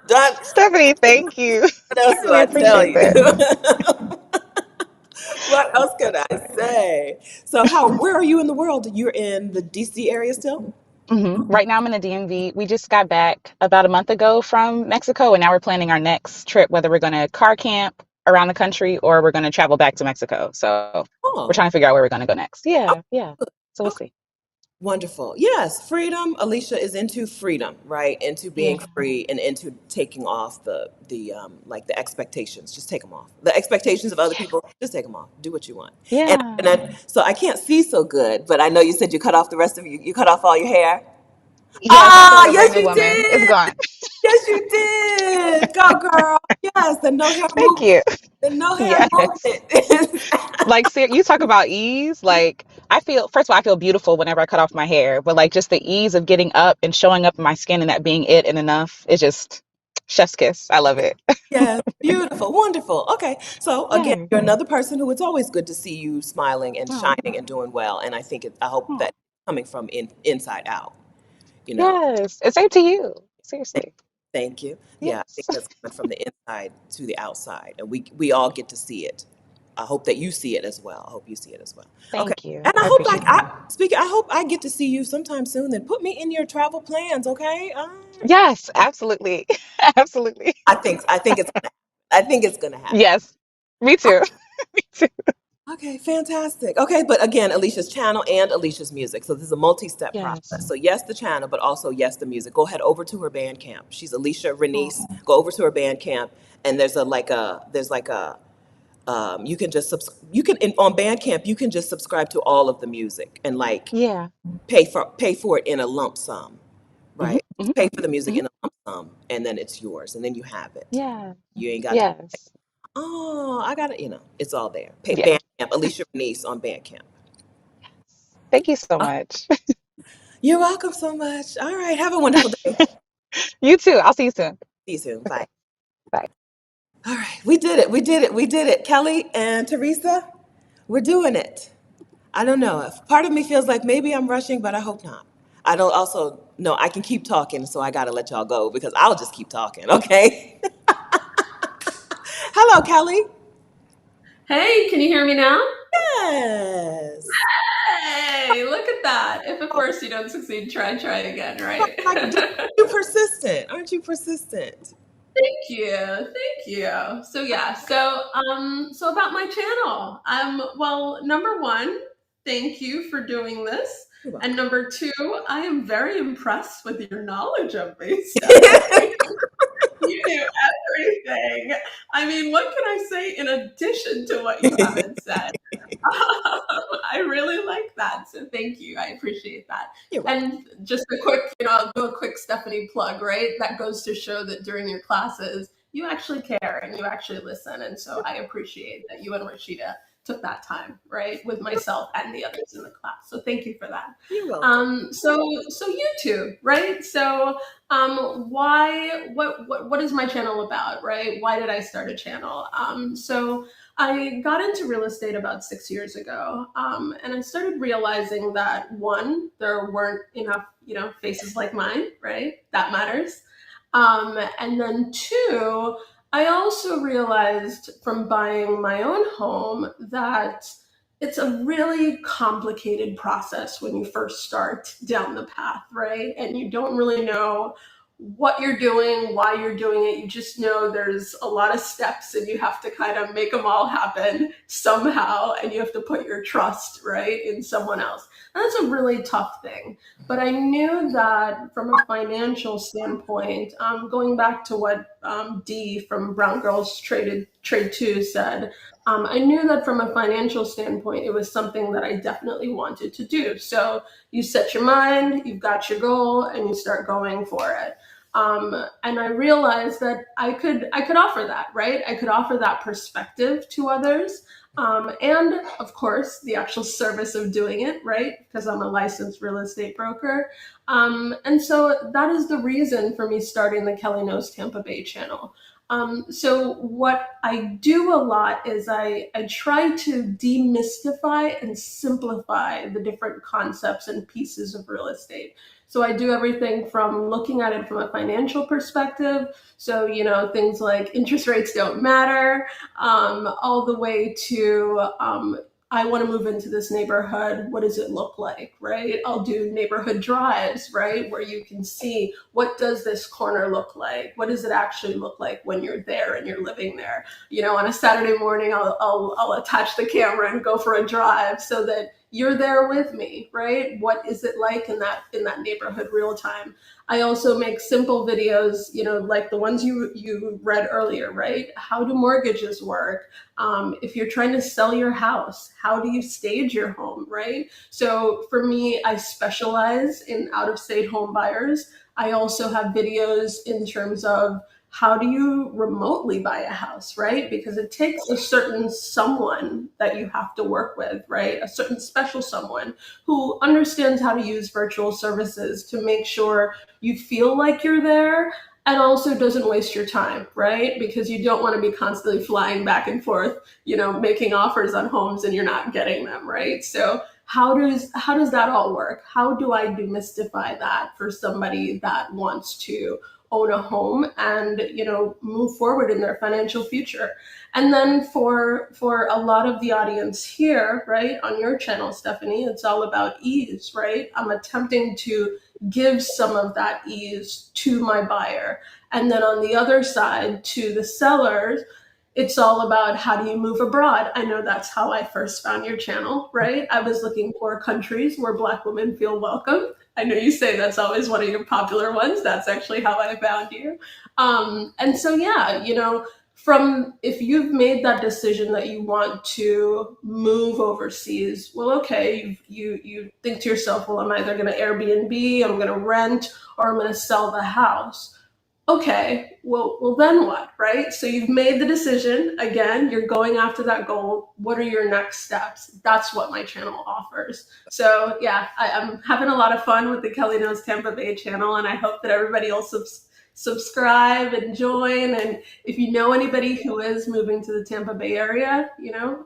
Done. Stephanie, thank you. What I else do really I tell appreciate that. you? What else can I say? So, where are you in the world? You're in the DC area still? Right now I'm in the DMV. We just got back about a month ago from Mexico, and now we're planning our next trip, whether we're going to car camp around the country or we're going to travel back to Mexico. So we're Oh, trying to figure out where we're going to go next. Yeah, yeah. So we'll okay. see. Wonderful. Yes, freedom. Alecia is into freedom, right? Into Yeah. being free and into taking off the like the expectations. Just take them off. The expectations of other people. Just take them off. Do what you want. And, Yeah. so I can't see so good, but I know you said you cut off the rest of you. You cut off all your hair. Yes, I feel Ah, like a brand yes, new you woman. It's did. gone. Yes, you did. Go, girl. Yes, the no hair Thank movement. you. The no hair Yes. movement. Like, you talk about ease. Like, first of all, I feel beautiful whenever I cut off my hair, but like just the ease of getting up and showing up in my skin and that being it and enough is just chef's kiss. I love it. Yes, beautiful, wonderful. Okay, so again, Yay. you're another person who it's always good to see you smiling and Oh, shining and doing well. And I hope oh. that coming from inside out, you know. Yes. It's same to you. Seriously. Thank you. Yeah, I Yes. think that's coming from the inside to the outside, and we all get to see it. I hope that you see it as well. I hope you see it as well. Okay, Thank you. and I I hope appreciate that. I hope I get to see you sometime soon. Then put me in your travel plans, okay? Yes, absolutely. Absolutely. I think it's gonna happen. Yes. Me too. Me too. Okay, fantastic. Okay, but again, Alicia's channel and Alicia's music. So this is a multi-step process. Yes. So yes, the channel, but also yes, the music. Go ahead over to her Bandcamp. She's Alecia Oh, Renece. Go over to her Bandcamp, and you can just on Bandcamp you can just subscribe to all of the music and like yeah. pay for it in a lump sum, Hmm. right? Hmm. Pay for the music Hmm. in a lump sum, and then it's yours, and then you have it. Yeah. You ain't got to. Yes. Oh, I got it. It's all there. Pay Yeah. Bandcamp, Alecia Renece on Bandcamp. Thank you so much. You're welcome so much. All right. Have a wonderful day. You too. I'll see you soon. See you soon. Bye. Bye. All right. We did it. We did it. We did it. Kelly and Teresa, we're doing it. I don't know. If part of me feels like maybe I'm rushing, but I hope not. I don't also know I can keep talking, so I got to let y'all go because I'll just keep talking. Okay. Hello, Kelly. Hey, can you hear me now? Yes. Hey, look at that. If at Oh, first you don't succeed, try again, right? like, you're persistent. Aren't you persistent? Thank you. Thank you. So yeah, so about my channel. Well, number one, thank you for doing this. And number two, I am very impressed with your knowledge of me, Stephanie. You do everything. I mean, what can I say in addition to what you haven't said? I really like that. So thank you. I appreciate that. And just a quick, I'll do a quick Stephanie plug, right? That goes to show that during your classes, you actually care and you actually listen. And so I appreciate that you and Rashida took that time, right, with myself and the others in the class. So thank you for that. You're welcome. So YouTube, right? So what is my channel about, right? Why did I start a channel? So I got into real estate about 6 years ago, and I started realizing that one, there weren't enough, faces like mine, right? That matters. And then two, I also realized from buying my own home that it's a really complicated process when you first start down the path, right? And you don't really know what you're doing, why you're doing it. You just know there's a lot of steps and you have to kind of make them all happen somehow. And you have to put your trust, right, in someone else. And that's a really tough thing. But I knew that from a financial standpoint, going back to what Dee from Brown Girls Trade 2 said, I knew that from a financial standpoint, it was something that I definitely wanted to do. So you set your mind, you've got your goal, and you start going for it. And I realized that I could offer that, right? I could offer that perspective to others. And of course, the actual service of doing it, right? Because I'm a licensed real estate broker. And so that is the reason for me starting the Kelly Knows Tampa Bay channel. So what I do a lot is I try to demystify and simplify the different concepts and pieces of real estate. So I do everything from looking at it from a financial perspective. So, things like interest rates don't matter, all the way to, I want to move into this neighborhood. What does it look like, right? I'll do neighborhood drives, right? Where you can see, what does this corner look like? What does it actually look like when you're there and you're living there? On a Saturday morning, I'll attach the camera and go for a drive so that you're there with me, right? What is it like in that neighborhood real time? I also make simple videos, like the ones you read earlier, right? How do mortgages work? If you're trying to sell your house, how do you stage your home, right? So for me, I specialize in out-of-state home buyers. I also have videos in terms of how do you remotely buy a house, right? Because it takes a certain someone that you have to work with, right? A certain special someone who understands how to use virtual services to make sure you feel like you're there and also doesn't waste your time, right? Because you don't want to be constantly flying back and forth, making offers on homes and you're not getting them, right? So how does that all work? How do I demystify that for somebody that wants to own a home and move forward in their financial future? And then for a lot of the audience here, right, on your channel, Stephanie, it's all about ease, right? I'm attempting to give some of that ease to my buyer. And then on the other side, to the sellers, it's all about how do you move abroad? I know that's how I first found your channel, right? I was looking for countries where Black women feel welcome. I know you say that's always one of your popular ones. That's actually how I found you. And so, yeah, from if you've made that decision that you want to move overseas, well, okay, you think to yourself, well, I'm either going to Airbnb, I'm going to rent, or I'm going to sell the house. Okay, well, then what, right? So you've made the decision. Again, you're going after that goal. What are your next steps? That's what my channel offers. So yeah, I'm having a lot of fun with the Kelly Knows Tampa Bay channel, and I hope that everybody will subscribe and join. And if you know anybody who is moving to the Tampa Bay area,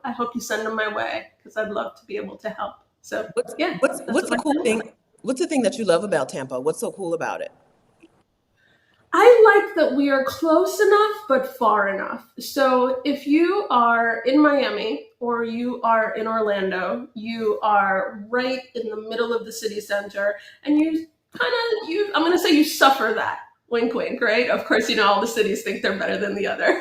I hope you send them my way because I'd love to be able to help. So yeah, what's the cool thing? What's the thing that you love about Tampa? What's so cool about it? I like that we are close enough, but far enough. So if you are in Miami or you are in Orlando, you are right in the middle of the city center and I'm going to say you suffer that, Wink, wink, right? Of course, all the cities think they're better than the other.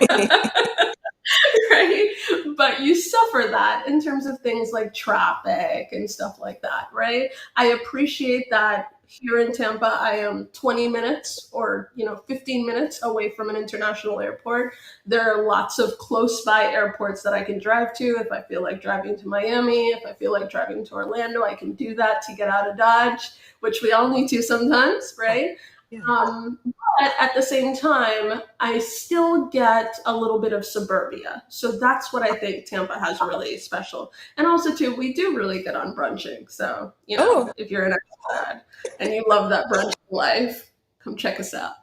Right? But you suffer that in terms of things like traffic and stuff like that, right? I appreciate that here in Tampa, I am 20 minutes or 15 minutes away from an international airport. There are lots of close by airports that I can drive to. If I feel like driving to Miami, if I feel like driving to Orlando, I can do that to get out of Dodge, which we all need to sometimes, right? But at the same time, I still get a little bit of suburbia. So that's what I think Tampa has really special. And also, too, we do really good on brunching. So, if you're an expat and you love that brunch life, come check us out.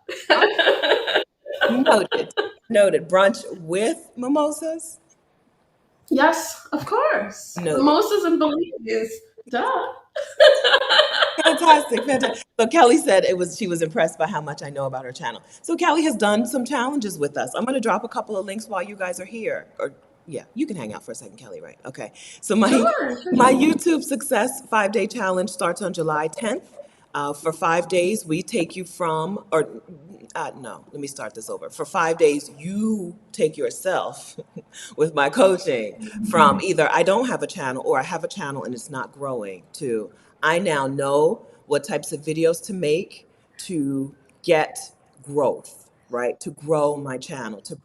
Noted. Brunch with mimosas? Yes, of course. Noted. Mimosas and bellinis. Duh. Fantastic. So Kelly said she was impressed by how much I know about her channel. So Kelly has done some challenges with us. I'm going to drop a couple of links while you guys are here. Or yeah, you can hang out for a second, Kelly, right? Okay. So my YouTube Success 5-Day Challenge starts on July 10th. For 5 days, we take you from, no, let me start this over. For 5 days, you take yourself with my coaching from either I don't have a channel or I have a channel and it's not growing to I now know what types of videos to make to get growth, right? To grow my channel, to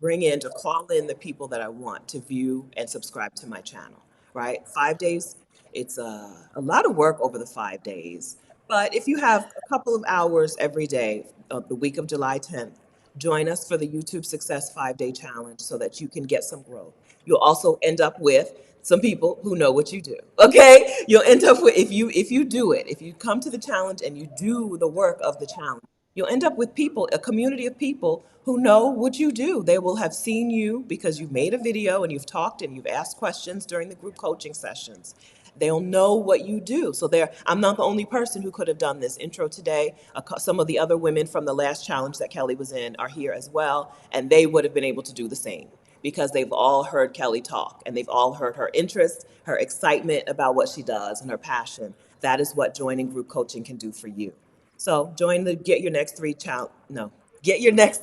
call in the people that I want to view and subscribe to my channel, right? 5 days, it's a lot of work over the 5 days. But if you have a couple of hours every day of the week of July 10th, join us for the YouTube Success 5-Day Challenge so that you can get some growth. You'll also end up with some people who know what you do. Okay? You'll end up with if you do it, if you come to the challenge and you do the work of the challenge, you'll end up with people, a community of people who know what you do. They will have seen you because you've made a video and you've talked and you've asked questions during the group coaching sessions. They'll know what you do. So I'm not the only person who could have done this intro today. Some of the other women from the last challenge that Kelly was in are here as well, and they would have been able to do the same because they've all heard Kelly talk and they've all heard her interest, her excitement about what she does and her passion. That is what joining group coaching can do for you. So Get Your Next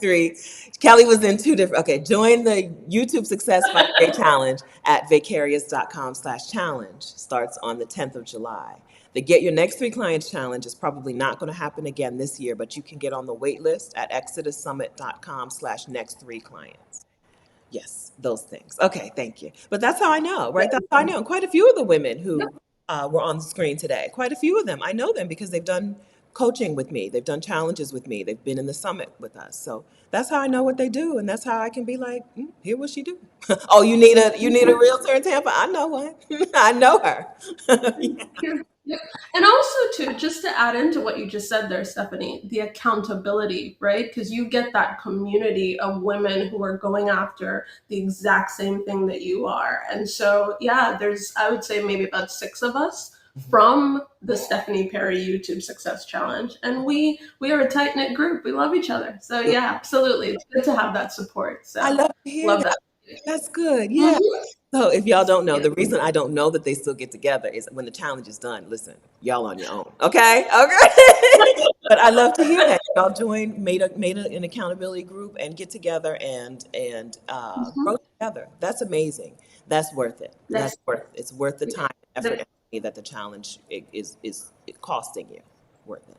Three Kelly was in two different, okay, join the YouTube Success 5-Day Challenge at vicarious.com/challenge. Starts on the 10th of July. The Get Your Next 3 Clients Challenge is probably not going to happen again this year, but you can get on the wait list at exodussummit.com/next3clients. Yes, those things. Okay, thank you. But that's how I know, right? That's how I know. And quite a few of the women who were on the screen today, quite a few of them, I know them because they've done coaching with me. They've done challenges with me. They've been in the summit with us. So that's how I know what they do. And that's how I can be like, hear what she do. Oh, you need a realtor in Tampa? I know one. I know her. Yep. And also, too, just to add into what you just said there, Stephanie, the accountability, right? Because you get that community of women who are going after the exact same thing that you are. And so, yeah, I would say maybe about 6 of us from the Stephanie Perry YouTube Success Challenge. And we are a tight-knit group. We love each other. So, yeah, absolutely. It's good to have that support. So I love to hear that. That's good. Yeah. So if y'all don't know, the reason I don't know that they still get together is when the challenge is done. Listen, y'all on your own. Okay. But I love to hear that y'all made an accountability group and get together and grow together. That's amazing. That's worth it. It's worth the time, effort, and money that the challenge is costing you. Worth it.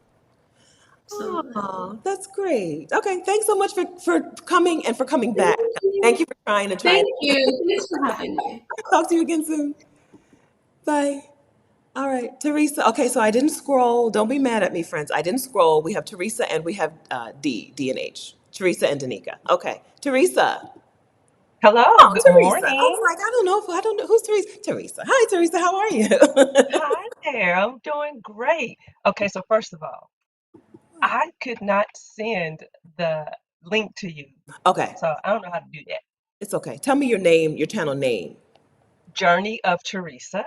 Oh, that's great. Okay, thanks so much for coming and for coming back. Thank you for trying. Thank you. Thanks for having me. Talk to you again soon. Bye. All right, Teresa. Okay, so I didn't scroll. Don't be mad at me, friends. I didn't scroll. We have Teresa and we have D and H. Teresa and Danica. Okay, Teresa. Hello. Oh, Good Teresa. morning. I was like, I don't know who's Teresa. Teresa. Hi, Teresa. How are you? Hi there. I'm doing great. Okay, so first of all, I could not send the link to you. Okay. So I don't know how to do that. It's okay. Tell me your name, your channel name. Journey of Teresa.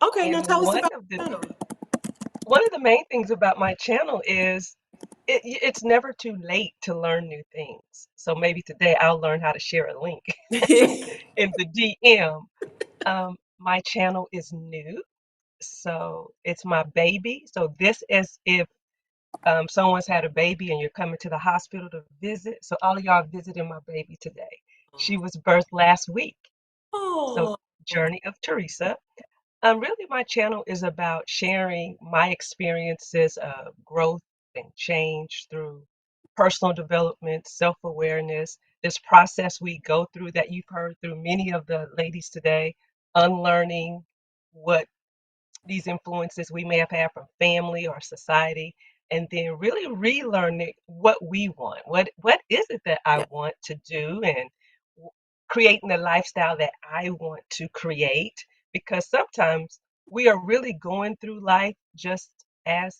Okay, now tell us about the channel. One of the main things about my channel is it's never too late to learn new things. So maybe today I'll learn how to share a link in the DM. My channel is new, so it's my baby. So this is if someone's had a baby and you're coming to the hospital to visit. So all of y'all visiting my baby today. She was birthed last week. So Oh, Journey of Teresa. Really, my channel is about sharing my experiences of growth and change through personal development, self-awareness, this process we go through that you've heard through many of the ladies today, unlearning what these influences we may have had from family or society, and then really relearning what we want. What is it that I yeah. want to do, and creating the lifestyle that I want to create? Because sometimes we are really going through life just as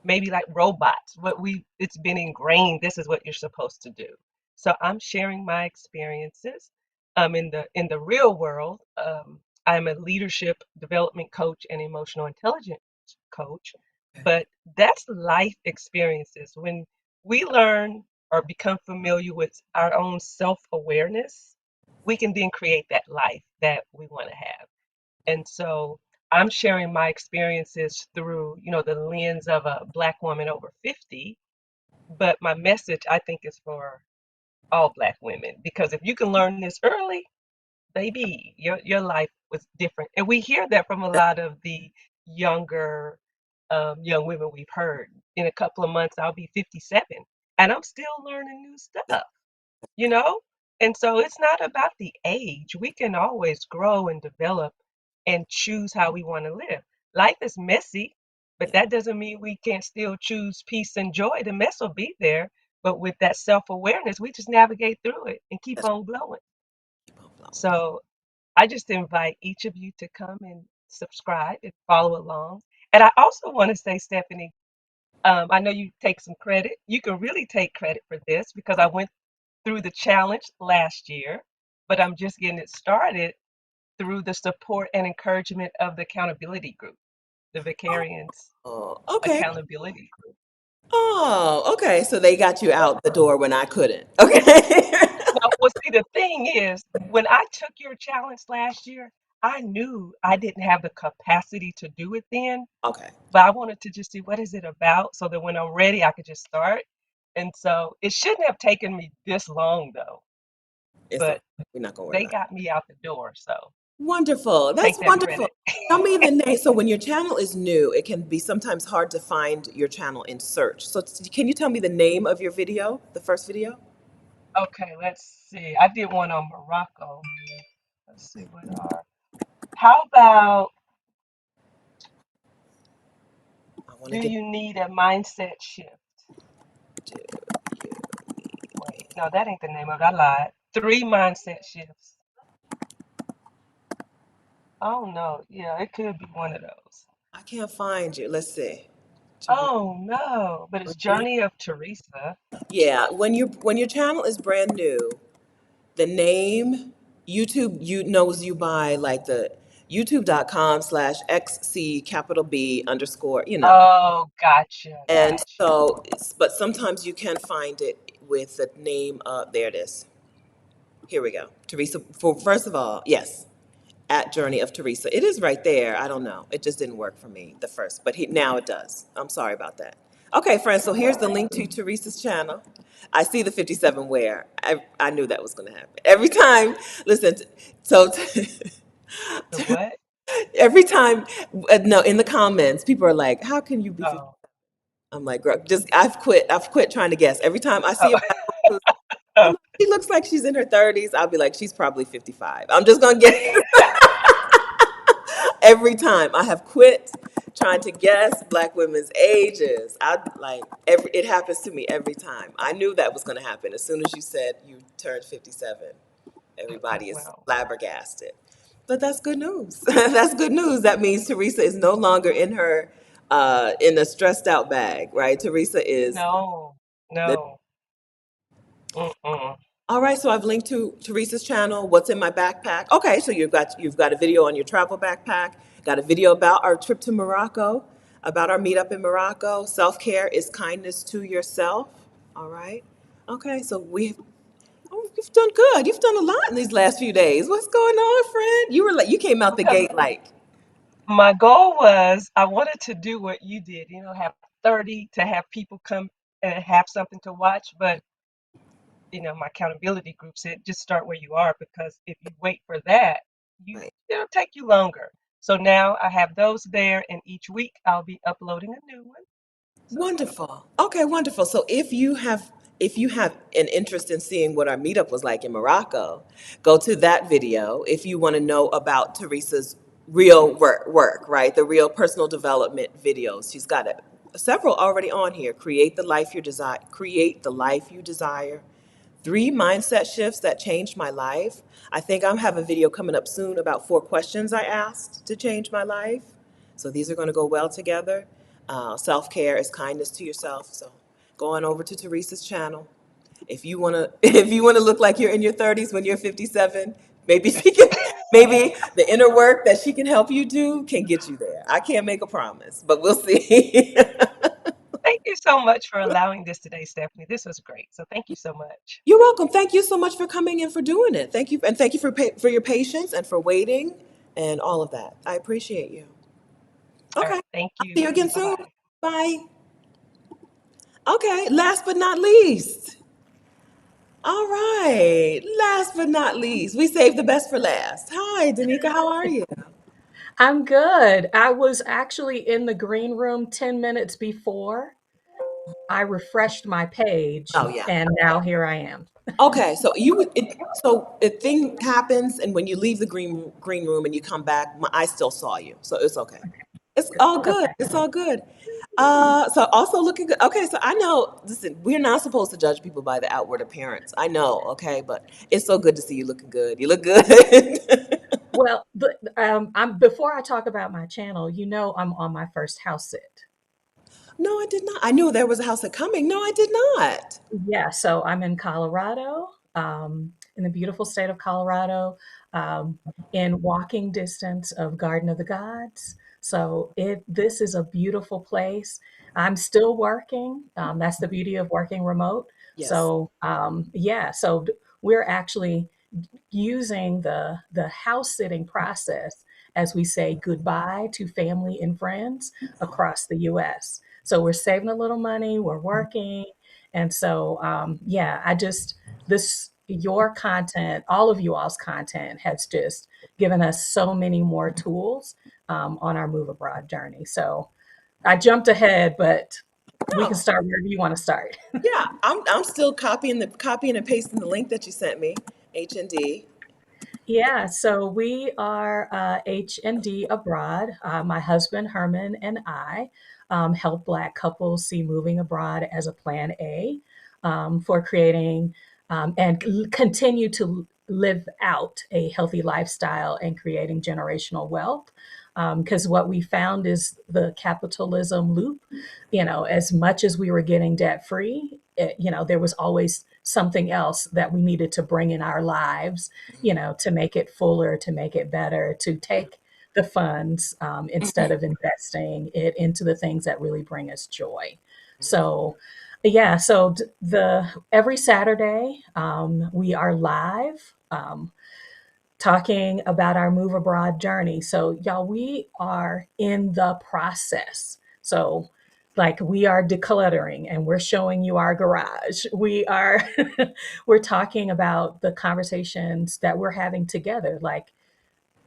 maybe like robots. What we It's been ingrained, this is what you're supposed to do. So I'm sharing my experiences in the real world. I'm a leadership development coach and emotional intelligence coach, but that's life experiences. When we learn or become familiar with our own self-awareness, we can then create that life that we want to have. And so I'm sharing my experiences through, the lens of a Black woman over 50. But my message, I think, is for all Black women, because if you can learn this early, baby, your life was different. And we hear that from a lot of the younger young women we've heard. In a couple of months, I'll be 57, and I'm still learning new stuff you know? And so it's not about the age. We can always grow and develop and choose how we want to live. Life is messy, but that doesn't mean we can't still choose peace and joy. The mess will be there, but with that self-awareness, we just navigate through it and keep That's on glowing. keep on flowing. So I just invite each of you to come and subscribe and follow along. And I also want to say, Stephanie, I know you take some credit. You can really take credit for this because I went through the challenge last year, but I'm just getting it started through the support and encouragement of the accountability group, the Vicarians Oh, okay. Accountability Group. Oh, okay. So they got you out the door when I couldn't. Okay. Now, well, see, the thing is, when I took your challenge last year, I knew I didn't have the capacity to do it then, Okay. but I wanted to just see what is it about so that when I'm ready, I could just start. And so it shouldn't have taken me this long, though, It's okay. but We're not gonna worry they about it. got me out the door. So Wonderful. That's take that wonderful. credit. Tell me the name. So when your channel is new, it can be sometimes hard to find your channel in search. So can you tell me the name of your video, the first video? Okay, let's see. I did one on Morocco. Let's see what are. How about, I want to do get you need a mindset shift? to you. Wait, no, that ain't the name of it. I lied. 3 mindset shifts. Oh no, yeah, it could be one of those. I can't find you. Let's see. Oh no, but it's Journey of Teresa. Yeah, when your channel is brand new, the name YouTube you knows you by like the youtube.com/XC capital B underscore. Oh, gotcha, And gotcha. so, but sometimes you can find it with the name of, there it is. Here we go. Teresa, for first of all, yes, at Journey of Teresa. It is right there. I don't know. It just didn't work for me the first, but now it does. I'm sorry about that. Okay, friends, so here's the link to Teresa's channel. I see the 57 where. I knew that was going to happen. Every time, listen, so The what? every time, no, in the comments, people are like, how can you be 50? Oh, I'm like, girl, just I've quit trying to guess. Every time I see a oh, black woman who's, I'm like, she looks like she's in her 30s, I'll be like, she's probably 55. I'm just gonna guess. Every time I have quit trying to guess black women's ages. It happens to me every time. I knew that was gonna happen. As soon as you said you turned 57, everybody is well, flabbergasted. But that's good news. That's good news. That means Teresa is no longer in a stressed out bag, right? Teresa is no, the. no. Mm-mm. All right, so I've linked to Teresa's channel. What's in my backpack? Okay, so you've got a video on your travel backpack. Got a video about our trip to Morocco, about our meetup in Morocco. Self care is kindness to yourself. All right. Okay, so you've done good. You've done a lot in these last few days. What's going on, friend? You came out the Because gate like. my goal was I wanted to do what you did, have 6:30 to have people come and have something to watch, but my accountability group said just start where you are, because if you wait for that, it'll take you longer. So now I have those there, and each week I'll be uploading a new one. So Wonderful. Okay, wonderful. So if you have an interest in seeing what our meetup was like in Morocco, go to that video. If you want to know about Teresa's real work, right? The real personal development videos. She's got several already on here. Create the life you desire. Create the life you desire. 3 mindset shifts that changed my life. I think I'm have a video coming up soon about 4 questions I asked to change my life. So these are going to go well together. Self-care is kindness to yourself. So go on over to Teresa's channel. If you want to if you want to look like you're in your 30s when you're 57, maybe the inner work that she can help you do can get you there. I can't make a promise, but we'll see. thank you so much for allowing this today, Stephanie. This was great. So thank you so much. You're welcome. Thank you so much for coming and for doing it. Thank you, and thank you for your patience and for waiting and all of that. I appreciate you. All Okay, right. Thank I'll you. see you again soon. Bye-bye. Bye. Okay, last but not least. All right, last but not least, we saved the best for last. Hi, Danica, how are you? I'm good. I was actually in the green room 10 minutes before I refreshed my page, Oh yeah. and now here I am. Okay, so so a thing happens, and when you leave the green room and you come back, I still saw you, so it's okay. It's all good. Okay. It's all good. So also looking good. Okay, so I know. Listen, we're not supposed to judge people by the outward appearance. I know. Okay, but it's so good to see you looking good. You look good. Well, I'm before I talk about my channel, I'm on my first house sit. No, I did not. I knew there was a house at coming. No, I did not. Yeah, so I'm in Colorado, in the beautiful state of Colorado, in walking distance of Garden of the Gods. So this is a beautiful place. I'm still working. That's the beauty of working remote. Yes. So yeah, so we're actually using the house sitting process as we say goodbye to family and friends across the U.S. So we're saving a little money, we're working, and so yeah, your content, all of you all's content, has just given us so many more tools on our move abroad journey. So I jumped ahead, but we can No. start wherever you want to start. Yeah, I'm still copying and pasting the link that you sent me. H&D. Yeah, so we are H&D Abroad. My husband Herman and I help Black couples see moving abroad as a plan A for creating and continue to live out a healthy lifestyle and creating generational wealth. Because what we found is the capitalism loop, as much as we were getting debt free, there was always something else that we needed to bring in our lives, to make it fuller, to make it better, to take the funds instead of investing it into the things that really bring us joy. So, yeah, so the every Saturday we are live. Talking about our move abroad journey. So, y'all, we are in the process. So, like, we are decluttering and we're showing you our garage. We're talking about the conversations that we're having together. Like,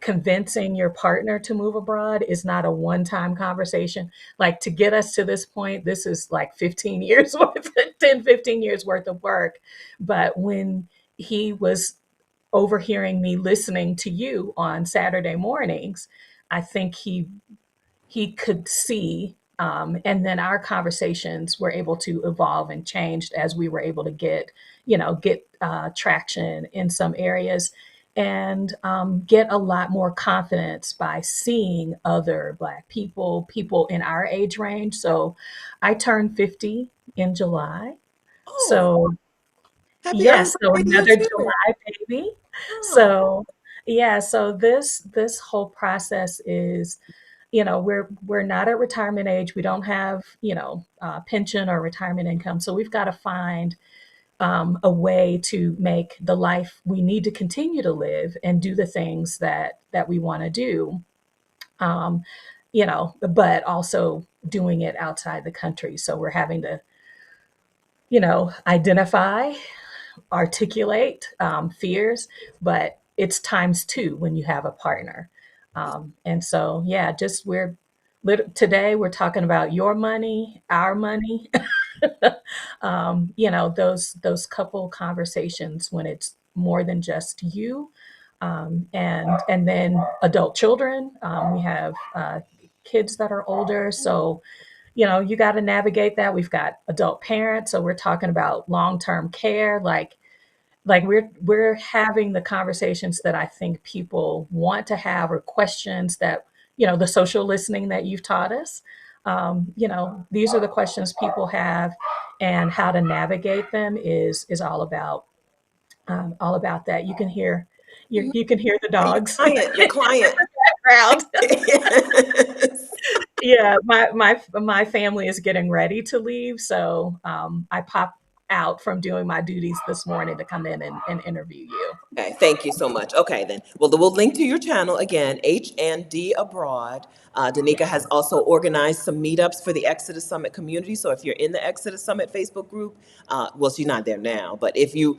convincing your partner to move abroad is not a one-time conversation. Like, to get us to this point, this is like 15 years worth, 10, 15 years worth of work. But when he was overhearing me listening to you on Saturday mornings, I think he could see. And then our conversations were able to evolve and change as we were able to get traction in some areas and get a lot more confidence by seeing other Black people in our age range. So I turned 50 in July. Oh, So happy early yes, so birthday to you another too. July baby. Oh, So yeah, so this whole process is, we're not at retirement age. We don't have, pension or retirement income. So we've got to find a way to make the life we need to continue to live and do the things that we want to do. But also doing it outside the country. So we're having to, identify, articulate fears, but it's times two when you have a partner. And so, yeah, just today we're talking about your money, our money, those couple conversations when it's more than just you. And then adult children. We have kids that are older, so you got to navigate that. We've got adult parents, so we're talking about long-term care, like we're having the conversations that I think people want to have, or questions that the social listening that you've taught us. These are the questions people have, and how to navigate them is all about that. You can hear you can hear the dogs. Your client. Background. Yeah, my family is getting ready to leave, so I popped out from doing my duties this morning to come in and interview you. Okay, thank you so much. Okay, then. Well, we'll link to your channel again, HND Abroad. Danica has also organized some meetups for the Exodus Summit community. So if you're in the Exodus Summit Facebook group, well, she's not there now, but if you're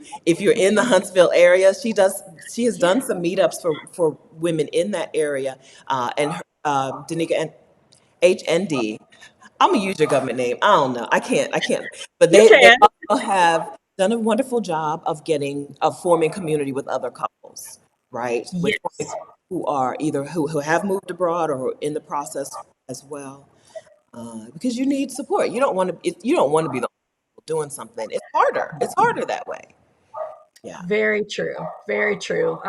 in the Huntsville area, she has done some meetups for women in that area. Danica and HND. I'm gonna use your government name. I don't know. I can't. But they also have done a wonderful job of forming community with other couples, right? With Yes. who are either who have moved abroad or who are in the process as well. Because you need support. You don't want to be the only one doing something. It's harder. It's harder that way. Yeah. Very true. Very true.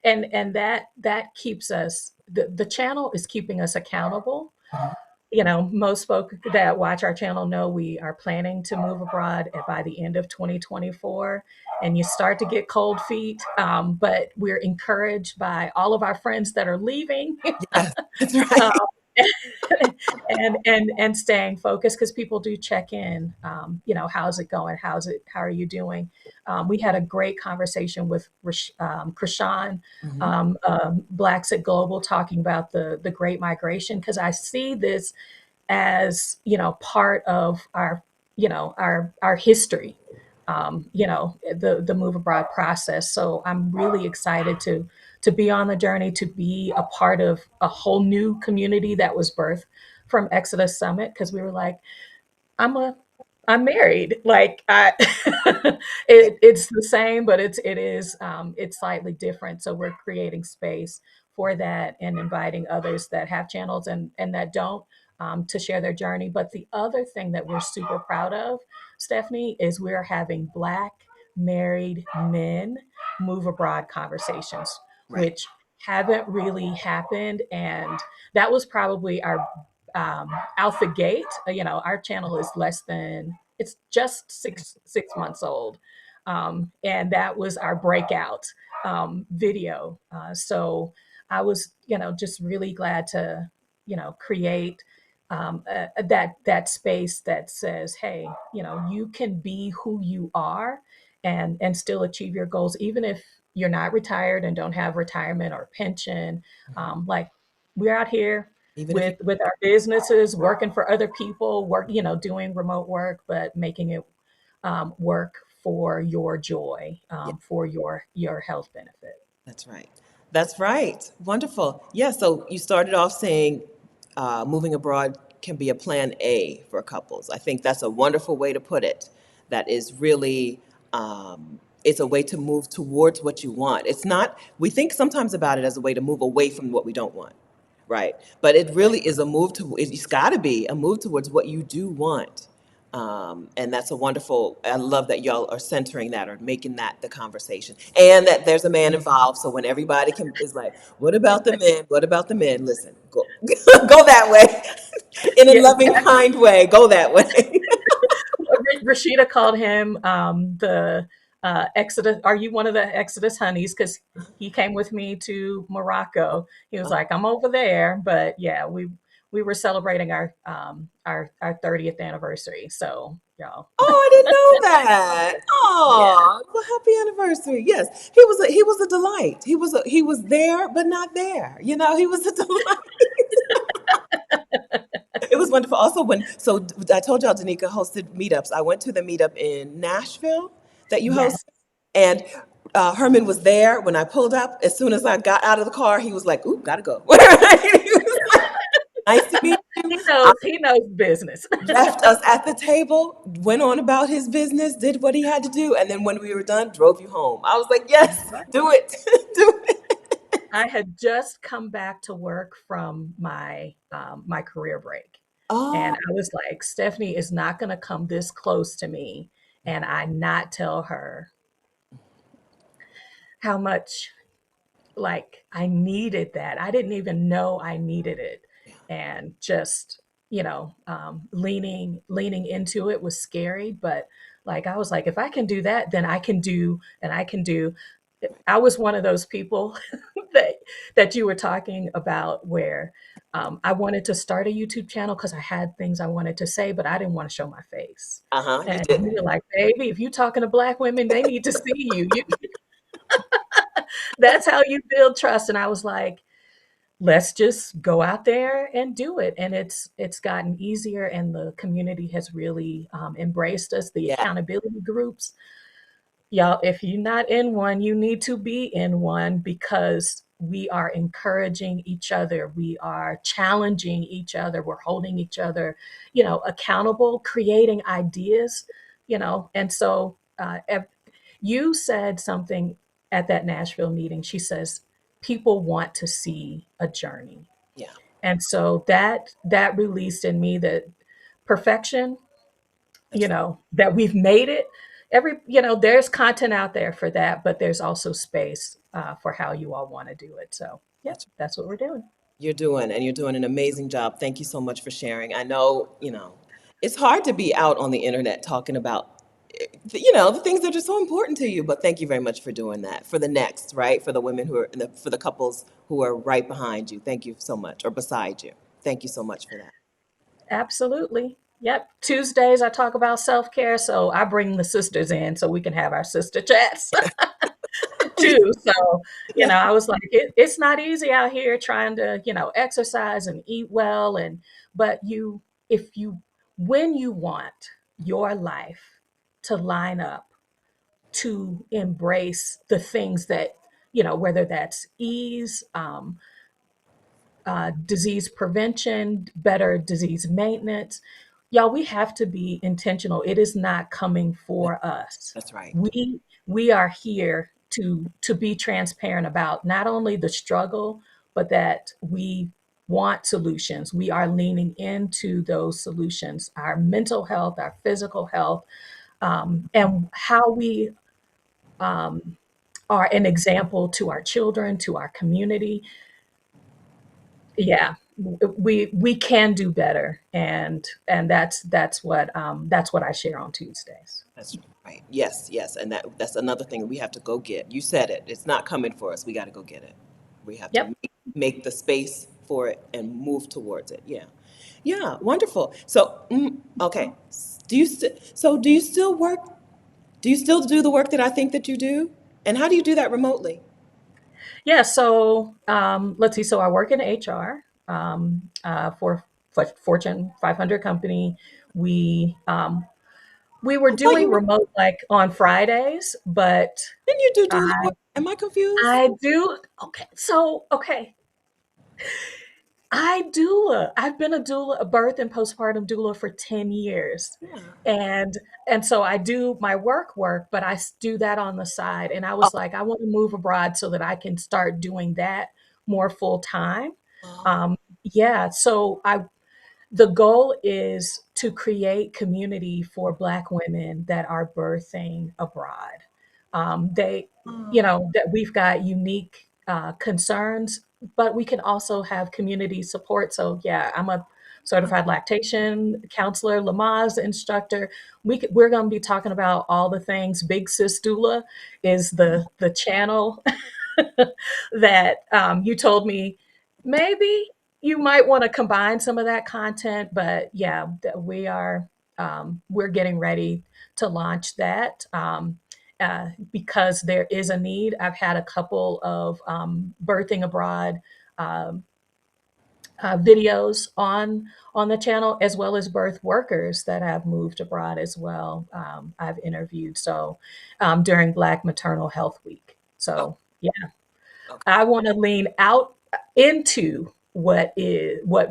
And that keeps us. The channel is keeping us accountable. Most folk that watch our channel know we are planning to move abroad by the end of 2024, and you start to get cold feet. But we're encouraged by all of our friends that are leaving. Yes, that's right. And staying focused, because people do check in. How's it going? How are you doing? We had a great conversation with Krishan, Blacks at Global, talking about the Great Migration, because I see this as part of our history, the move abroad process. So I'm really excited to be on the journey, to be a part of a whole new community that was birthed from Exodus Summit, because we were like, I'm married. Like it's the same, but it's slightly different. So we're creating space for that and inviting others that have channels and that don't, to share their journey. But the other thing that we're super proud of, Stephanie, is we're having Black married men move abroad conversations, Right. which haven't really happened. And that was probably our out the gate. Our channel is it's just six months old. And that was our breakout video. So I was, just really glad to, create that space that says, hey, you can be who you are and still achieve your goals, even if you're not retired and don't have retirement or pension. Like we're out here with our businesses, working for other people, doing remote work, but making it work for your joy, for your health benefit. That's right. That's right. Wonderful. Yeah. So you started off saying moving abroad can be a plan A for couples. I think that's a wonderful way to put it. That is really, it's a way to move towards what you want. It's not, we think sometimes about it as a way to move away from what we don't want, right? But it really is a move it's got to be a move towards what you do want. And that's I love that y'all are centering that or making that the conversation, and that there's a man involved. So when everybody is like, what about the men? What about the men? Listen, go that way in a loving, kind way. Go that way. Rashida called him the Exodus. Are you one of the Exodus honeys? Because he came with me to Morocco. He was like, I'm over there. But yeah, we were celebrating our 30th anniversary. So y'all. Oh, I didn't know that. Oh, well, happy anniversary. Yes, he was a delight. He was there, but not there. He was a delight. It was wonderful. Also, so I told y'all Danica hosted meetups. I went to the meetup in Nashville that you Yes. hosted, and Herman was there when I pulled up. As soon as I got out of the car, he was like, "Ooh, gotta go." He was like, "Nice to meet you." He knows business. Left us at the table, went on about his business, did what he had to do, and then when we were done, drove you home. I was like, "Yes, do it, do it." I had just come back to work from my career break, and Oh, I was like, Stephanie is not going to come this close to me, and I not tell her how much like I needed that. I didn't even know I needed it, and just leaning into it was scary, but like I was like, if I can do that, then I can do, and I can do. I was one of those people that you were talking about where I wanted to start a YouTube channel because I had things I wanted to say, but I didn't want to show my face. you And you did. were like, baby, if you're talking to Black women, they need to see you. That's how you build trust. And I was like, let's just go out there and do it. And it's gotten easier, and the community has really embraced us. The Yeah, accountability groups, y'all, if you're not in one, you need to be in one, because we are encouraging each other. We are challenging each other. We're holding each other, accountable, creating ideas, And so you said something at that Nashville meeting. She says, people want to see a journey. yeah. And so that released in me that perfection, That's right. that we've made it. There's content out there for that, but there's also space for how you all want to do it. So, yep, That's that's what we're doing. you're doing an amazing job. Thank you so much for sharing. I know, it's hard to be out on the internet talking about, the things that are so important to you. But thank you very much for doing that. For the next, right? For the women who are, for the couples who are right behind you. Thank you so much, or beside you. Thank you so much for that. Absolutely. Yep. Tuesdays, I talk about self care. So I bring the sisters in so we can have our sister chats too. So, Yeah. I was like, it's not easy out here trying to, exercise and eat well. But when you want your life to line up to embrace the things that, whether that's ease, disease prevention, better disease maintenance. Y'all, we have to be intentional. It is not coming for us. That's right. We are here to be transparent about not only the struggle, but that we want solutions. We are leaning into those solutions, our mental health, our physical health, and how we are an example to our children, to our community. Yeah, we can do better, and that's what I share on Tuesdays. That's right. Yes, yes. And that's another thing we have to go get. You said it. It's not coming for us. We got to go get it. We have to Yep. make the space for it and move towards it. Yeah. Yeah, wonderful. So, okay. Do you still work? Do you still do the work that I think that you do? And how do you do that remotely? Yeah. So let's see. So I work in HR for Fortune 500 company. We um, we were I thought doing you were, remote like on Fridays, but didn't you do doula I work? Am I confused? I do. Okay. So okay. I doula. I've been a doula, a birth and postpartum doula for 10 years. Yeah. And so I do my work, but I do that on the side. And I was like, I want to move abroad so that I can start doing that more full time. Oh, Yeah. So the goal is to create community for Black women that are birthing abroad. That we've got unique concerns, but we can also have community support. So, yeah, I'm a certified lactation counselor, Lamaze instructor. We're going to be talking about all the things. Big Sis Doula is the channel that you told me maybe you might want to combine some of that content, but yeah, we're getting ready to launch that because there is a need. I've had a couple of birthing abroad um, videos on the channel, as well as birth workers that have moved abroad as well. I've interviewed during Black Maternal Health Week. So yeah, Okay. I want to lean out into what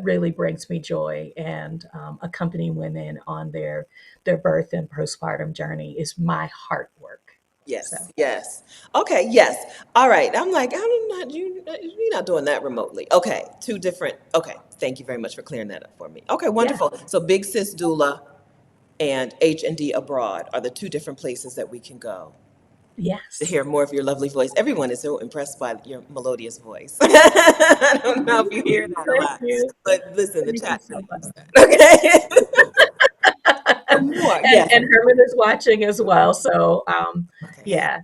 really brings me joy, and accompanying women on their birth and postpartum journey is my heart work. So Yes, yes. Okay, yes. All right. I'm like, I'm not you're not doing that remotely. Okay, two different. Okay, thank you very much for clearing that up for me. Okay, yeah, wonderful. So Big Sis Doula and H&D Abroad are the two different places that we can go to yes. hear more of your lovely voice. Everyone is so impressed by your melodious voice. I don't know if you hear that a Thank lot, you. but listen, the Thank you chat so much. believes that. Okay. So more, and yes. and Herman is watching as well. So Okay. yeah,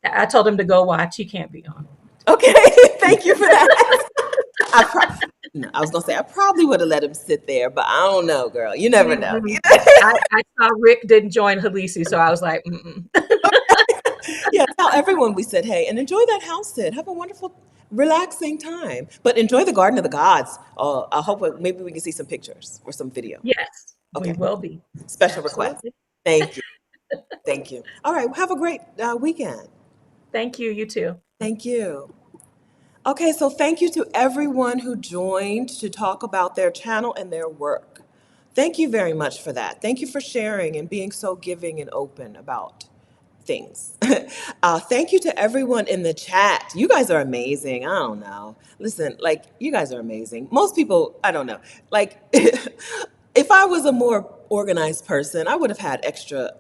I told him to go watch. He can't be on. Okay. Thank you for that. No, I was gonna say I probably would have let him sit there, but I don't know, girl. You never know. Mm-mm. I saw Rick didn't join Halisi, so I was like, mm-mm. Yeah, tell everyone we said hey and enjoy that house sit. Have a wonderful, relaxing time, but enjoy the Garden of the Gods. I hope maybe we can see some pictures or some video. Yes, we Okay, will be. special request. Absolutely. Thank you, thank you. All right, have a great weekend. Thank you. You too. Thank you. Okay, so thank you to everyone who joined to talk about their channel and their work. Thank you very much for that. Thank you for sharing and being so giving and open about things. Thank you to everyone in the chat. You guys are amazing. I don't know. Listen, like, you guys are amazing. Most people, I don't know. Like, if I was a more organized person, I would have had extra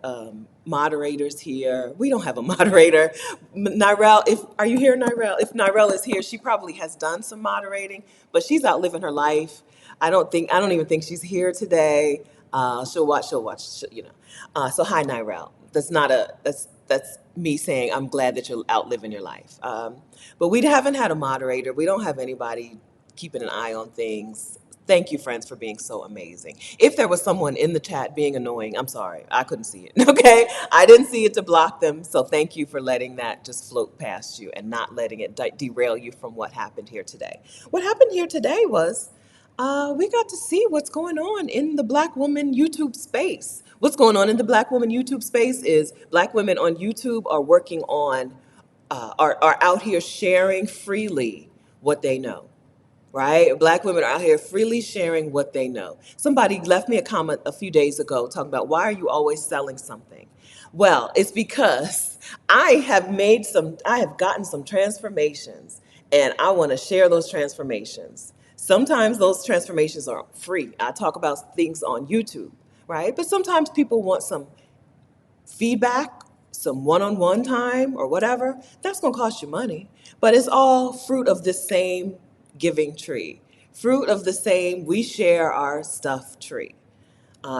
moderators here. We don't have a moderator. Nirel, are you here, Nirel? If Nirel is here, she probably has done some moderating, but she's out living her life. I don't even think she's here today. She'll watch, you know. So hi, Nirel. That's me saying I'm glad that you're out living your life. But we haven't had a moderator. We don't have anybody keeping an eye on things. Thank you, friends, for being so amazing. If there was someone in the chat being annoying, I'm sorry, I couldn't see it. Okay, I didn't see it to block them. So thank you for letting that just float past you and not letting it derail you from what happened here today. What happened here today was we got to see what's going on in the Black woman YouTube space. What's going on in the Black woman YouTube space is Black women on YouTube are working on, are out here sharing freely what they know, right? Black women are out here freely sharing what they know. Somebody left me a comment a few days ago talking about, why are you always selling something? Well, it's because I have gotten some transformations and I want to share those transformations. Sometimes those transformations are free. I talk about things on YouTube, right? But sometimes people want some feedback, some one-on-one time or whatever. That's going to cost you money, but it's all fruit of the same giving tree, fruit of the same we share our stuff tree.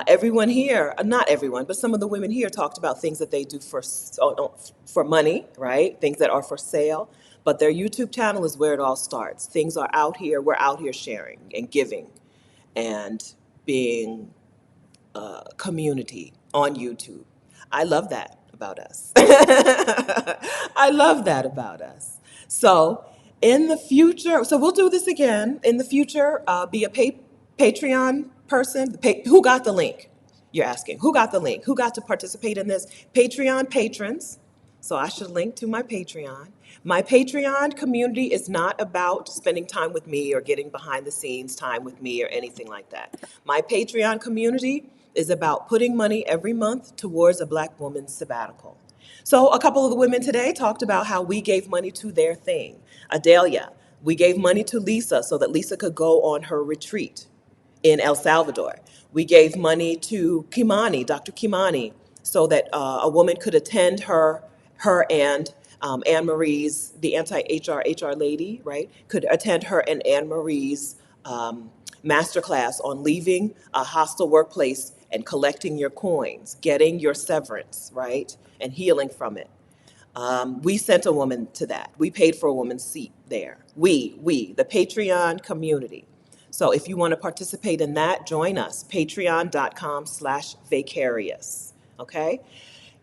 Everyone here, not everyone, but some of the women here talked about things that they do for money, right? Things that are for sale. But their YouTube channel is where it all starts. Things are out here. We're out here sharing and giving and being community on YouTube. I love that about us. I love that about us. So in the future, so we'll do this again. In the future, be a Patreon person. Who got the link? You're asking. Who got the link? Who got to participate in this? Patreon patrons. So I should link to my Patreon. My Patreon community is not about spending time with me or getting behind the scenes time with me or anything like that. My Patreon community is about putting money every month towards a Black woman's sabbatical. So a couple of the women today talked about how we gave money to their thing. Adalia, we gave money to Lisa so that Lisa could go on her retreat in El Salvador. We gave money to Kimani, Dr. Kimani, so that a woman could attend her and Anne Marie's, the anti-HR lady, right, could attend her and Anne Marie's masterclass on leaving a hostile workplace and collecting your coins, getting your severance, right, and healing from it. We sent a woman to that. We paid for a woman's seat there. The Patreon community. So if you want to participate in that, join us, patreon.com/vicarious, okay?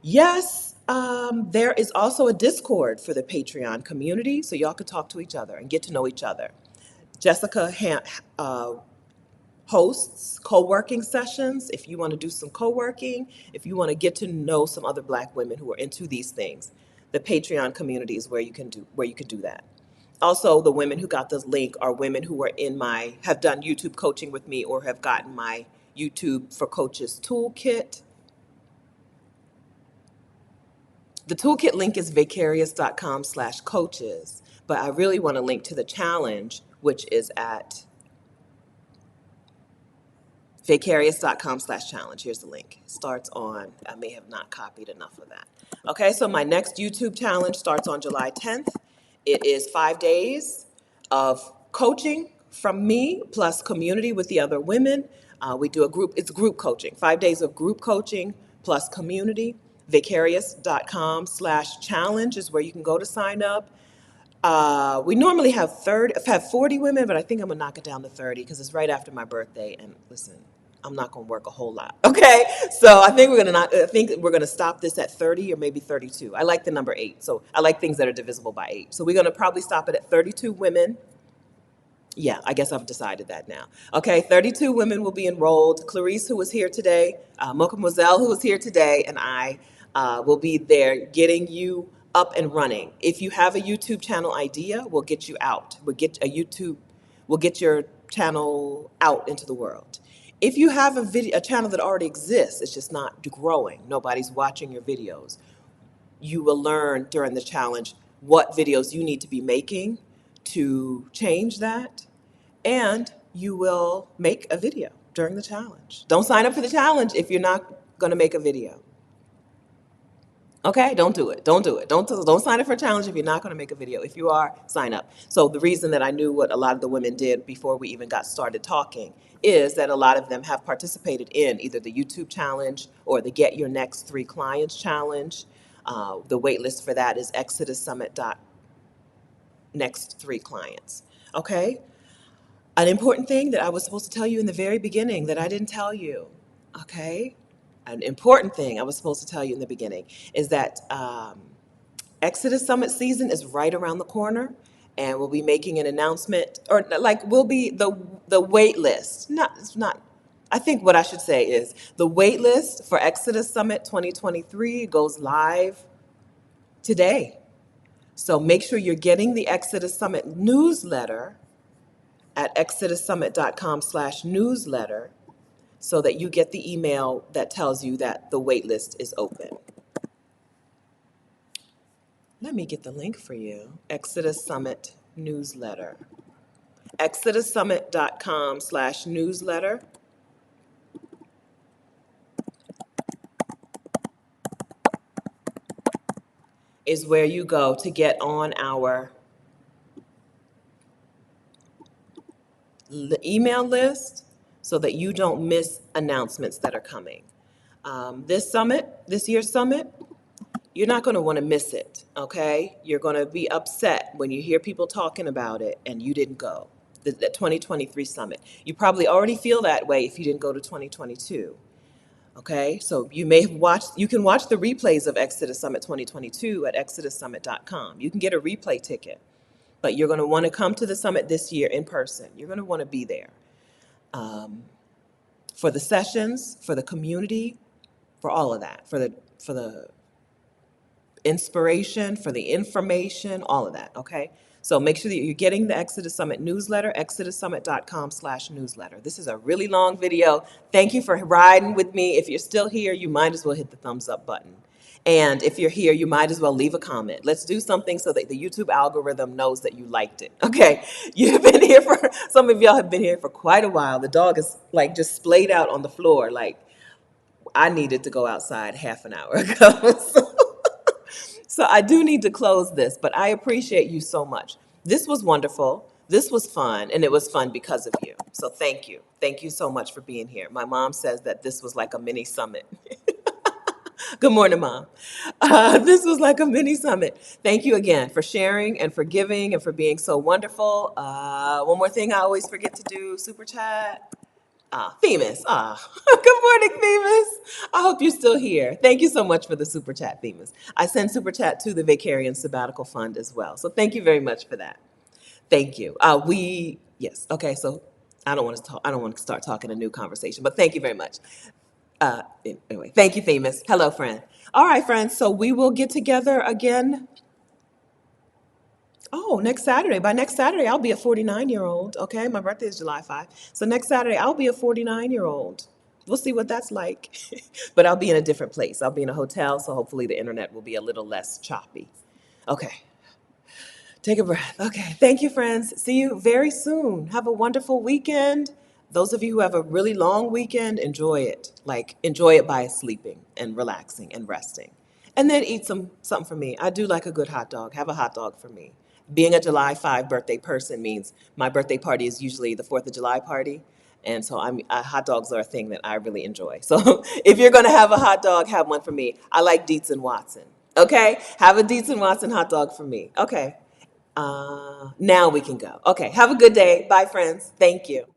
Yes, there is also a Discord for the Patreon community, so y'all can talk to each other and get to know each other. Jessica hosts co-working sessions. If you want to do some co-working, if you want to get to know some other Black women who are into these things, the Patreon community is where you can do that. Also, the women who got this link are women who are have done YouTube coaching with me or have gotten my YouTube for Coaches toolkit. The toolkit link is vicarious.com/coaches, but I really want to link to the challenge, which is at vicarious.com/challenge. Here's the link. It starts on, I may have not copied enough of that. Okay, so my next YouTube challenge starts on July 10th. It is 5 days of coaching from me plus community with the other women. We do it's group coaching, 5 days of group coaching plus community. Vicarious.com/challenge is where you can go to sign up. We normally have 40 women, but I think I'm gonna knock it down to 30 because it's right after my birthday. And listen, I'm not gonna work a whole lot. Okay, so I think we're gonna stop this at 30 or maybe 32. I like the number 8, so I like things that are divisible by 8. So we're gonna probably stop it at 32 women. Yeah, I guess I've decided that now. Okay, 32 women will be enrolled. Clarice, who was here today, Mocha Moizelle, who was here today, and I will be there getting you up and running. If you have a YouTube channel idea, we'll get you out. We'll get your channel out into the world. If you have a channel that already exists, it's just not growing, nobody's watching your videos, you will learn during the challenge what videos you need to be making to change that, and you will make a video during the challenge. Don't sign up for the challenge if you're not going to make a video. Okay, don't do it. Don't sign up for a challenge if you're not going to make a video. If you are, sign up. So the reason that I knew what a lot of the women did before we even got started talking is that a lot of them have participated in either the YouTube challenge or the Get Your Next 3 Clients challenge. The waitlist for that is exodussummit.next3clients. Okay? An important thing that I was supposed to tell you in the very beginning that I didn't tell you, okay? An important thing I was supposed to tell you in the beginning is that Exodus Summit season is right around the corner, and we'll be making an announcement, or will be the wait list. I think what I should say is the wait list for Exodus Summit 2023 goes live today. So make sure you're getting the Exodus Summit newsletter at exodussummit.com/newsletter so that you get the email that tells you that the wait list is open. Let me get the link for you. Exodus Summit newsletter. exodussummit.com/newsletter. Is where you go to get on our email list so that you don't miss announcements that are coming. This year's summit, you're not going to want to miss it, okay? You're going to be upset when you hear people talking about it and you didn't go. The 2023 summit. You probably already feel that way if you didn't go to 2022. Okay, so you can watch the replays of Exodus Summit 2022 at exodussummit.com. You can get a replay ticket, but you're going to want to come to the summit this year in person. You're going to want to be there for the sessions, for the community, for all of that, for the inspiration, for the information, all of that, okay? So make sure that you're getting the Exodus Summit newsletter, exodussummit.com/newsletter. This is a really long video. Thank you for riding with me. If you're still here, you might as well hit the thumbs up button. And if you're here, you might as well leave a comment. Let's do something so that the YouTube algorithm knows that you liked it. Okay, some of y'all have been here for quite a while. The dog is just splayed out on the floor. I needed to go outside half an hour ago. So I do need to close this, but I appreciate you so much. This was wonderful. This was fun, and it was fun because of you. So thank you. Thank you so much for being here. My mom says that this was like a mini summit. Good morning, Mom. This was like a mini summit. Thank you again for sharing and for giving and for being so wonderful. One more thing I always forget to do, super chat. Themis. Good morning, Themis. I hope you're still here. Thank you so much for the super chat, Themis. I send super chat to the Vicarian Sabbatical Fund as well. So thank you very much for that. Thank you. Yes. Okay. So I don't want to talk. I don't want to start talking a new conversation. But thank you very much. Anyway, thank you, famous. Hello, friend. All right, friends. So we will get together again. Oh, next Saturday. By next Saturday, I'll be a 49-year-old. Okay, my birthday is July 5. So next Saturday, I'll be a 49-year-old. We'll see what that's like. But I'll be in a different place. I'll be in a hotel, so hopefully the internet will be a little less choppy. Okay. Take a breath. Okay. Thank you, friends. See you very soon. Have a wonderful weekend. Those of you who have a really long weekend, enjoy it. Like, enjoy it by sleeping and relaxing and resting. And then eat something for me. I do like a good hot dog. Have a hot dog for me. Being a July 5 birthday person means my birthday party is usually the 4th of July party. And so hot dogs are a thing that I really enjoy. So if you're going to have a hot dog, have one for me. I like Dietz and Watson. Okay? Have a Dietz and Watson hot dog for me. Okay. Now we can go. Okay. Have a good day. Bye, friends. Thank you.